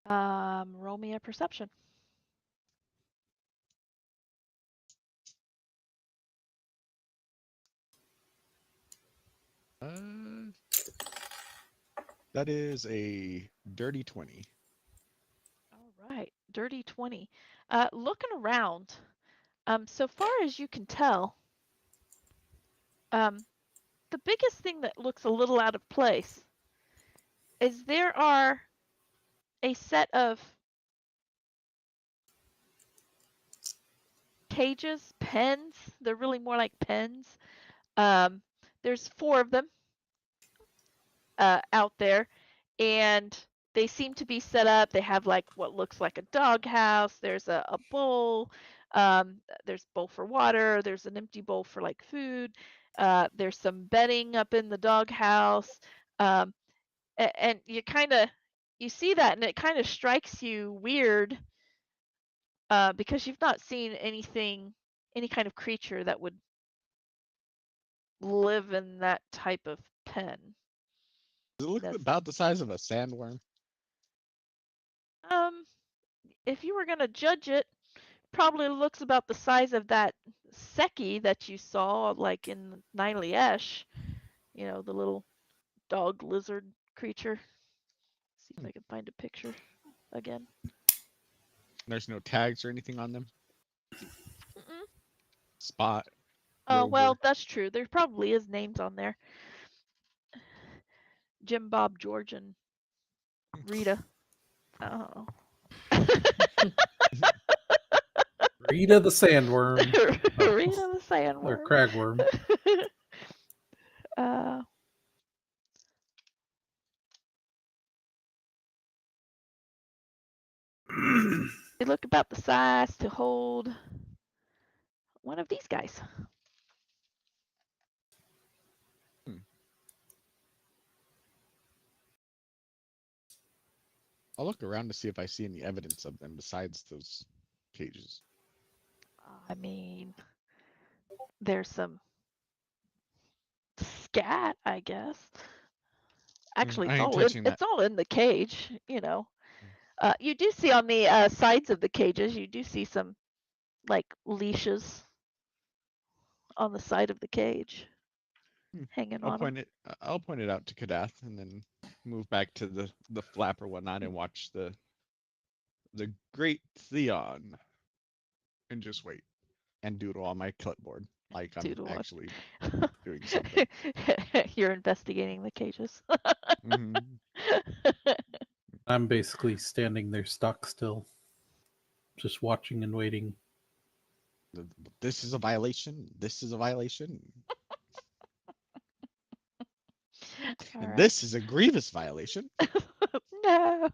[SPEAKER 1] Roll me a perception.
[SPEAKER 3] That is a dirty 20.
[SPEAKER 1] All right, dirty 20. Looking around, so far as you can tell, the biggest thing that looks a little out of place is there are a set of cages, pens. They're really more like pens. Um, there's 4 of them out there, and they seem to be set up. They have like what looks like a doghouse. There's a bowl. There's a bowl for water. There's an empty bowl for like food. There's some bedding up in the doghouse. Um, and you see that, and it kind of strikes you weird because you've not seen any kind of creature that would live in that type of pen.
[SPEAKER 3] Does it look
[SPEAKER 1] That's,
[SPEAKER 3] about the size of a sandworm?
[SPEAKER 1] if you were gonna judge it, probably looks about the size of that Seki that you saw, like in Niliesh, the little dog lizard creature. See if I can find a picture again.
[SPEAKER 3] There's no tags or anything on them.
[SPEAKER 1] Mm-mm.
[SPEAKER 3] Spot.
[SPEAKER 1] Oh, well,
[SPEAKER 3] Rover.
[SPEAKER 1] that's true. There probably is names on there. Jim, Bob, George, and Rita. Oh.
[SPEAKER 5] Rita the sandworm.
[SPEAKER 1] Rita the
[SPEAKER 5] Or
[SPEAKER 1] sandworm.
[SPEAKER 5] cragworm.
[SPEAKER 1] uh, they look about the size to hold one of these guys.
[SPEAKER 3] I'll look around to see if I see any evidence of them besides those cages.
[SPEAKER 1] I mean, there's some scat, I guess. Actually,
[SPEAKER 3] I ain't touching that.
[SPEAKER 1] it's all in the cage. You do see on the sides of the cages, you do see some like leashes on the side of the cage hanging on them.
[SPEAKER 3] I'll point it out to Kadath and then move back to the flap or whatnot and watch the great Theon and just wait and doodle on my clipboard like I'm
[SPEAKER 1] Doodle on.
[SPEAKER 3] actually doing something.
[SPEAKER 1] You're investigating the cages.
[SPEAKER 3] hmm
[SPEAKER 5] I'm basically standing there stock still, just watching and waiting.
[SPEAKER 3] This is a violation. This is a violation.
[SPEAKER 1] All
[SPEAKER 3] And
[SPEAKER 1] right.
[SPEAKER 3] this is a grievous violation.
[SPEAKER 1] No.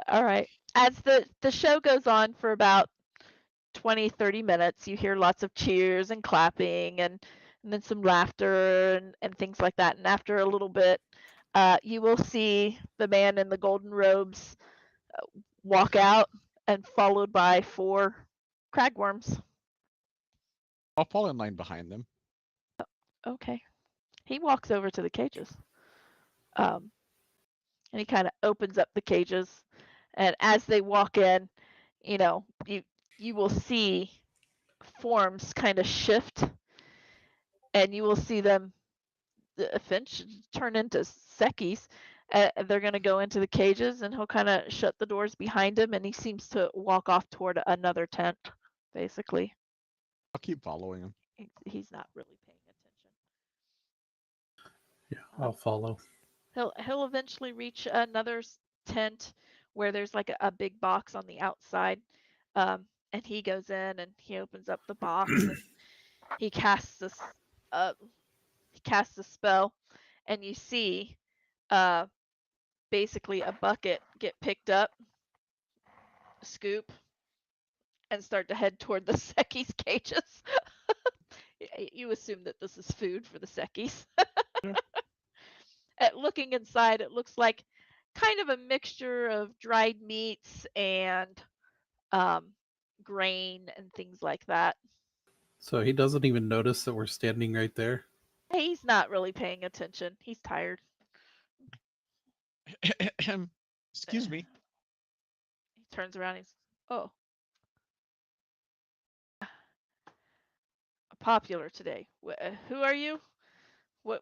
[SPEAKER 1] All right. As the show goes on for about 20, 30 minutes, you hear lots of cheers and clapping and then some laughter and things like that. And after a little bit, you will see the man in the golden robes walk out and followed by 4 cragworms.
[SPEAKER 3] I'll fall in line behind them.
[SPEAKER 1] Okay. He walks over to the cages. And he kind of opens up the cages. And as they walk in, you will see forms kind of shift and you will see them eventually turn into Sekis. They're going to go into the cages and he'll kind of shut the doors behind him and he seems to walk off toward another tent, basically.
[SPEAKER 3] I'll keep following him.
[SPEAKER 1] He's not really paying attention.
[SPEAKER 5] Yeah, I'll follow.
[SPEAKER 1] He'll eventually reach another tent where there's like a big box on the outside. And he goes in and he opens up the box and he casts a spell and you see basically a bucket get picked up, scoop, and start to head toward the Seki's cages. You assume that this is food for the Sekis.
[SPEAKER 3] Yeah.
[SPEAKER 1] Looking inside, it looks like kind of a mixture of dried meats and um, grain and things like that.
[SPEAKER 5] So he doesn't even notice that we're standing right there.
[SPEAKER 1] He's not really paying attention. He's tired.
[SPEAKER 3] Excuse me.
[SPEAKER 1] He turns around. He's, oh, popular today. Who are you? What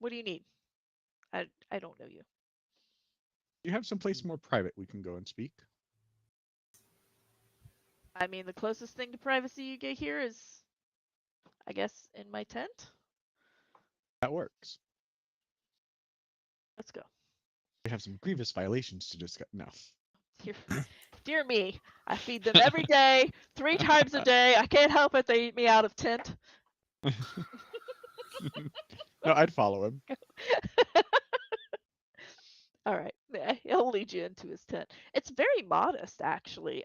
[SPEAKER 1] What do you need? I don't know you.
[SPEAKER 3] You have someplace more private we can go and speak.
[SPEAKER 1] I mean, the closest thing to privacy you get here is, I guess, in my tent.
[SPEAKER 3] That works.
[SPEAKER 1] Let's go.
[SPEAKER 3] We have some grievous violations to discuss. No.
[SPEAKER 1] Dear me, I feed them every day, 3 times a day. I can't help it. They eat me out of tent.
[SPEAKER 3] No, I'd follow him.
[SPEAKER 1] All right, he'll lead you into his tent. It's very modest, actually.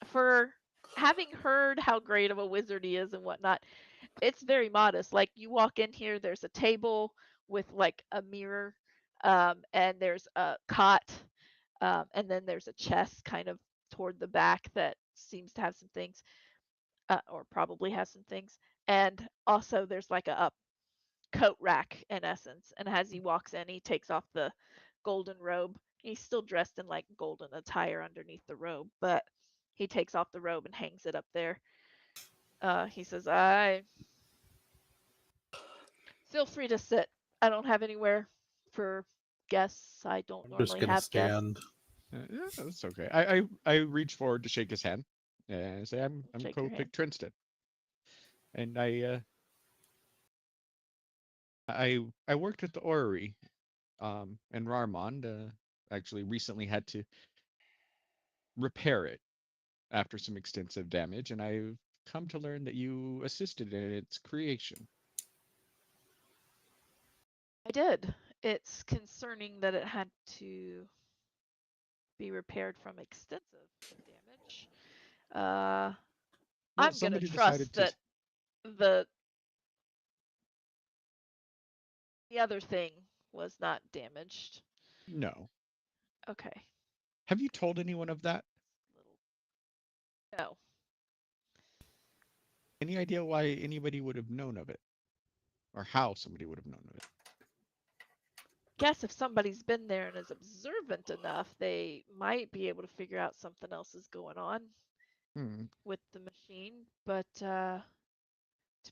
[SPEAKER 1] For having heard how great of a wizard he is and whatnot, it's very modest. Like you walk in here, there's a table with like a mirror, and there's a cot, and then there's a chest kind of toward the back that seems to have some things, or probably has some things. And also there's like a coat rack in essence. And as he walks in, he takes off the golden robe. He's still dressed in like golden attire underneath the robe, but He takes off the robe and hangs it up there. He says, "I feel free to sit. I don't have anywhere for guests. I don't
[SPEAKER 5] I'm just
[SPEAKER 1] normally
[SPEAKER 5] gonna
[SPEAKER 1] have
[SPEAKER 5] stand.
[SPEAKER 1] guests."
[SPEAKER 3] Yeah, that's okay. I reach forward to shake his hand and say I'm
[SPEAKER 1] Shake your hand.
[SPEAKER 3] Copic Trinston, and I worked at the orrery, in Rarmond. Actually, recently had to repair it after some extensive damage, and I've come to learn that you assisted in its creation.
[SPEAKER 1] I did. It's concerning that it had to be repaired from extensive damage.
[SPEAKER 3] Well,
[SPEAKER 1] I'm gonna
[SPEAKER 3] somebody decided
[SPEAKER 1] trust
[SPEAKER 3] to.
[SPEAKER 1] that the the other thing was not damaged.
[SPEAKER 3] No.
[SPEAKER 1] Okay.
[SPEAKER 3] Have you told anyone of that?
[SPEAKER 1] No.
[SPEAKER 3] Any idea why anybody would have known of it, or how somebody would have known of it?
[SPEAKER 1] Guess if somebody's been there and is observant enough, they might be able to figure out something else is going on
[SPEAKER 3] Hmm.
[SPEAKER 1] with the machine, but to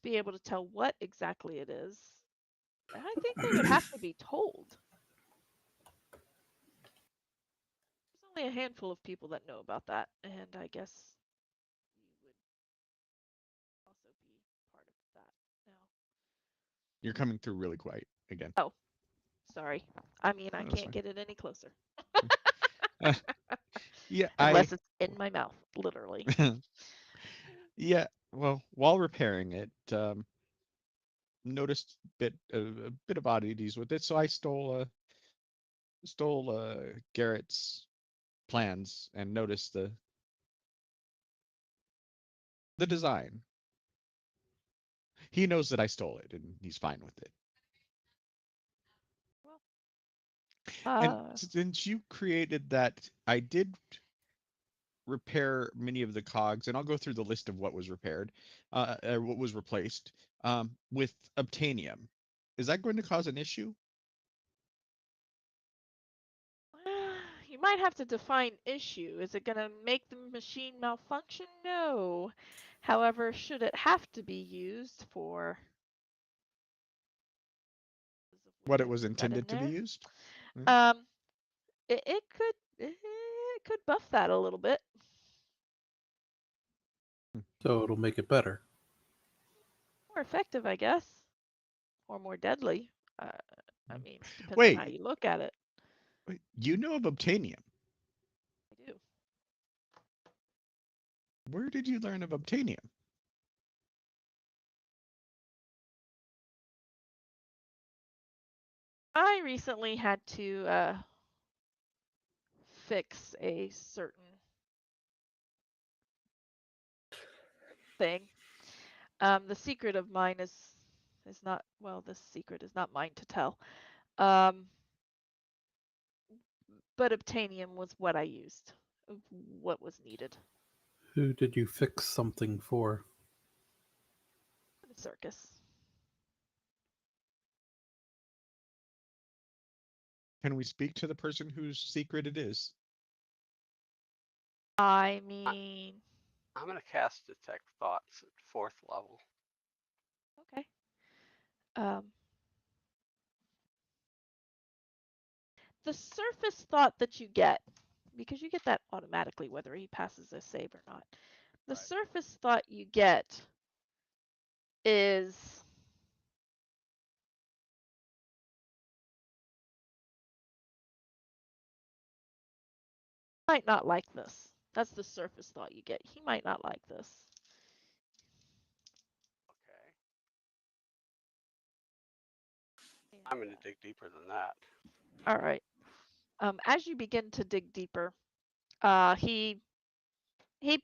[SPEAKER 1] be able to tell what exactly it is, I think they would have to be told. There's only a handful of people that know about that, and I guess you would also be part of that now.
[SPEAKER 3] You're coming through really quiet again.
[SPEAKER 1] Oh, sorry. I mean, I
[SPEAKER 3] Oh, that's
[SPEAKER 1] can't
[SPEAKER 3] fine.
[SPEAKER 1] get it any closer.
[SPEAKER 3] Yeah,
[SPEAKER 1] Unless it's in my mouth, literally.
[SPEAKER 3] yeah. Well, while repairing it, noticed a bit of oddities with it, so I stole Garrett's plans and noticed the design. He knows that I stole it, and he's fine with it.
[SPEAKER 1] Well,
[SPEAKER 3] And since you created that, I did repair many of the cogs, and I'll go through the list of what was repaired, or what was replaced, with obtanium. Is that going to cause an issue?
[SPEAKER 1] you might have to define issue. Is it going to make the machine malfunction? No. However, should it have to be used for
[SPEAKER 3] What it was
[SPEAKER 1] got in
[SPEAKER 3] intended to be
[SPEAKER 1] there,
[SPEAKER 3] used?
[SPEAKER 1] um, it could buff that a little bit.
[SPEAKER 5] So it'll make it better.
[SPEAKER 1] More effective, I guess, or more deadly. I mean, depends on how
[SPEAKER 3] Wait,
[SPEAKER 1] you look at it.
[SPEAKER 3] you know of obtanium.
[SPEAKER 1] I do.
[SPEAKER 3] Where did you learn of obtanium?
[SPEAKER 1] I recently had to fix a certain thing. The secret of mine is not, well, this secret is not mine to tell. Um, but obtanium was what I used, what was needed.
[SPEAKER 5] Who did you fix something for?
[SPEAKER 1] The circus.
[SPEAKER 3] Can we speak to the person whose secret it is?
[SPEAKER 1] I mean,
[SPEAKER 2] I'm going to cast detect thoughts at 4th level.
[SPEAKER 1] okay. Um, the surface thought that you get, because you get that automatically whether he passes a save or not. The
[SPEAKER 2] Right.
[SPEAKER 1] surface thought you get is might not like this. That's the surface thought you get. He might not like this.
[SPEAKER 2] Okay. I'm going to dig deeper than that.
[SPEAKER 1] All right. As you begin to dig deeper, he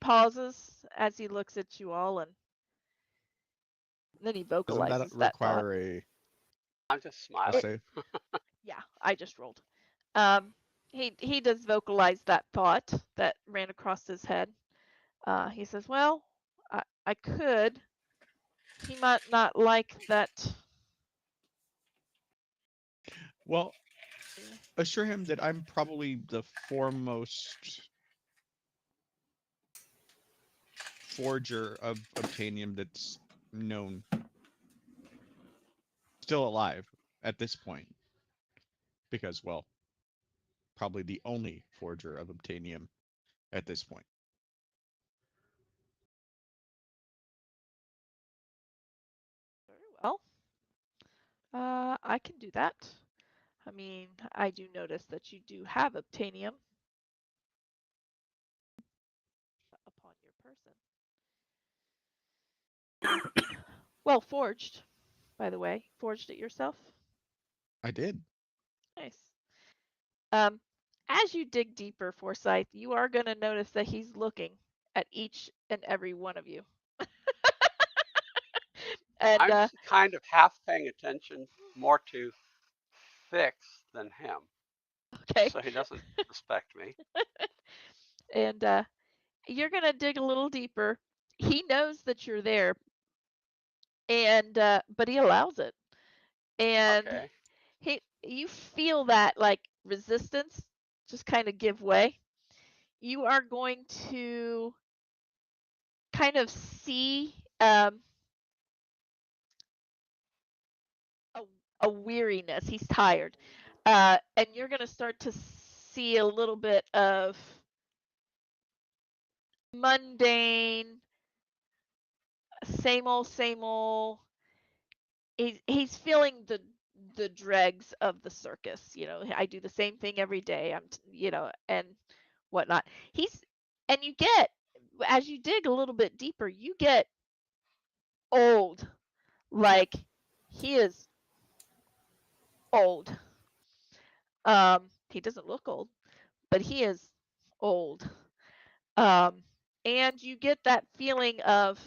[SPEAKER 1] pauses as he looks at you all, and then he
[SPEAKER 3] Doesn't that
[SPEAKER 1] vocalizes that thought.
[SPEAKER 3] require
[SPEAKER 2] I'm just
[SPEAKER 3] a
[SPEAKER 2] smiling.
[SPEAKER 3] save?
[SPEAKER 1] Yeah, I just rolled. He does vocalize that thought that ran across his head. He says, "Well, I could. He might not like that."
[SPEAKER 3] Well, assure him that I'm probably the foremost forger of obtainium that's known, still alive at this point, because, well, probably the only forger of obtainium at this point.
[SPEAKER 1] Very well. I can do that. I mean, I do notice that you do have obtainium upon your person. Well forged, by the way. Forged it yourself?
[SPEAKER 3] I did.
[SPEAKER 1] Nice. As you dig deeper, Forsyth, you are going to notice that he's looking at each and every one of you. And
[SPEAKER 2] I'm kind of half paying attention more to Fix than him,
[SPEAKER 1] okay.
[SPEAKER 2] so he doesn't suspect me.
[SPEAKER 1] And you're going to dig a little deeper. He knows that you're there, and but he allows it. And
[SPEAKER 2] Okay.
[SPEAKER 1] you feel that like resistance just kind of give way. You are going to kind of see a weariness. He's tired. And you're going to start to see a little bit of mundane, same old, same old. He's feeling the dregs of the circus. You know, I do the same thing every day. And whatnot. And you get, as you dig a little bit deeper, you get old. Like he is old. He doesn't look old, but he is old. Um, and you get that feeling of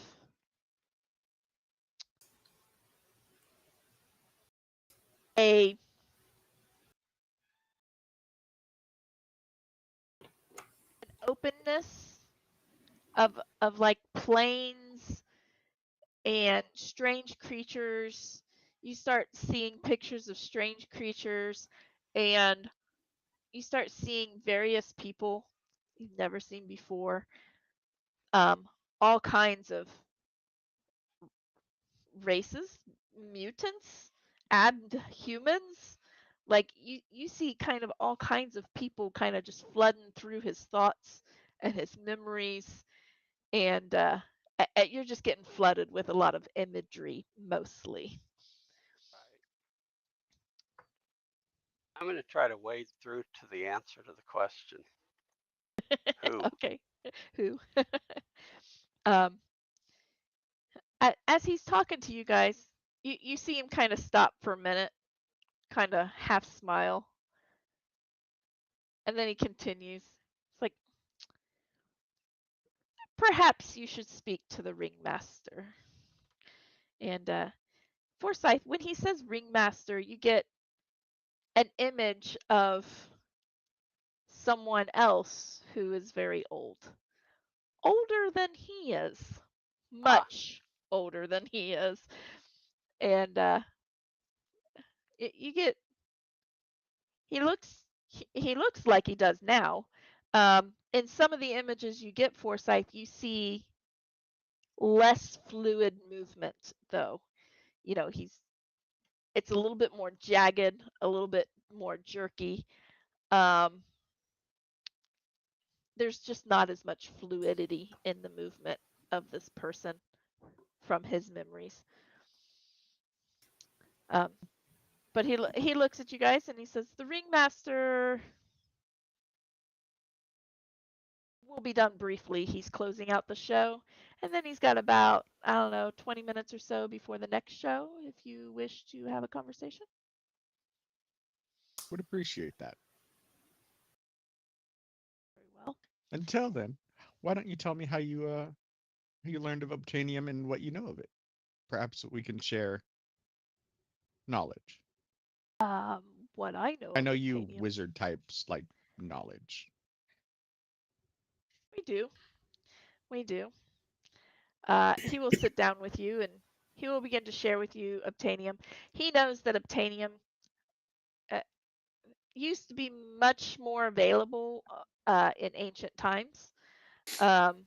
[SPEAKER 1] a openness of like plains and strange creatures. You start seeing pictures of strange creatures, and you start seeing various people you've never seen before. All kinds of races, mutants, and humans. Like you see kind of all kinds of people kind of just flooding through his thoughts and his memories, and you're just getting flooded with a lot of imagery mostly.
[SPEAKER 2] I'm going to try to wade through to the answer to the question. Who?
[SPEAKER 1] Okay, who? um, as he's talking to you guys, you see him kind of stop for a minute, kind of half smile, and then he continues. It's like, perhaps you should speak to the ringmaster. And Forsyth, when he says ringmaster, you get an image of someone else who is very old. Older than he is. Much older than he is. And you get he looks like he does now. In some of the images you get, Forsyth, you see less fluid movement though. You know, it's a little bit more jagged, a little bit more jerky. Um, there's just not as much fluidity in the movement of this person from his memories. Um, but he looks at you guys and he says, "The ringmaster will be done briefly. He's closing out the show, and then he's got about, I don't know, 20 minutes or so before the next show if you wish to have a conversation."
[SPEAKER 3] Would appreciate that.
[SPEAKER 1] Very well.
[SPEAKER 3] Until then, why don't you tell me how you learned of obtainium and what you know of it? Perhaps we can share knowledge.
[SPEAKER 1] Um, what I know
[SPEAKER 3] I
[SPEAKER 1] of
[SPEAKER 3] know you
[SPEAKER 1] obtainium.
[SPEAKER 3] wizard types like knowledge.
[SPEAKER 1] We do. We do. He will sit down with you and he will begin to share with you obtainium. He knows that obtainium uh, used to be much more available in ancient times. Um,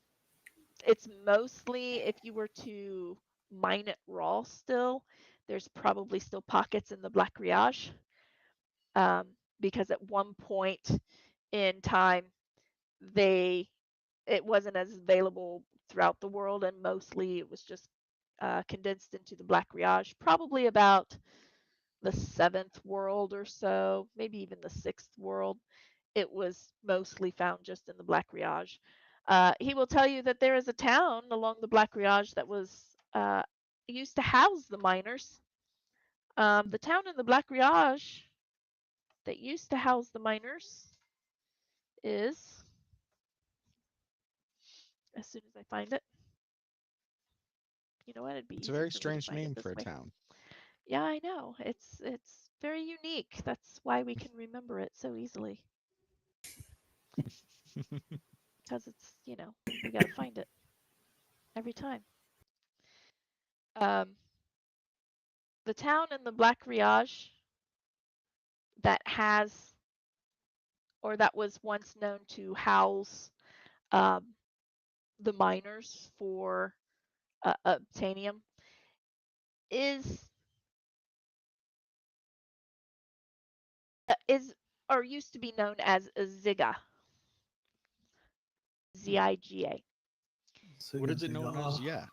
[SPEAKER 1] It's mostly, if you were to mine it raw still, there's probably still pockets in the Black Riage. Because at one point in time, it wasn't as available throughout the world, and mostly it was just condensed into the Black Riage, probably about the 7th world or so, maybe even the 6th world. It was mostly found just in the Black Riage. He will tell you that there is a town along the Black Riage that was used to house the miners. The town in the Black Riage that used to house the miners is, as soon as I find it, you know what? It'd be
[SPEAKER 3] It's a
[SPEAKER 1] easy
[SPEAKER 3] very
[SPEAKER 1] for me to
[SPEAKER 3] strange
[SPEAKER 1] find it
[SPEAKER 3] name
[SPEAKER 1] this
[SPEAKER 3] for a
[SPEAKER 1] way.
[SPEAKER 3] town.
[SPEAKER 1] Yeah, I know. It's very unique. That's why we can remember it so easily. Because it's, we got to find it every time. The town in the Black Riage that has, or that was once known to house um, the miners for obtanium is or used to be known as Ziga. Ziga.
[SPEAKER 3] What is it known as? Yeah.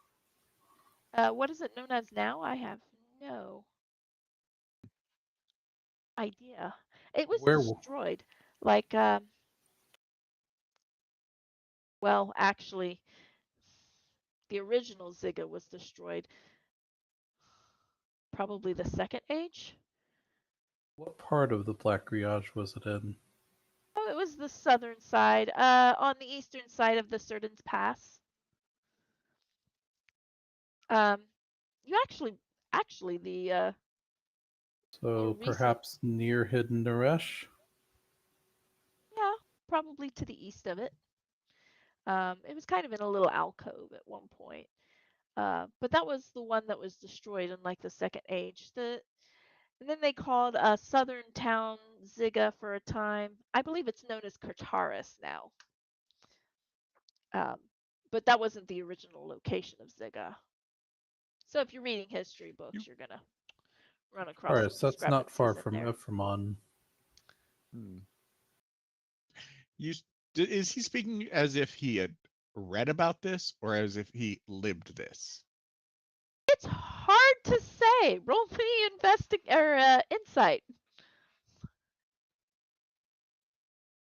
[SPEAKER 1] What is it known as now? I have no idea. It was
[SPEAKER 5] Where?
[SPEAKER 1] destroyed. Like, well, actually, the original Ziga was destroyed. Probably the Second Age.
[SPEAKER 5] What part of the Black Riage was it in?
[SPEAKER 1] Oh, it was the southern side, on the eastern side of the Cerdan's Pass. Um, you actually, the more
[SPEAKER 5] So
[SPEAKER 1] recent,
[SPEAKER 5] perhaps near Hidden Naresh?
[SPEAKER 1] yeah, probably to the east of it. It was kind of in a little alcove at one point. But that was the one that was destroyed in like the Second Age. And then they called a southern town Ziga for a time. I believe it's known as Cartaris now. Um, but that wasn't the original location of Ziga. So if you're reading history books, you're gonna run across some
[SPEAKER 5] Alright, so that's not far
[SPEAKER 1] discrepancies in
[SPEAKER 5] from
[SPEAKER 1] there.
[SPEAKER 5] Ephraimon.
[SPEAKER 3] Hmm. You is he speaking as if he had read about this or as if he lived this?
[SPEAKER 1] It's hard to say. Roll me insight.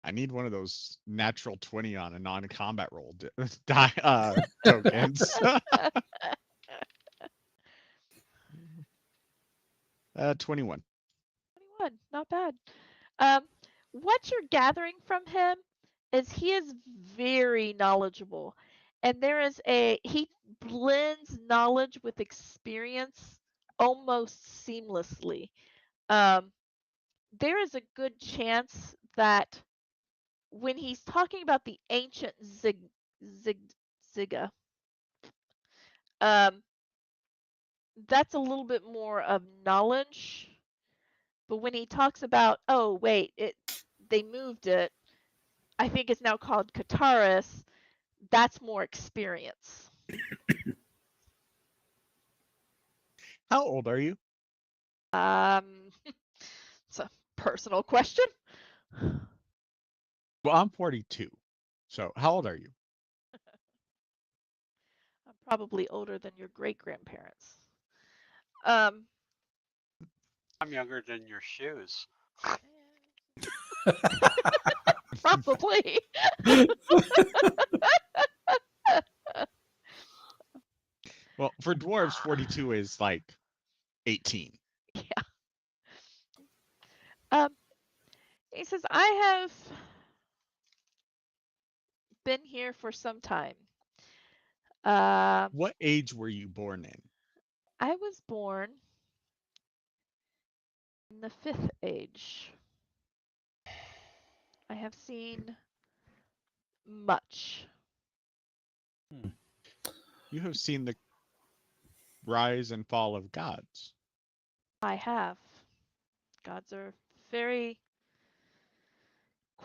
[SPEAKER 3] I need one of those natural 20 on a non-combat roll tokens. 21.
[SPEAKER 1] 21, not bad. What you're gathering from him is he is very knowledgeable, and he blends knowledge with experience almost seamlessly. Um, there is a good chance that when he's talking about the ancient Zig, Ziga, um, that's a little bit more of knowledge. But when he talks about, oh wait, they moved it, I think it's now called Kataris, that's more experience.
[SPEAKER 3] How old are you?
[SPEAKER 1] It's a personal question.
[SPEAKER 3] Well, I'm 42. So how old are you?
[SPEAKER 1] I'm probably older than your great grandparents. Um,
[SPEAKER 2] I'm younger than your shoes.
[SPEAKER 1] probably.
[SPEAKER 3] Well, for dwarves, 42 is like 18.
[SPEAKER 1] Yeah. He says, I have been here for some time.
[SPEAKER 3] What age were you born in?
[SPEAKER 1] I was born in the 5th age. I have seen much.
[SPEAKER 3] You have seen the rise and fall of gods.
[SPEAKER 1] I have. Gods are very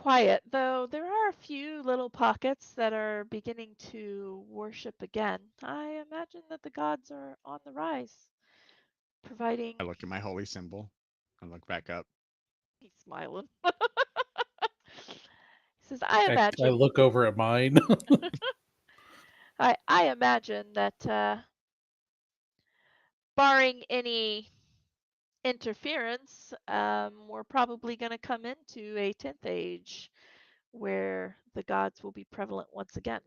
[SPEAKER 1] quiet, though there are a few little pockets that are beginning to worship again. I imagine that the gods are on the rise, providing.
[SPEAKER 3] I look at my holy symbol. I look back up.
[SPEAKER 1] He's smiling. He says, I
[SPEAKER 5] I
[SPEAKER 1] imagine.
[SPEAKER 5] look over at mine.
[SPEAKER 1] I imagine that barring any interference, we're probably going to come into a 10th age where the gods will be prevalent once again.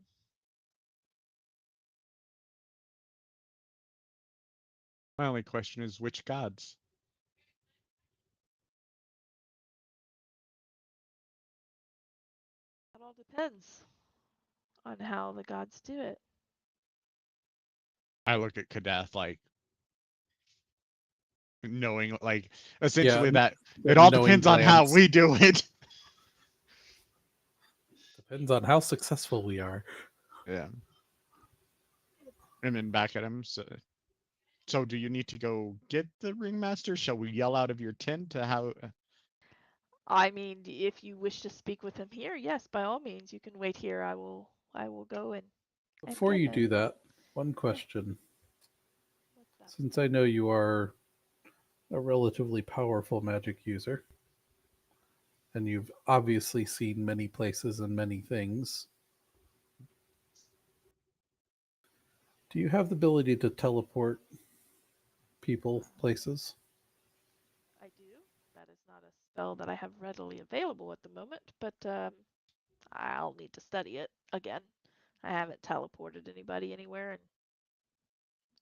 [SPEAKER 3] My only question is which gods?
[SPEAKER 1] It all depends on how the gods do it.
[SPEAKER 3] I look at Kadath like knowing, like essentially that it all
[SPEAKER 5] knowing
[SPEAKER 3] depends on how
[SPEAKER 5] glance.
[SPEAKER 3] we do it.
[SPEAKER 5] Depends on how successful we are.
[SPEAKER 3] Yeah. And then back at him. So do you need to go get the ringmaster? Shall we yell out of your tent to how?
[SPEAKER 1] I mean, if you wish to speak with him here, yes, by all means, you can wait here. I will go and
[SPEAKER 5] Before
[SPEAKER 1] get
[SPEAKER 5] you
[SPEAKER 1] him.
[SPEAKER 5] do that, one question.
[SPEAKER 1] What's that?
[SPEAKER 5] Since I know you are a relatively powerful magic user, and you've obviously seen many places and many things, do you have the ability to teleport people places?
[SPEAKER 1] I do. That is not a spell that I have readily available at the moment, but I'll need to study it again. I haven't teleported anybody anywhere in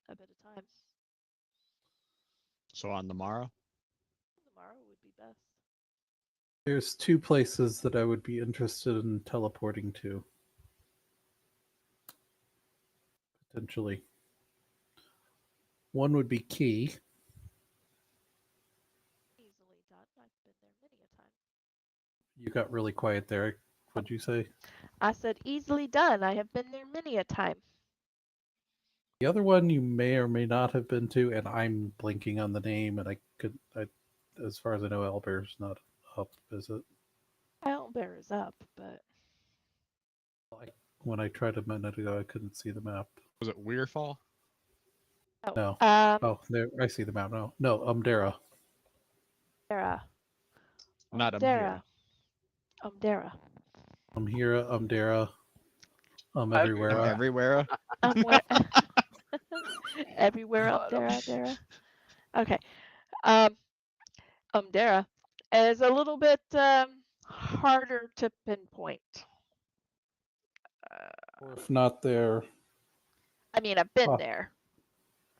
[SPEAKER 1] a bit of time.
[SPEAKER 3] So on the morrow?
[SPEAKER 1] Tomorrow would be best.
[SPEAKER 5] There's two places that I would be interested in teleporting to. Potentially. One would be Key.
[SPEAKER 1] Easily done. I've been there many a time.
[SPEAKER 5] You got really quiet there. What'd you say?
[SPEAKER 1] I said easily done. I have been there many a time.
[SPEAKER 5] The other one you may or may not have been to, and I'm blinking on the name, and as far as I know, Elber's not up, is it?
[SPEAKER 1] Owlbear is up, but
[SPEAKER 5] When I tried a minute ago, I couldn't see the map.
[SPEAKER 3] Was it Weirfall?
[SPEAKER 1] oh,
[SPEAKER 5] No. Oh, there, I see the map now. No, Umdera.
[SPEAKER 1] Umdera.
[SPEAKER 3] Not
[SPEAKER 1] Umdera.
[SPEAKER 3] Umdera.
[SPEAKER 1] Umdera.
[SPEAKER 5] Umhira, Umdera, everywhere.
[SPEAKER 3] Everywhere.
[SPEAKER 1] Where? Everywhere Umdera, Dera. Okay. Um, Umdera is a little bit harder to pinpoint.
[SPEAKER 5] Or if not there,
[SPEAKER 1] I mean, I've been there.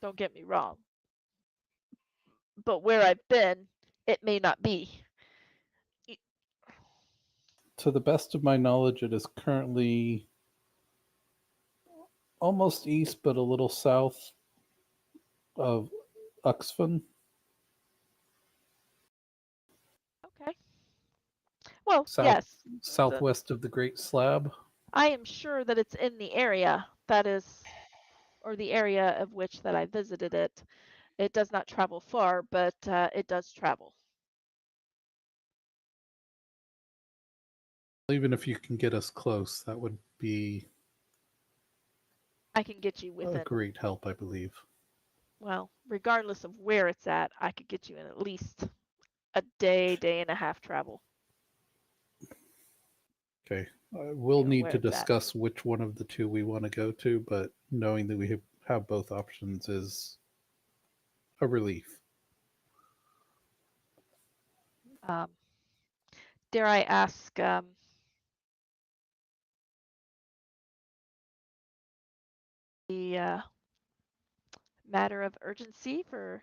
[SPEAKER 1] Don't get me wrong. But where I've been, it may not be.
[SPEAKER 5] to the best of my knowledge, it is currently almost east, but a little south of Uxfan.
[SPEAKER 1] Okay. Well,
[SPEAKER 5] South,
[SPEAKER 1] yes.
[SPEAKER 5] southwest of the Great Slab.
[SPEAKER 1] I am sure that it's in the area that is, or the area of which that I visited it. It does not travel far, but it does travel.
[SPEAKER 5] Even if you can get us close, that would be
[SPEAKER 1] I can get you
[SPEAKER 5] a
[SPEAKER 1] within,
[SPEAKER 5] great help, I believe.
[SPEAKER 1] well, regardless of where it's at, I could get you in at least a day, day and a half travel.
[SPEAKER 5] Okay. We'll
[SPEAKER 1] Depending on
[SPEAKER 5] need
[SPEAKER 1] where
[SPEAKER 5] to
[SPEAKER 1] it's at.
[SPEAKER 5] discuss which one of the two we want to go to, but knowing that we have both options is a relief.
[SPEAKER 1] Dare I ask, the matter of urgency for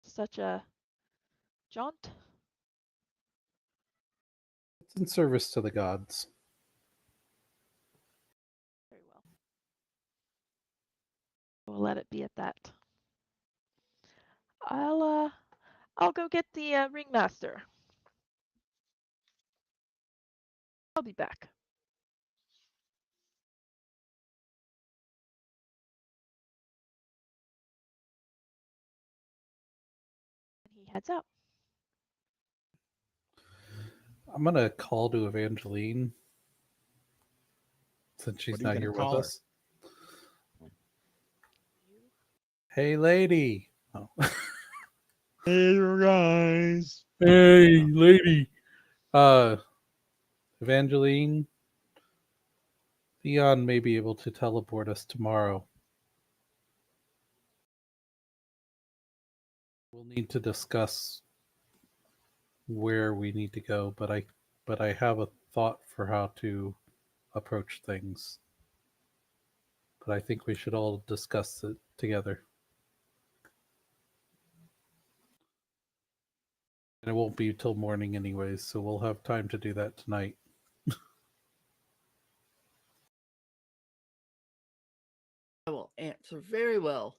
[SPEAKER 1] such a jaunt?
[SPEAKER 5] It's in service to the gods.
[SPEAKER 1] Very well. We'll let it be at that. I'll go get the ringmaster. I'll be back. And he heads out.
[SPEAKER 5] I'm gonna call to Evangeline since she's
[SPEAKER 3] What are you
[SPEAKER 5] not
[SPEAKER 3] gonna
[SPEAKER 5] here with
[SPEAKER 3] call her?
[SPEAKER 5] us. Hey, lady. Oh.
[SPEAKER 3] Hey, you guys.
[SPEAKER 5] Hey, lady. Evangeline, Theon may be able to teleport us tomorrow. We'll need to discuss where we need to go, but I have a thought for how to approach things. But I think we should all discuss it together. And it won't be till morning anyways, so we'll have time to do that tonight.
[SPEAKER 4] I will answer very well.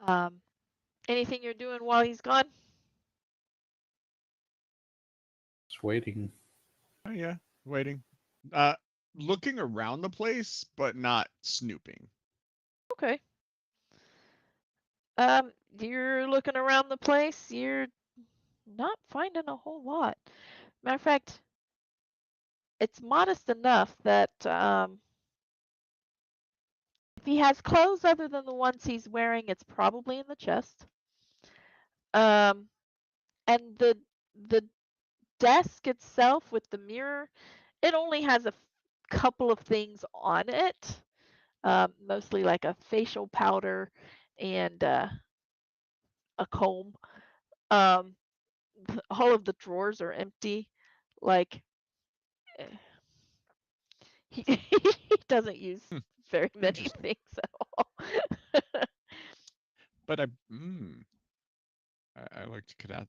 [SPEAKER 1] All right. Anything you're doing while he's gone?
[SPEAKER 5] Just waiting.
[SPEAKER 3] Oh yeah, waiting. Looking around the place, but not snooping.
[SPEAKER 1] Okay. You're looking around the place. You're not finding a whole lot. Matter of fact, it's modest enough that if he has clothes other than the ones he's wearing, it's probably in the chest. And the desk itself with the mirror, it only has a couple of things on it, mostly like a facial powder and a comb. Um, all of the drawers are empty. Like eh, he doesn't use
[SPEAKER 3] Hmm,
[SPEAKER 1] very many
[SPEAKER 3] interesting.
[SPEAKER 1] things at all.
[SPEAKER 3] But I like to cut out.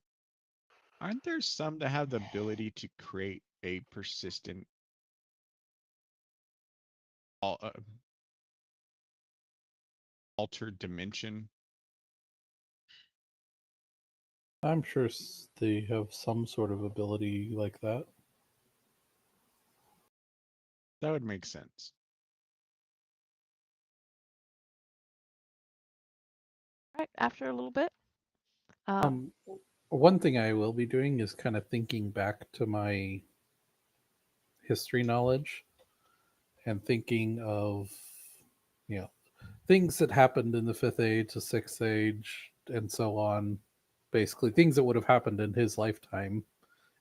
[SPEAKER 3] Aren't there some that have the ability to create a persistent uh, altered dimension?
[SPEAKER 5] I'm sure they have some sort of ability like that.
[SPEAKER 3] That would make sense.
[SPEAKER 1] Right after a little bit,
[SPEAKER 5] One thing I will be doing is kind of thinking back to my history knowledge and thinking of, you know, things that happened in the Fifth Age, the Sixth Age, and so on. Basically, things that would have happened in his lifetime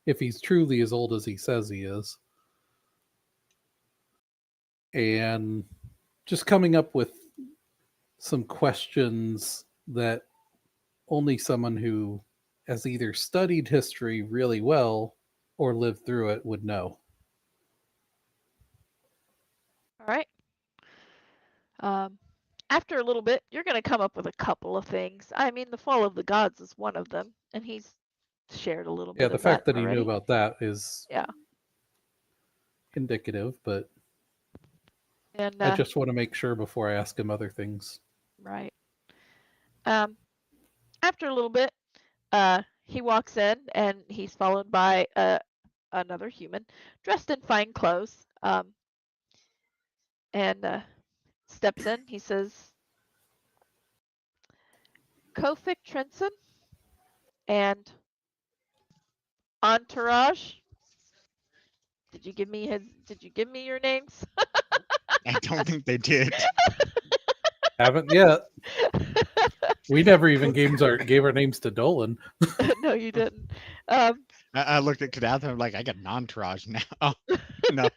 [SPEAKER 5] if he's truly as old as he says he is. And just coming up with some questions that only someone who has either studied history really well or lived through it would know.
[SPEAKER 1] all right. Um, after a little bit, you're going to come up with a couple of things. I mean, the fall of the gods is one of them, and he's shared a little
[SPEAKER 5] Yeah,
[SPEAKER 1] bit
[SPEAKER 5] the
[SPEAKER 1] of that
[SPEAKER 5] fact that he knew
[SPEAKER 1] already.
[SPEAKER 5] about that is
[SPEAKER 1] Yeah,
[SPEAKER 5] indicative, but
[SPEAKER 1] and
[SPEAKER 5] I just want to make sure before I ask him other things.
[SPEAKER 1] right. After a little bit, he walks in, and he's followed by another human dressed in fine clothes. And steps in. He says, "Kofik Trenson and Entourage. Did you give me your names?"
[SPEAKER 3] I don't think they did.
[SPEAKER 5] Haven't yet. We never even gave our names to Dolan.
[SPEAKER 1] No, you didn't. Um,
[SPEAKER 3] I looked at Kadath and I'm like, I got an entourage now. Oh, no.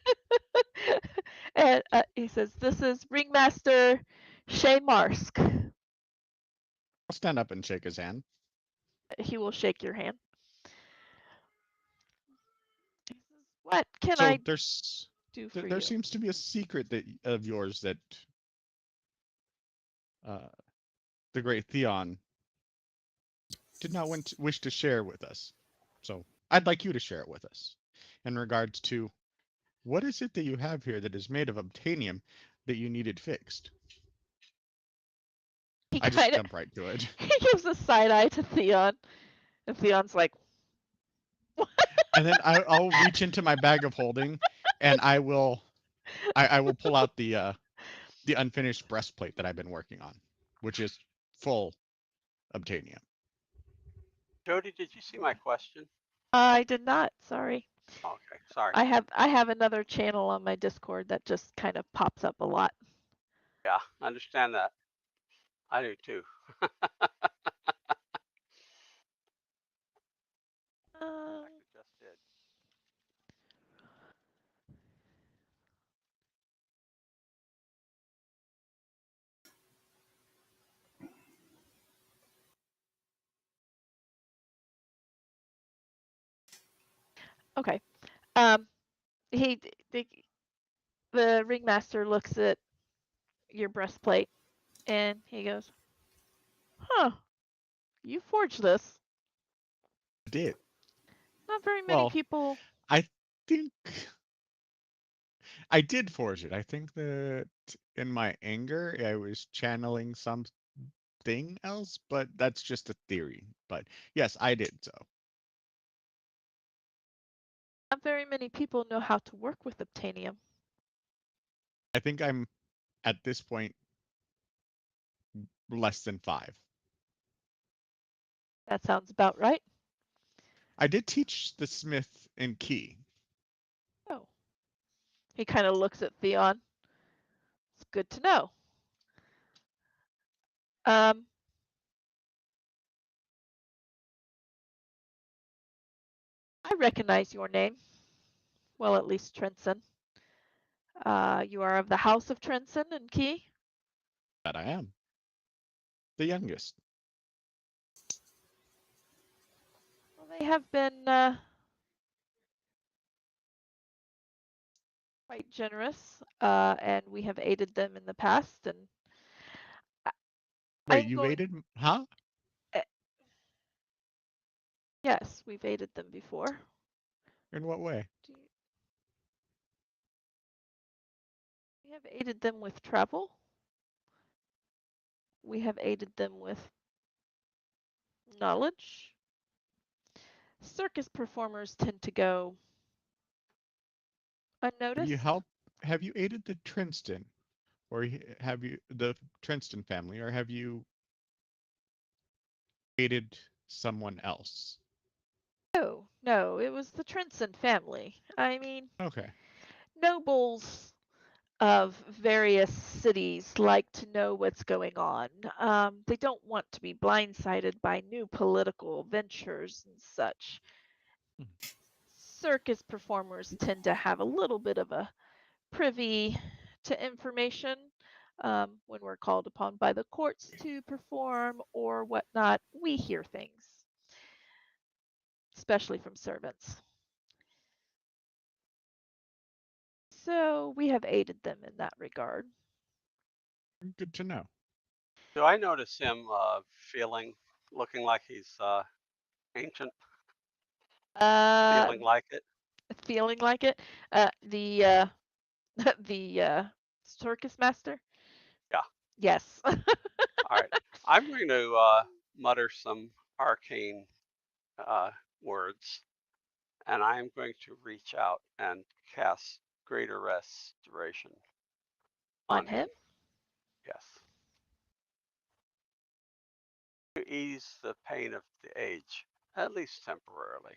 [SPEAKER 1] and he says, "This is Ringmaster Shay Marsk."
[SPEAKER 3] I'll stand up and shake his hand.
[SPEAKER 1] He will shake your hand. He says, "What can
[SPEAKER 3] So
[SPEAKER 1] I do for
[SPEAKER 3] there
[SPEAKER 1] you?"
[SPEAKER 3] seems to be a secret that of yours that uh, the great Theon did not wish to share with us. So I'd like you to share it with us in regards to what is it that you have here that is made of obtainium that you needed fixed?
[SPEAKER 1] He
[SPEAKER 3] I just
[SPEAKER 1] kind of
[SPEAKER 3] jump right to it.
[SPEAKER 1] he gives a side eye to Theon, and Theon's like,
[SPEAKER 3] And then I'll reach into my bag of holding and I will pull out the unfinished breastplate that I've been working on, which is full obtanium.
[SPEAKER 2] Jody, did you see my question?
[SPEAKER 1] I did not. Sorry.
[SPEAKER 2] Okay, sorry.
[SPEAKER 1] I have another channel on my Discord that just kind of pops up a lot.
[SPEAKER 2] Yeah, I understand that. I do too.
[SPEAKER 1] Um,
[SPEAKER 2] Just did.
[SPEAKER 1] okay. He the ringmaster looks at your breastplate and he goes, "Huh, you forged this.
[SPEAKER 3] I did.
[SPEAKER 1] Not very many
[SPEAKER 3] Well,
[SPEAKER 1] people."
[SPEAKER 3] I think I did forge it. I think that in my anger, I was channeling something else, but that's just a theory. But yes, I did so.
[SPEAKER 1] Not very many people know how to work with obtanium.
[SPEAKER 3] I think I'm at this point less than 5.
[SPEAKER 1] That sounds about right.
[SPEAKER 3] I did teach the smith in key.
[SPEAKER 1] Oh. He kind of looks at Theon. It's good to know. Um, I recognize your name. Well, at least Trenson. You are of the House of Trenson and Key.
[SPEAKER 3] That I am. The youngest.
[SPEAKER 1] Well, they have been quite generous, and we have aided them in the past. And
[SPEAKER 3] Wait,
[SPEAKER 1] I'm
[SPEAKER 3] you've
[SPEAKER 1] going.
[SPEAKER 3] aided? Huh?
[SPEAKER 1] Uh, yes, we've aided them before.
[SPEAKER 3] In what way?
[SPEAKER 1] We have aided them with travel. We have aided them with knowledge. Circus performers tend to go
[SPEAKER 3] Have you
[SPEAKER 1] unnoticed.
[SPEAKER 3] helped? Have you aided the Trinston, or have you the Trinston family, or have you aided someone else?
[SPEAKER 1] No, no, it was the Trenson family. I mean,
[SPEAKER 3] Okay.
[SPEAKER 1] nobles of various cities like to know what's going on. They don't want to be blindsided by new political ventures and such.
[SPEAKER 3] Hmm.
[SPEAKER 1] Circus performers tend to have a little bit of a privy to information when we're called upon by the courts to perform or whatnot. We hear things, especially from servants. So we have aided them in that regard.
[SPEAKER 3] Good to know.
[SPEAKER 2] Do I notice him looking like he's ancient,
[SPEAKER 1] Uh,
[SPEAKER 2] feeling like it?
[SPEAKER 1] feeling like it. The the circus master.
[SPEAKER 2] Yeah.
[SPEAKER 1] Yes.
[SPEAKER 2] All right. I'm going to mutter some arcane words, and I'm going to reach out and cast Greater Restoration
[SPEAKER 1] On
[SPEAKER 2] on him.
[SPEAKER 1] him.
[SPEAKER 2] Yes. To ease the pain of the age, at least temporarily.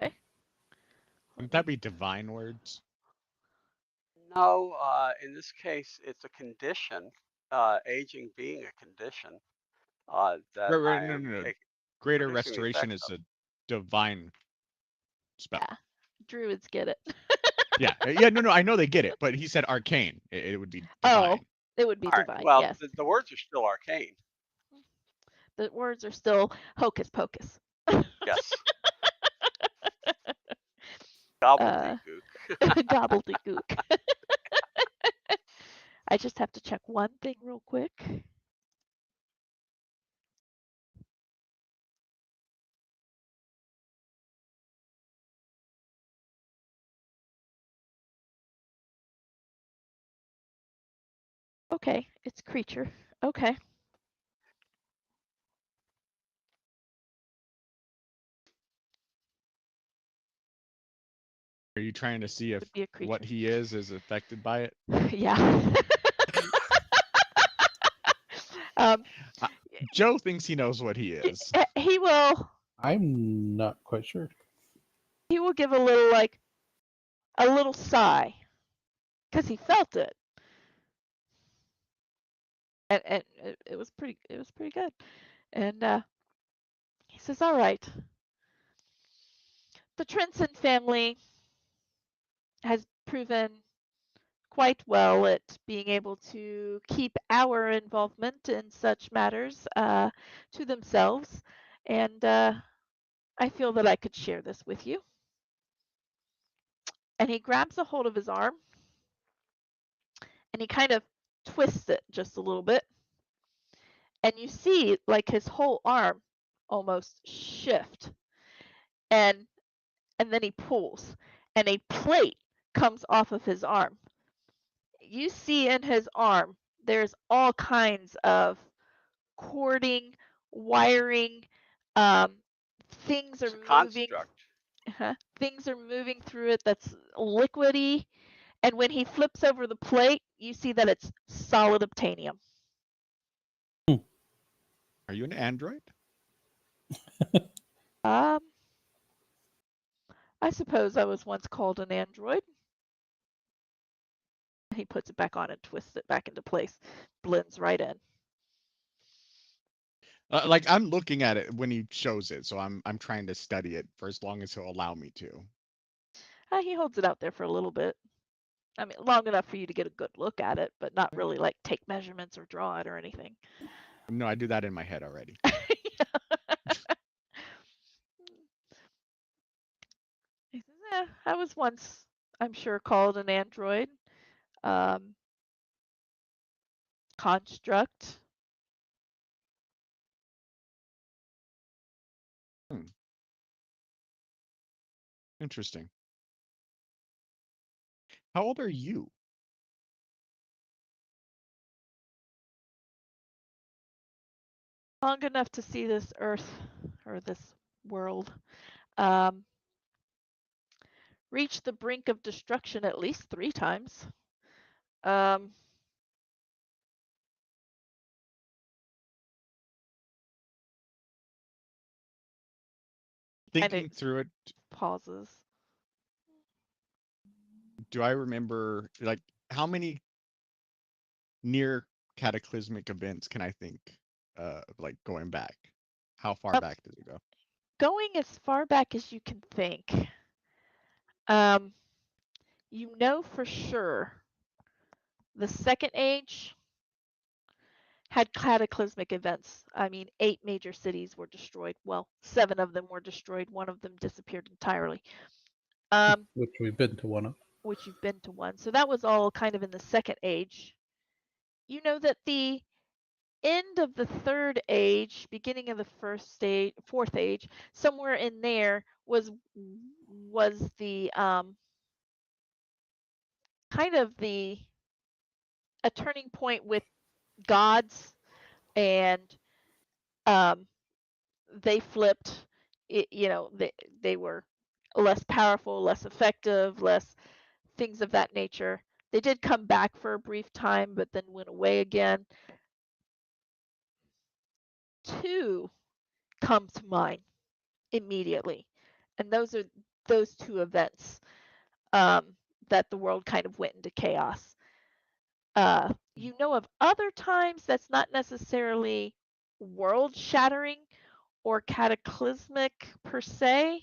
[SPEAKER 1] Okay.
[SPEAKER 3] Wouldn't that be divine words?
[SPEAKER 2] No, in this case, it's a condition, aging being a condition that
[SPEAKER 3] Right,
[SPEAKER 2] I
[SPEAKER 3] no,
[SPEAKER 2] am
[SPEAKER 3] no, no. Greater
[SPEAKER 2] producing the
[SPEAKER 3] restoration
[SPEAKER 2] effects
[SPEAKER 3] is
[SPEAKER 2] of.
[SPEAKER 3] a divine spell.
[SPEAKER 1] Yeah. Druids get it.
[SPEAKER 3] Yeah, yeah, no, I know they get it, but he said arcane. It would be
[SPEAKER 1] Oh,
[SPEAKER 3] divine.
[SPEAKER 1] it would be
[SPEAKER 2] All right.
[SPEAKER 1] divine.
[SPEAKER 2] Well,
[SPEAKER 1] Yes.
[SPEAKER 2] the words are still arcane.
[SPEAKER 1] The words are still hocus pocus.
[SPEAKER 2] Yes.
[SPEAKER 1] uh,
[SPEAKER 2] Gobbledygook.
[SPEAKER 1] gobbledygook. I just have to check one thing real quick. Okay, it's creature. Okay.
[SPEAKER 3] Are you trying to see if
[SPEAKER 1] would be a creature.
[SPEAKER 3] what he is affected by it?
[SPEAKER 1] Yeah. um,
[SPEAKER 3] Joe thinks he knows what he is.
[SPEAKER 1] he will
[SPEAKER 5] I'm not quite sure.
[SPEAKER 1] give a little a little sigh because he felt it, and it was pretty good. And he says, "All right, the Trenson family has proven quite well at being able to keep our involvement in such matters to themselves, and I feel that I could share this with you." And he grabs a hold of his arm and he kind of twists it just a little bit, and you see like his whole arm almost shift, and then he pulls and a plate comes off of his arm. You see in his arm there's all kinds of cording, wiring, um, things
[SPEAKER 2] It's
[SPEAKER 1] are
[SPEAKER 2] a
[SPEAKER 1] moving.
[SPEAKER 2] construct.
[SPEAKER 1] Things are moving through it that's liquidy. And when he flips over the plate, you see that it's solid obtanium.
[SPEAKER 3] Are you an android?
[SPEAKER 1] Um, I suppose I was once called an android. He puts it back on and twists it back into place, blends right in.
[SPEAKER 3] Like I'm looking at it when he shows it, so I'm trying to study it for as long as he'll allow me to.
[SPEAKER 1] He holds it out there for a little bit. I mean, long enough for you to get a good look at it, but not really like take measurements or draw it or anything.
[SPEAKER 3] No, I do that in my head already.
[SPEAKER 1] He says, I was once, I'm sure, called an android. Um, construct.
[SPEAKER 3] Hmm. Interesting. How old are you?
[SPEAKER 1] Long enough to see this earth or this world um, reach the brink of destruction at least 3 times. Um,
[SPEAKER 3] Thinking through it,
[SPEAKER 1] pauses.
[SPEAKER 3] do I remember like how many near cataclysmic events can I think like going back? How far back does it go?
[SPEAKER 1] Going as far back as you can think. Um, you know for sure the second age had cataclysmic events. I mean, 8 major cities were destroyed. Well, 7 of them were destroyed. One of them disappeared entirely.
[SPEAKER 5] Which we've been to one of.
[SPEAKER 1] Which you've been to one. So that was all kind of in the second age. You know that the end of the third age, beginning of the fourth age, somewhere in there was the kind of the a turning point with gods, and um, they flipped. They were less powerful, less effective, less things of that nature. They did come back for a brief time, but then went away again. 2 come to mind immediately, and those 2 events um, that the world kind of went into chaos. You know of other times that's not necessarily world shattering or cataclysmic per se,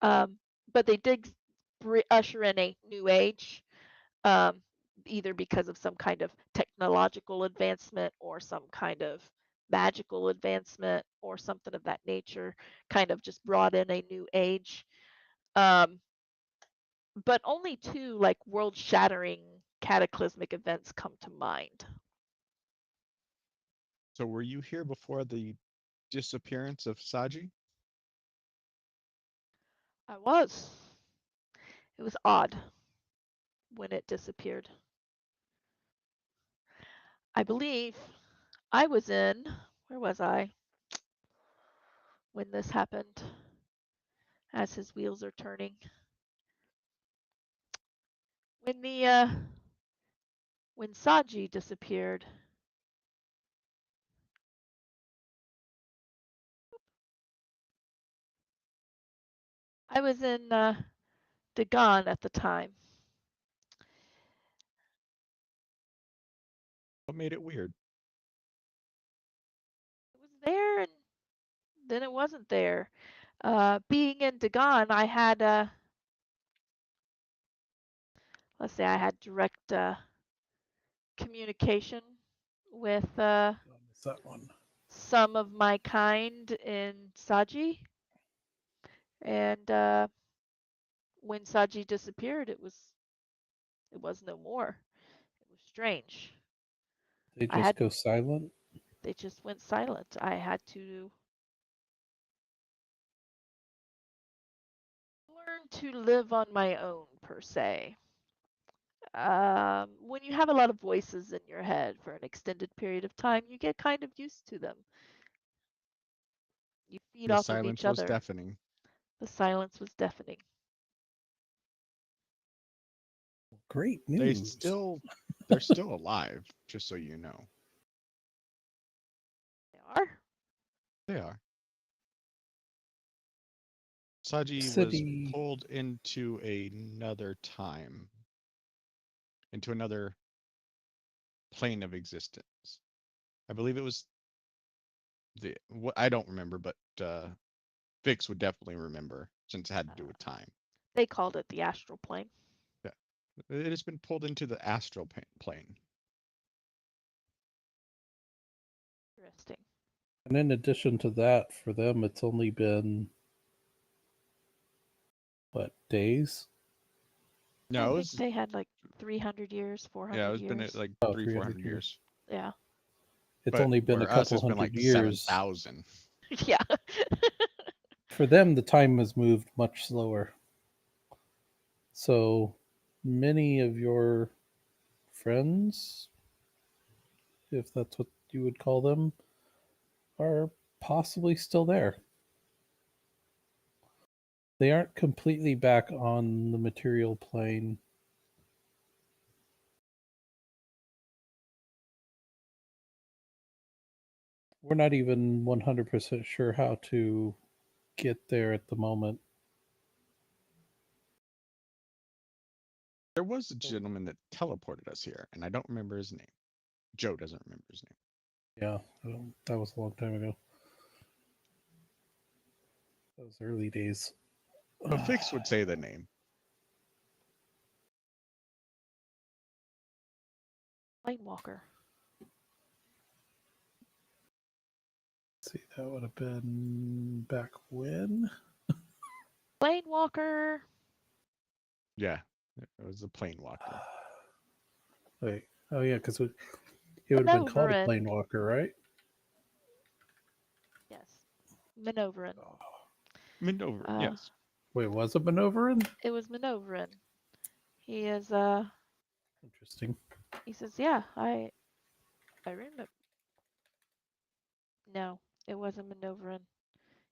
[SPEAKER 1] um, but they did usher in a new age, um, either because of some kind of technological advancement or some kind of magical advancement or something of that nature, kind of just brought in a new age. Um, but only 2 like world shattering cataclysmic events come to mind.
[SPEAKER 3] So were you here before the disappearance of Saji?
[SPEAKER 1] I was. It was odd when it disappeared. I believe I was in, where was I when this happened? As his wheels are turning. when when Saji disappeared, I was in Dagon at the time.
[SPEAKER 3] What made it weird?
[SPEAKER 1] It was there and then it wasn't there. Being in Dagon, I had let's say I had direct communication with
[SPEAKER 5] Is that one?
[SPEAKER 1] some of my kind in Saji, and when Saji disappeared, it was no more. It was strange.
[SPEAKER 5] They
[SPEAKER 1] I
[SPEAKER 5] just
[SPEAKER 1] had
[SPEAKER 5] go silent.
[SPEAKER 1] they just went silent. I had to learn to live on my own per se. When you have a lot of voices in your head for an extended period of time, you get kind of used to them. You feed
[SPEAKER 3] The
[SPEAKER 1] off of each
[SPEAKER 3] silence was
[SPEAKER 1] other.
[SPEAKER 3] deafening.
[SPEAKER 1] The silence was deafening.
[SPEAKER 5] Great
[SPEAKER 3] They
[SPEAKER 5] news.
[SPEAKER 3] still, they're still alive, just so you know.
[SPEAKER 1] They are.
[SPEAKER 3] They are. Saji was
[SPEAKER 5] City.
[SPEAKER 3] pulled into another time, into another plane of existence. I believe it was the what I don't remember, but Vix would definitely remember since it had to do with time.
[SPEAKER 1] They called it the astral plane.
[SPEAKER 3] Yeah, it has been pulled into the astral plane.
[SPEAKER 1] Interesting.
[SPEAKER 5] And in addition to that, for them, it's only been, what, days?
[SPEAKER 3] No,
[SPEAKER 1] I
[SPEAKER 3] it
[SPEAKER 1] think
[SPEAKER 3] was
[SPEAKER 1] they had like 300 years,
[SPEAKER 3] yeah,
[SPEAKER 1] 400
[SPEAKER 3] it's been
[SPEAKER 1] years.
[SPEAKER 3] like
[SPEAKER 5] Oh,
[SPEAKER 3] 300-400
[SPEAKER 5] 300
[SPEAKER 3] years.
[SPEAKER 1] Yeah.
[SPEAKER 5] It's
[SPEAKER 3] But
[SPEAKER 5] only been a
[SPEAKER 3] for us,
[SPEAKER 5] couple
[SPEAKER 3] it's been like
[SPEAKER 5] hundred years.
[SPEAKER 3] 7,000.
[SPEAKER 1] Yeah.
[SPEAKER 5] For them, the time has moved much slower. So many of your friends, if that's what you would call them, are possibly still there. They aren't completely back on the material plane. We're not even 100% sure how to get there at the moment.
[SPEAKER 3] There was a gentleman that teleported us here, and I don't remember his name. Joe doesn't remember his name.
[SPEAKER 5] Yeah, that was a long time ago. That was early days.
[SPEAKER 3] But Fix would say the name.
[SPEAKER 1] Plane walker.
[SPEAKER 5] See, that would have been back when?
[SPEAKER 1] Plane walker.
[SPEAKER 3] Yeah, it was a plane walker.
[SPEAKER 5] Wait, oh yeah, because it would have been called a
[SPEAKER 1] Manoverin.
[SPEAKER 5] plane walker, right?
[SPEAKER 1] Yes. Manoverin.
[SPEAKER 3] Maneuver, yes.
[SPEAKER 5] Wait, was it Manoverin?
[SPEAKER 1] It was Manoverin. He is
[SPEAKER 5] Interesting.
[SPEAKER 1] he says, "Yeah, I remember." No, it wasn't Manoverin.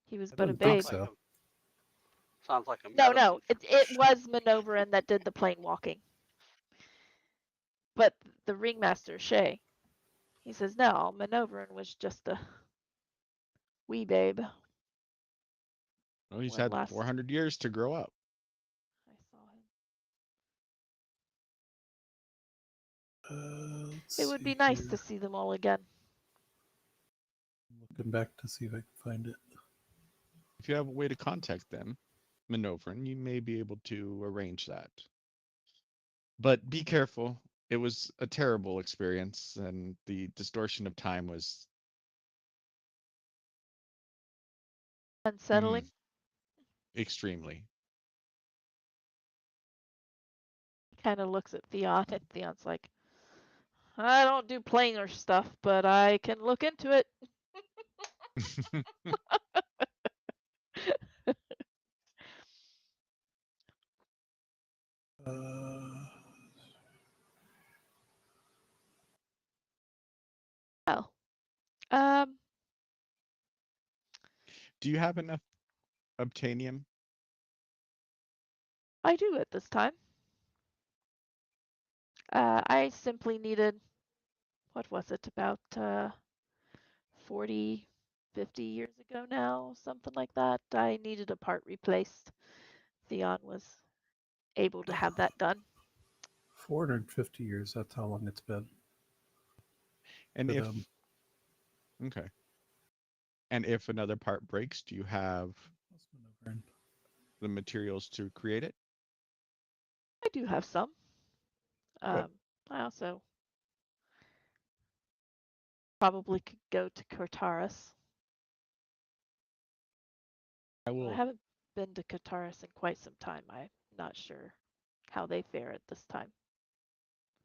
[SPEAKER 1] He was
[SPEAKER 5] I
[SPEAKER 1] but a
[SPEAKER 5] didn't think
[SPEAKER 1] babe.
[SPEAKER 5] so.
[SPEAKER 2] Sounds like a
[SPEAKER 1] No,
[SPEAKER 2] medicine
[SPEAKER 1] no,
[SPEAKER 2] for
[SPEAKER 1] it
[SPEAKER 2] sure.
[SPEAKER 1] was Manoverin that did the plane walking. But the ringmaster, Shay, he says, no, Manoverin was just a wee babe.
[SPEAKER 3] Well, he's
[SPEAKER 1] When
[SPEAKER 3] had
[SPEAKER 1] last
[SPEAKER 3] 400 years to grow up.
[SPEAKER 1] I saw him. It would be nice to see them all again.
[SPEAKER 5] Looking back to see if I can find it.
[SPEAKER 3] If you have a way to contact them, Maneuverin, you may be able to arrange that. But be careful. It was a terrible experience, and the distortion of time was
[SPEAKER 1] Unsettling.
[SPEAKER 3] extremely.
[SPEAKER 1] He kind of looks at Theon, and Theon's like, I don't do planar stuff, but I can look into it.
[SPEAKER 5] Uh,
[SPEAKER 1] Well, um,
[SPEAKER 3] Do you have enough obtanium?
[SPEAKER 1] I do at this time. I simply needed, what was it, about 40, 50 years ago now, something like that. I needed a part replaced. Theon was able to have that done.
[SPEAKER 5] 450 years. That's how long it's been.
[SPEAKER 3] And
[SPEAKER 5] For
[SPEAKER 3] if
[SPEAKER 5] them.
[SPEAKER 3] okay, and if another part breaks, do you have the materials to create it?
[SPEAKER 1] I do have some.
[SPEAKER 3] Good.
[SPEAKER 1] I also probably could go to Cortaris.
[SPEAKER 3] I
[SPEAKER 1] But I
[SPEAKER 3] will.
[SPEAKER 1] haven't been to Kataris in quite some time. I'm not sure how they fare at this time.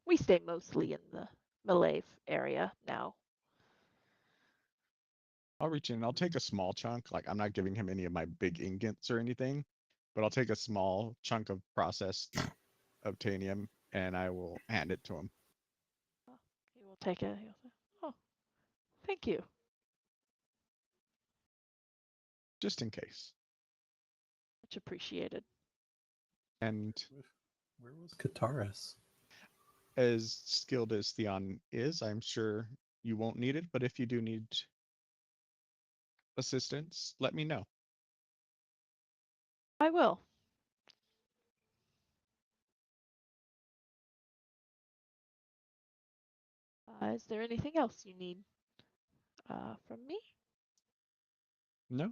[SPEAKER 1] We stay mostly in the Malay area now.
[SPEAKER 3] I'll reach in. I'll take a small chunk. Like I'm not giving him any of my big ingots or anything, but I'll take a small chunk of processed obtanium and I will hand it to him.
[SPEAKER 1] He will take it. He'll say, "Oh, thank you.
[SPEAKER 3] Just in case.
[SPEAKER 1] Much appreciated."
[SPEAKER 3] And
[SPEAKER 5] Where was Kataris?
[SPEAKER 3] as skilled as Theon is, I'm sure you won't need it, but if you do need assistance, let me know.
[SPEAKER 1] I will. Is there anything else you need from me?
[SPEAKER 3] No?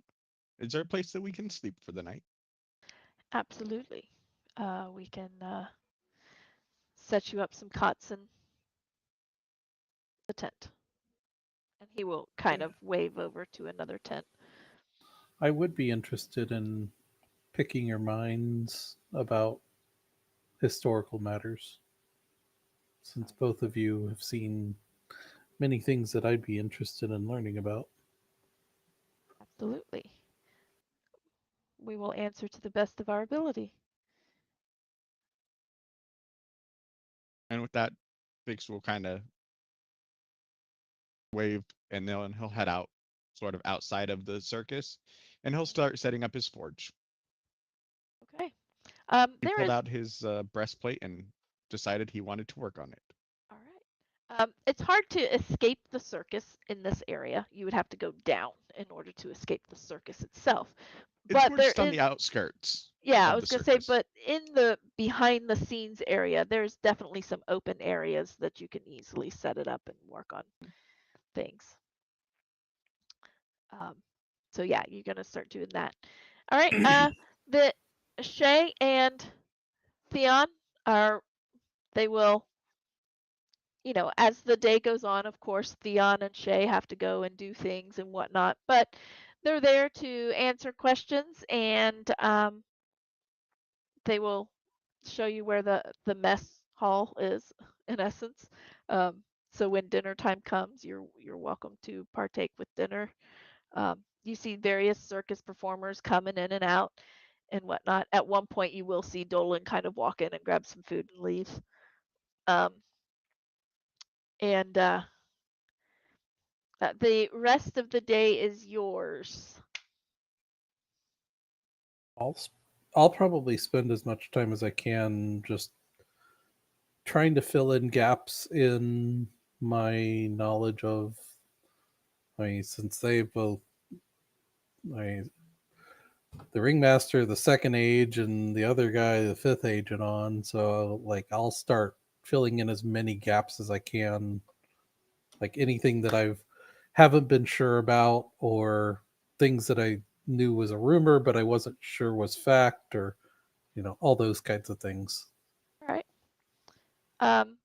[SPEAKER 3] Is there a place that we can sleep for the night?
[SPEAKER 1] Absolutely. We can set you up some cots in the tent. And he will kind of wave over to another tent.
[SPEAKER 5] I would be interested in picking your minds about historical matters, since both of you have seen many things that I'd be interested in learning about.
[SPEAKER 1] Absolutely. We will answer to the best of our ability.
[SPEAKER 3] And with that, Biggs will kind of wave and then he'll head out sort of outside of the circus and he'll start setting up his forge.
[SPEAKER 1] Okay.
[SPEAKER 3] He
[SPEAKER 1] There
[SPEAKER 3] pulled
[SPEAKER 1] is.
[SPEAKER 3] out his breastplate and decided he wanted to work on it.
[SPEAKER 1] All right. It's hard to escape the circus in this area. You would have to go down in order to escape the circus itself.
[SPEAKER 3] It's
[SPEAKER 1] But
[SPEAKER 3] more
[SPEAKER 1] there
[SPEAKER 3] just on
[SPEAKER 1] is,
[SPEAKER 3] the outskirts
[SPEAKER 1] yeah, I
[SPEAKER 3] of
[SPEAKER 1] was
[SPEAKER 3] the
[SPEAKER 1] gonna say,
[SPEAKER 3] circus.
[SPEAKER 1] but in the behind the scenes area, there's definitely some open areas that you can easily set it up and work on things. Um, so yeah, you're gonna start doing that. All right. The Shay and Theon are, they will, as the day goes on, of course, Theon and Shay have to go and do things and whatnot, but they're there to answer questions, and they will show you where the mess hall is, in essence. Um, so when dinner time comes, you're welcome to partake with dinner. You see various circus performers coming in and out and whatnot. At one point, you will see Dolan kind of walk in and grab some food and leave. Um, and the rest of the day is yours.
[SPEAKER 5] I'll I'll probably spend as much time as I can just trying to fill in gaps in my knowledge of. Since they both, I the ringmaster, the second age, and the other guy, the fifth age, and on. So like I'll start filling in as many gaps as I can, like anything that I've haven't been sure about, or things that I knew was a rumor but I wasn't sure was fact, or all those kinds of things.
[SPEAKER 1] All right. Um,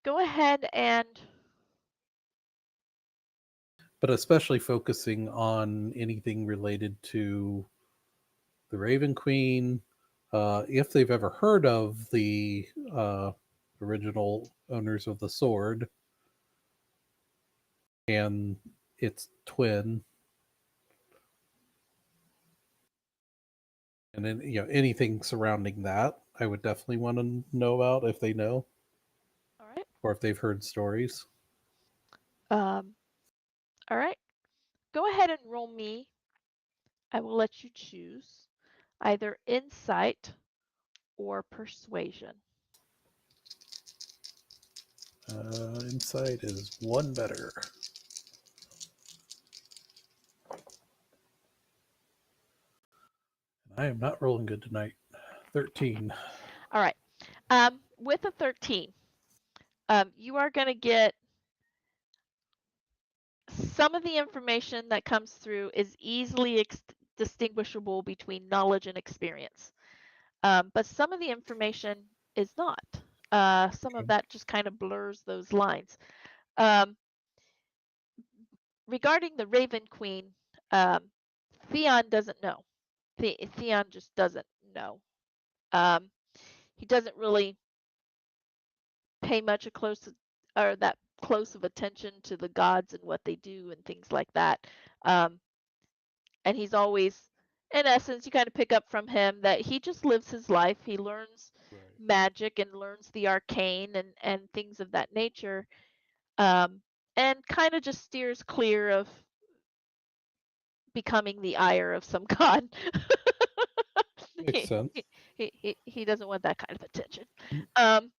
[SPEAKER 1] Go ahead and
[SPEAKER 5] But especially focusing on anything related to the Raven Queen, if they've ever heard of the original owners of the sword and its twin, and then anything surrounding that, I would definitely want to know about if they know
[SPEAKER 1] all right.
[SPEAKER 5] or if they've heard stories.
[SPEAKER 1] Um, all right. Go ahead and roll me. I will let you choose either insight or persuasion.
[SPEAKER 5] Insight is one better. I am not rolling good tonight. 13.
[SPEAKER 1] All right. With a 13, you are going to get some of the information that comes through is easily distinguishable between knowledge and experience. But some of the information is not. Some of that just kind of blurs those lines. Regarding the Raven Queen, Theon doesn't know. Theon just doesn't know. He doesn't really pay much or that close of attention to the gods and what they do and things like that. And he's always, in essence, you kind of pick up from him that he just lives his life. He learns magic and learns the arcane and things of that nature, and kind of just steers clear of becoming the ire of some god.
[SPEAKER 5] Makes sense.
[SPEAKER 1] He doesn't want that kind of attention. Um,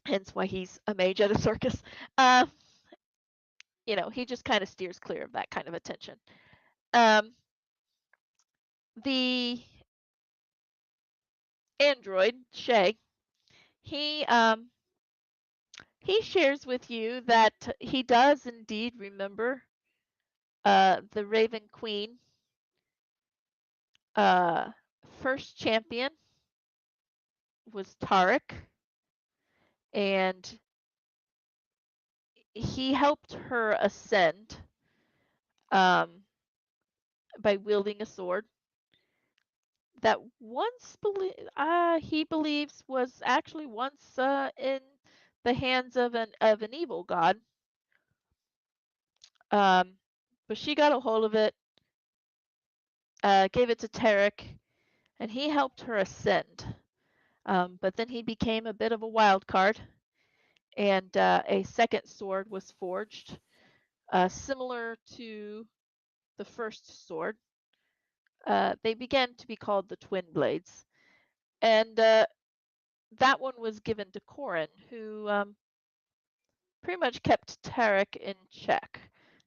[SPEAKER 1] hence why he's a mage at a circus. Uh, he just kind of steers clear of that kind of attention. The android Shay, he shares with you that he does indeed remember the Raven Queen, first champion was Tarek, and he helped her ascend by wielding a sword that he believes was actually once in the hands of an evil god. But she got a hold of it, gave it to Tarek, and he helped her ascend. But then he became a bit of a wild card, and a second sword was forged, similar to the first sword. They began to be called the Twin Blades, and that one was given to Corin, who pretty much kept Tarek in check.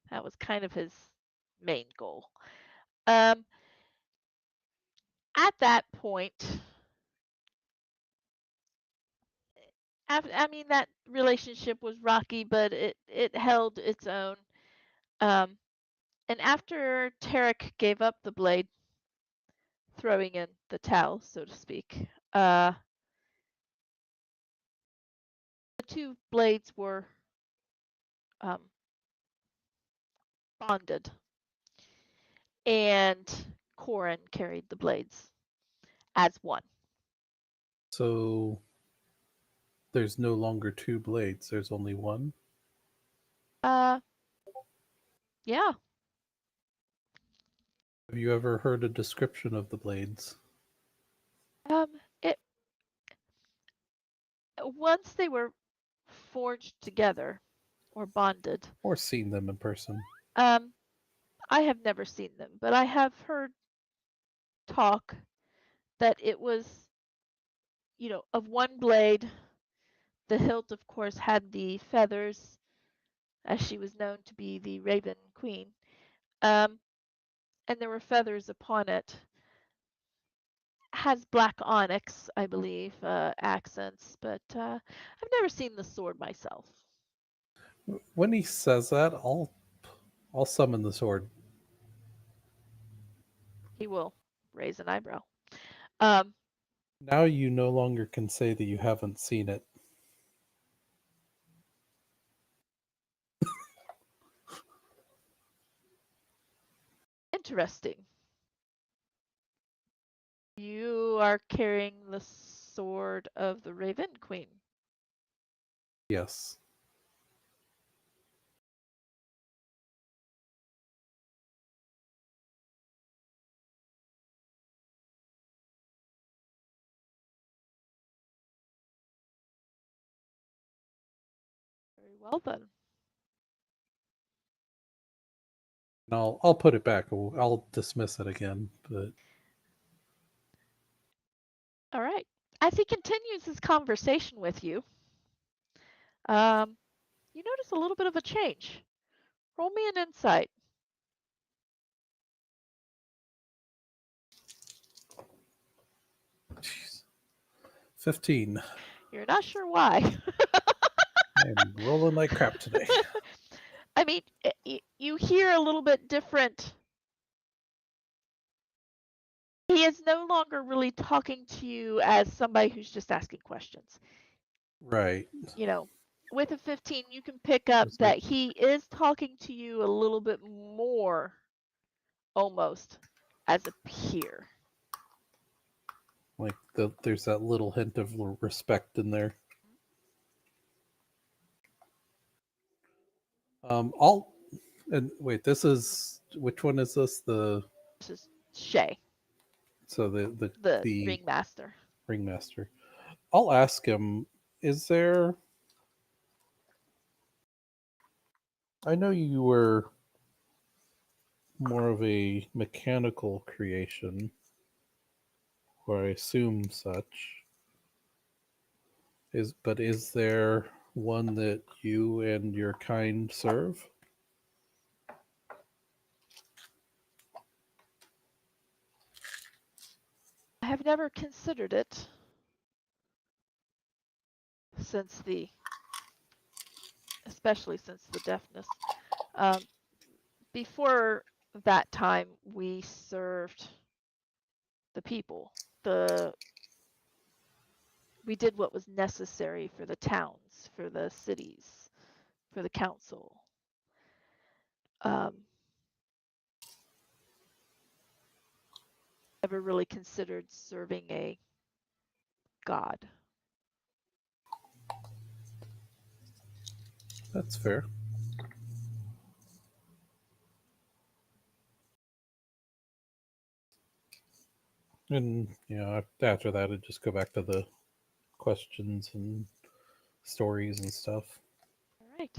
[SPEAKER 1] That was kind of his main goal. At that point, that relationship was rocky, but it held its own. Um, and after Tarek gave up the blade, throwing in the towel, so to speak, the two blades were um, bonded, and Corin carried the blades as one.
[SPEAKER 5] So there's no longer two blades, there's only one?
[SPEAKER 1] Yeah.
[SPEAKER 5] Have you ever heard a description of the blades?
[SPEAKER 1] It once they were forged together or bonded.
[SPEAKER 5] Or seen them in person?
[SPEAKER 1] I have never seen them, but I have heard talk that it was, of one blade. The hilt, of course, had the feathers, as she was known to be the Raven Queen. And there were feathers upon it. Has black onyx, I believe, accents, but I've never seen the sword myself.
[SPEAKER 5] When he says that, I'll summon the sword.
[SPEAKER 1] He will raise an eyebrow. Um,
[SPEAKER 5] Now you no longer can say that you haven't seen it.
[SPEAKER 1] Interesting. You are carrying the sword of the Raven Queen.
[SPEAKER 5] Yes.
[SPEAKER 1] Very well then.
[SPEAKER 5] And I'll put it back. I'll dismiss it again. But
[SPEAKER 1] All right. As he continues his conversation with you, You notice a little bit of a change. Roll me an insight.
[SPEAKER 5] Jeez. 15.
[SPEAKER 1] You're not sure why.
[SPEAKER 5] I'm rolling like crap today.
[SPEAKER 1] I mean, you hear a little bit different. He is no longer really talking to you as somebody who's just asking questions.
[SPEAKER 5] Right.
[SPEAKER 1] You know, with a 15, you can pick up
[SPEAKER 5] It's
[SPEAKER 1] that
[SPEAKER 5] like,
[SPEAKER 1] he is talking to you a little bit more, almost, as a peer.
[SPEAKER 5] like there's that little hint of respect in there. All and wait, this is which one is this? The
[SPEAKER 1] This is Shay,
[SPEAKER 5] so
[SPEAKER 1] the
[SPEAKER 5] the
[SPEAKER 1] ringmaster.
[SPEAKER 5] ringmaster. I'll ask him, is there I know you were more of a mechanical creation, or I assume such. But is there one that you and your kind serve?
[SPEAKER 1] I have never considered it especially since the deafness. Before that time, we served the people. We did what was necessary for the towns, for the cities, for the council. Never really considered serving a god.
[SPEAKER 5] That's fair. And after that, I'd just go back to the questions and stories and stuff.
[SPEAKER 1] All right.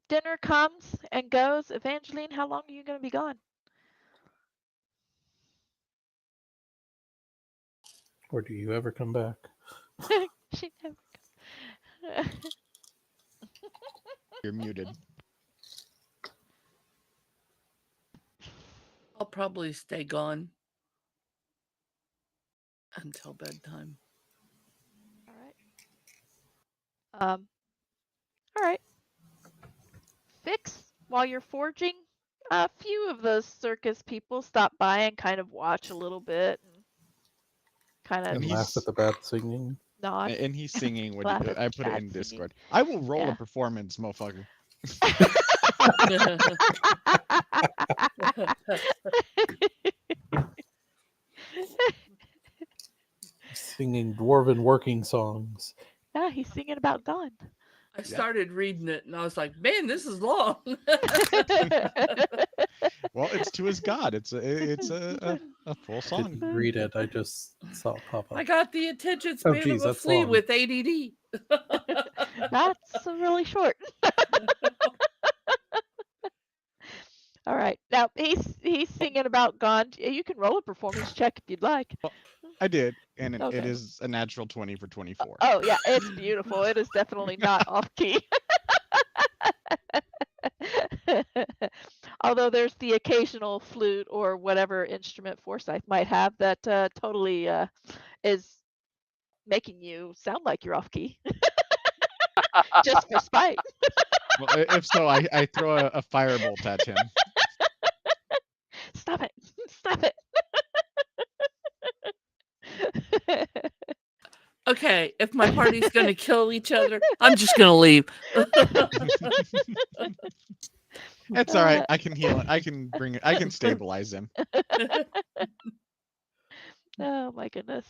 [SPEAKER 1] Dinner comes and goes. Evangeline, how long are you going to be gone?
[SPEAKER 5] Or do you ever come back?
[SPEAKER 1] She never comes.
[SPEAKER 3] You're muted.
[SPEAKER 4] I'll probably stay gone until bedtime.
[SPEAKER 1] All right. All right. Fix, while you're forging, a few of the circus people stop by and kind of watch a little bit and kind of
[SPEAKER 5] And
[SPEAKER 3] And
[SPEAKER 5] laugh at the bad singing.
[SPEAKER 1] nod.
[SPEAKER 3] and he's singing what
[SPEAKER 1] Laugh at
[SPEAKER 3] I put it
[SPEAKER 1] bad
[SPEAKER 3] in
[SPEAKER 1] singing.
[SPEAKER 3] Discord. I will roll
[SPEAKER 1] Yeah.
[SPEAKER 3] a performance, motherfucker.
[SPEAKER 5] Singing dwarven working songs.
[SPEAKER 1] Yeah, he's singing about God.
[SPEAKER 4] I started reading it and I was like, man, this is long.
[SPEAKER 3] Well, it's to his god. It's a full song.
[SPEAKER 5] Didn't read it. I just saw it pop up.
[SPEAKER 4] I got the attention
[SPEAKER 5] Oh,
[SPEAKER 4] span
[SPEAKER 5] geez,
[SPEAKER 4] of a
[SPEAKER 5] that's
[SPEAKER 4] flea
[SPEAKER 5] long.
[SPEAKER 4] with ADD.
[SPEAKER 1] That's really short. All right. Now he's singing about God. You can roll a performance check if you'd like.
[SPEAKER 3] Well, I did, and it
[SPEAKER 1] Okay.
[SPEAKER 3] is a natural 20 for 24.
[SPEAKER 1] Oh yeah, it's beautiful. It is definitely not off key. Although there's the occasional flute or whatever instrument Forsyth might have that totally is making you sound like you're off key. Just for spite.
[SPEAKER 3] Well, if so, I throw a firebolt at him.
[SPEAKER 1] Stop it. Stop it.
[SPEAKER 4] Okay, if my party's going to kill each other, I'm just going to leave.
[SPEAKER 3] It's all right. I can heal it. I can bring it. I can stabilize him.
[SPEAKER 1] Oh my goodness.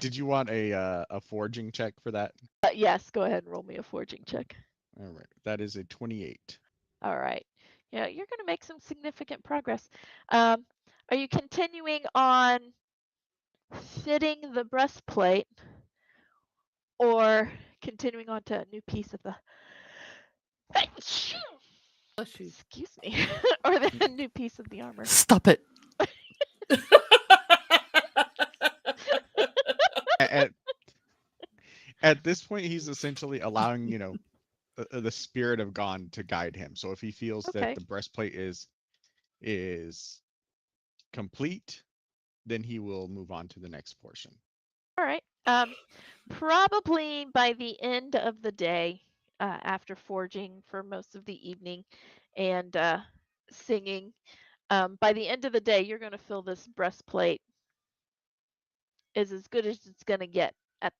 [SPEAKER 3] Did you want a forging check for that?
[SPEAKER 1] Yes, go ahead and roll me a forging check.
[SPEAKER 3] All right. That is a 28.
[SPEAKER 1] All right. Yeah, you're going to make some significant progress. Are you continuing on fitting the breastplate or continuing on to a new piece of the
[SPEAKER 4] Bless you.
[SPEAKER 1] excuse me, or the new piece of the armor?
[SPEAKER 4] Stop it.
[SPEAKER 3] And at this point, he's essentially allowing, the spirit of Gon to guide him. So if he feels that
[SPEAKER 1] Okay.
[SPEAKER 3] the breastplate is complete, then he will move on to the next portion.
[SPEAKER 1] All right. Probably by the end of the day, after forging for most of the evening and singing, by the end of the day, you're going to feel this breastplate is as good as it's going to get at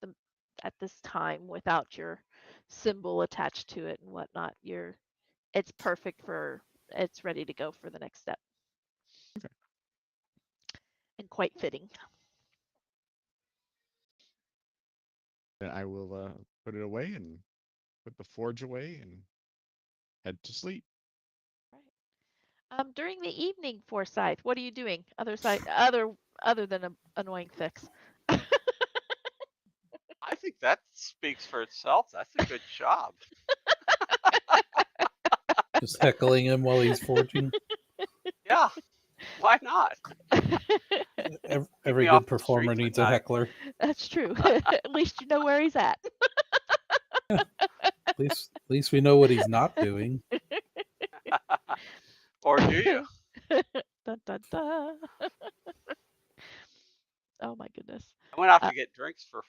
[SPEAKER 1] this time without your symbol attached to it and whatnot. It's perfect for it's ready to go for the next step.
[SPEAKER 3] Okay.
[SPEAKER 1] And quite fitting.
[SPEAKER 3] Then I will put it away and put the forge away and head to sleep.
[SPEAKER 1] Right. During the evening, Forsyth, what are you doing? Other than an annoying fix.
[SPEAKER 2] I think that speaks for itself. That's a good job.
[SPEAKER 5] Just heckling him while he's forging.
[SPEAKER 2] Yeah, why not?
[SPEAKER 5] Every
[SPEAKER 2] Keep me
[SPEAKER 5] good
[SPEAKER 2] off the
[SPEAKER 5] performer
[SPEAKER 2] streets at
[SPEAKER 5] needs a
[SPEAKER 2] night.
[SPEAKER 5] heckler.
[SPEAKER 1] That's true. At least you know where he's at.
[SPEAKER 5] At least we know what he's not doing.
[SPEAKER 2] Or do you?
[SPEAKER 1] Dun, dun, dun. Oh my goodness.
[SPEAKER 2] I'm gonna have
[SPEAKER 1] Uh,
[SPEAKER 2] to get drinks for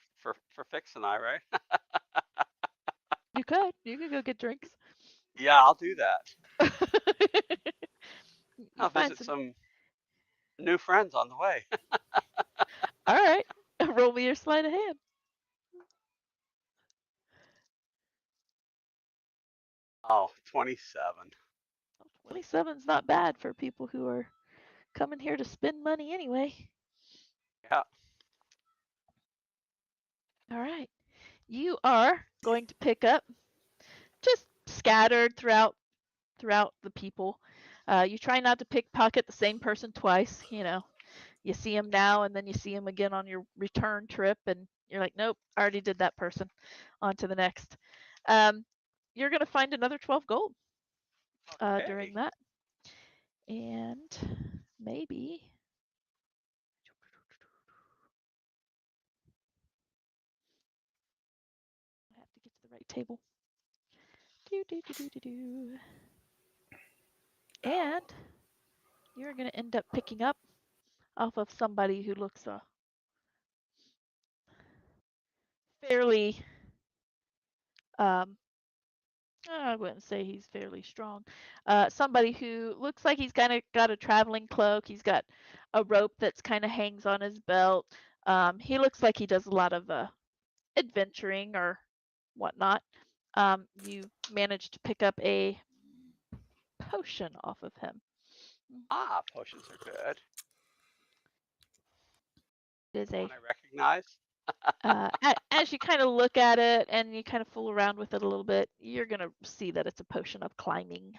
[SPEAKER 2] Fix and I, right?
[SPEAKER 1] you could. You could go get drinks.
[SPEAKER 2] Yeah, I'll do that.
[SPEAKER 1] You
[SPEAKER 2] I'll
[SPEAKER 1] find
[SPEAKER 2] visit
[SPEAKER 1] some.
[SPEAKER 2] some new friends on the way.
[SPEAKER 1] All right. Roll me your sleight of hand.
[SPEAKER 2] Oh, 27.
[SPEAKER 1] 27's not bad for people who are coming here to spend money anyway.
[SPEAKER 2] Yeah.
[SPEAKER 1] All right. You are going to pick up just scattered throughout the people. You try not to pickpocket the same person twice. You see him now and then you see him again on your return trip, and you're like, nope, I already did that person. On to the next. Um, you're going to find another 12 gold
[SPEAKER 2] Okay.
[SPEAKER 1] during that. And maybe. I have to get to the right table. And you're going to end up picking up off of somebody who looks fairly, I wouldn't say he's fairly strong. Somebody who looks like he's kind of got a traveling cloak. He's got a rope that's kind of hangs on his belt. He looks like he does a lot of adventuring or whatnot. You managed to pick up a potion off of him.
[SPEAKER 2] Ah, potions are good.
[SPEAKER 1] It is a
[SPEAKER 2] One I recognize.
[SPEAKER 1] as you kind of look at it and you kind of fool around with it a little bit, you're gonna see that it's a potion of climbing.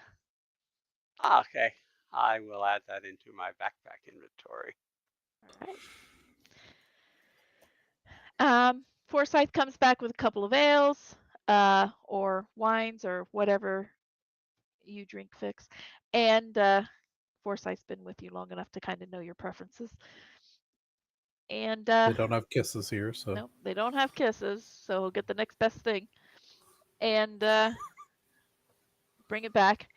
[SPEAKER 2] Ah, okay. I will add that into my backpack inventory.
[SPEAKER 1] All right. Forsyth comes back with a couple of ales, or wines, or whatever you drink, Fix. And Forsyth's been with you long enough to kind of know your preferences. And
[SPEAKER 5] They don't have kisses here, so
[SPEAKER 1] no, they don't have kisses, so he'll get the next best thing. And bring it back.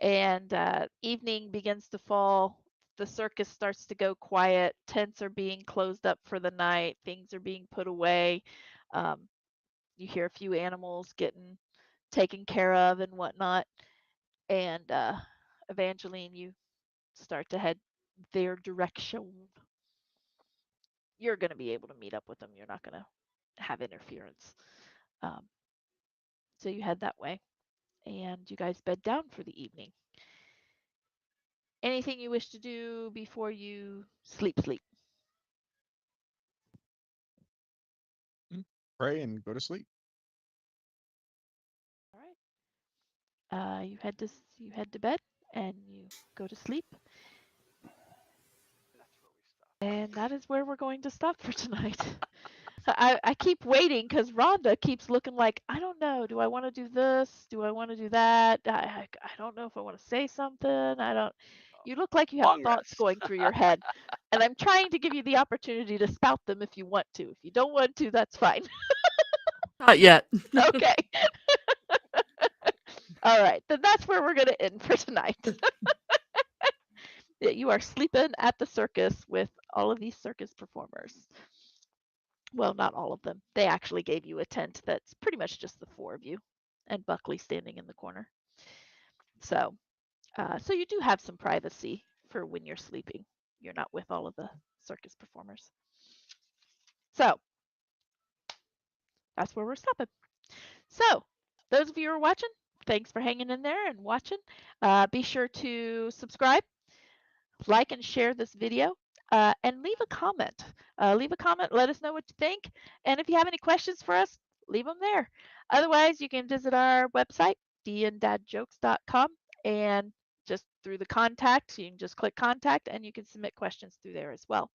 [SPEAKER 1] And evening begins to fall. The circus starts to go quiet. Tents are being closed up for the night. Things are being put away. Um, you hear a few animals getting taken care of and whatnot. And Evangeline, you start to head their direction. You're going to be able to meet up with them. You're not going to have interference. Um, so you head that way. And you guys bed down for the evening. Anything you wish to do before you sleep?
[SPEAKER 3] Pray and go to sleep.
[SPEAKER 1] All right. You head to bed and you go to sleep.
[SPEAKER 2] That's where we stop.
[SPEAKER 1] And that is where we're going to stop for tonight. I keep waiting because Rhonda keeps looking like, I don't know. Do I want to do this? Do I want to do that? I don't know if I want to say something. I don't. You look like you have
[SPEAKER 2] Long
[SPEAKER 1] thoughts
[SPEAKER 2] rest.
[SPEAKER 1] going through your head. And I'm trying to give you the opportunity to spout them if you want to. If you don't want to, that's fine.
[SPEAKER 4] Not yet.
[SPEAKER 1] Okay. All right, then that's where we're going to end for tonight. You are sleeping at the circus with all of these circus performers. Well, not all of them. They actually gave you a tent that's pretty much just the four of you, and Buckley standing in the corner. So, so you do have some privacy for when you're sleeping. You're not with all of the circus performers. So that's where we're stopping. So those of you who are watching, thanks for hanging in there and watching. Be sure to subscribe, like and share this video, and leave a comment. Leave a comment, let us know what you think. And if you have any questions for us, leave them there. Otherwise, you can visit our website, danddadjokes.com, and just through the contact, you can just click contact and you can submit questions through there as well.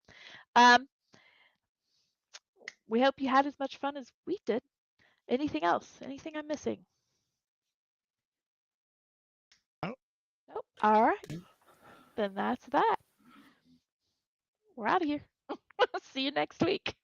[SPEAKER 1] We hope you had as much fun as we did. Anything else? Anything I'm missing?
[SPEAKER 3] Oh.
[SPEAKER 1] Nope. All right. Then that's that. We're out of here. See you next week.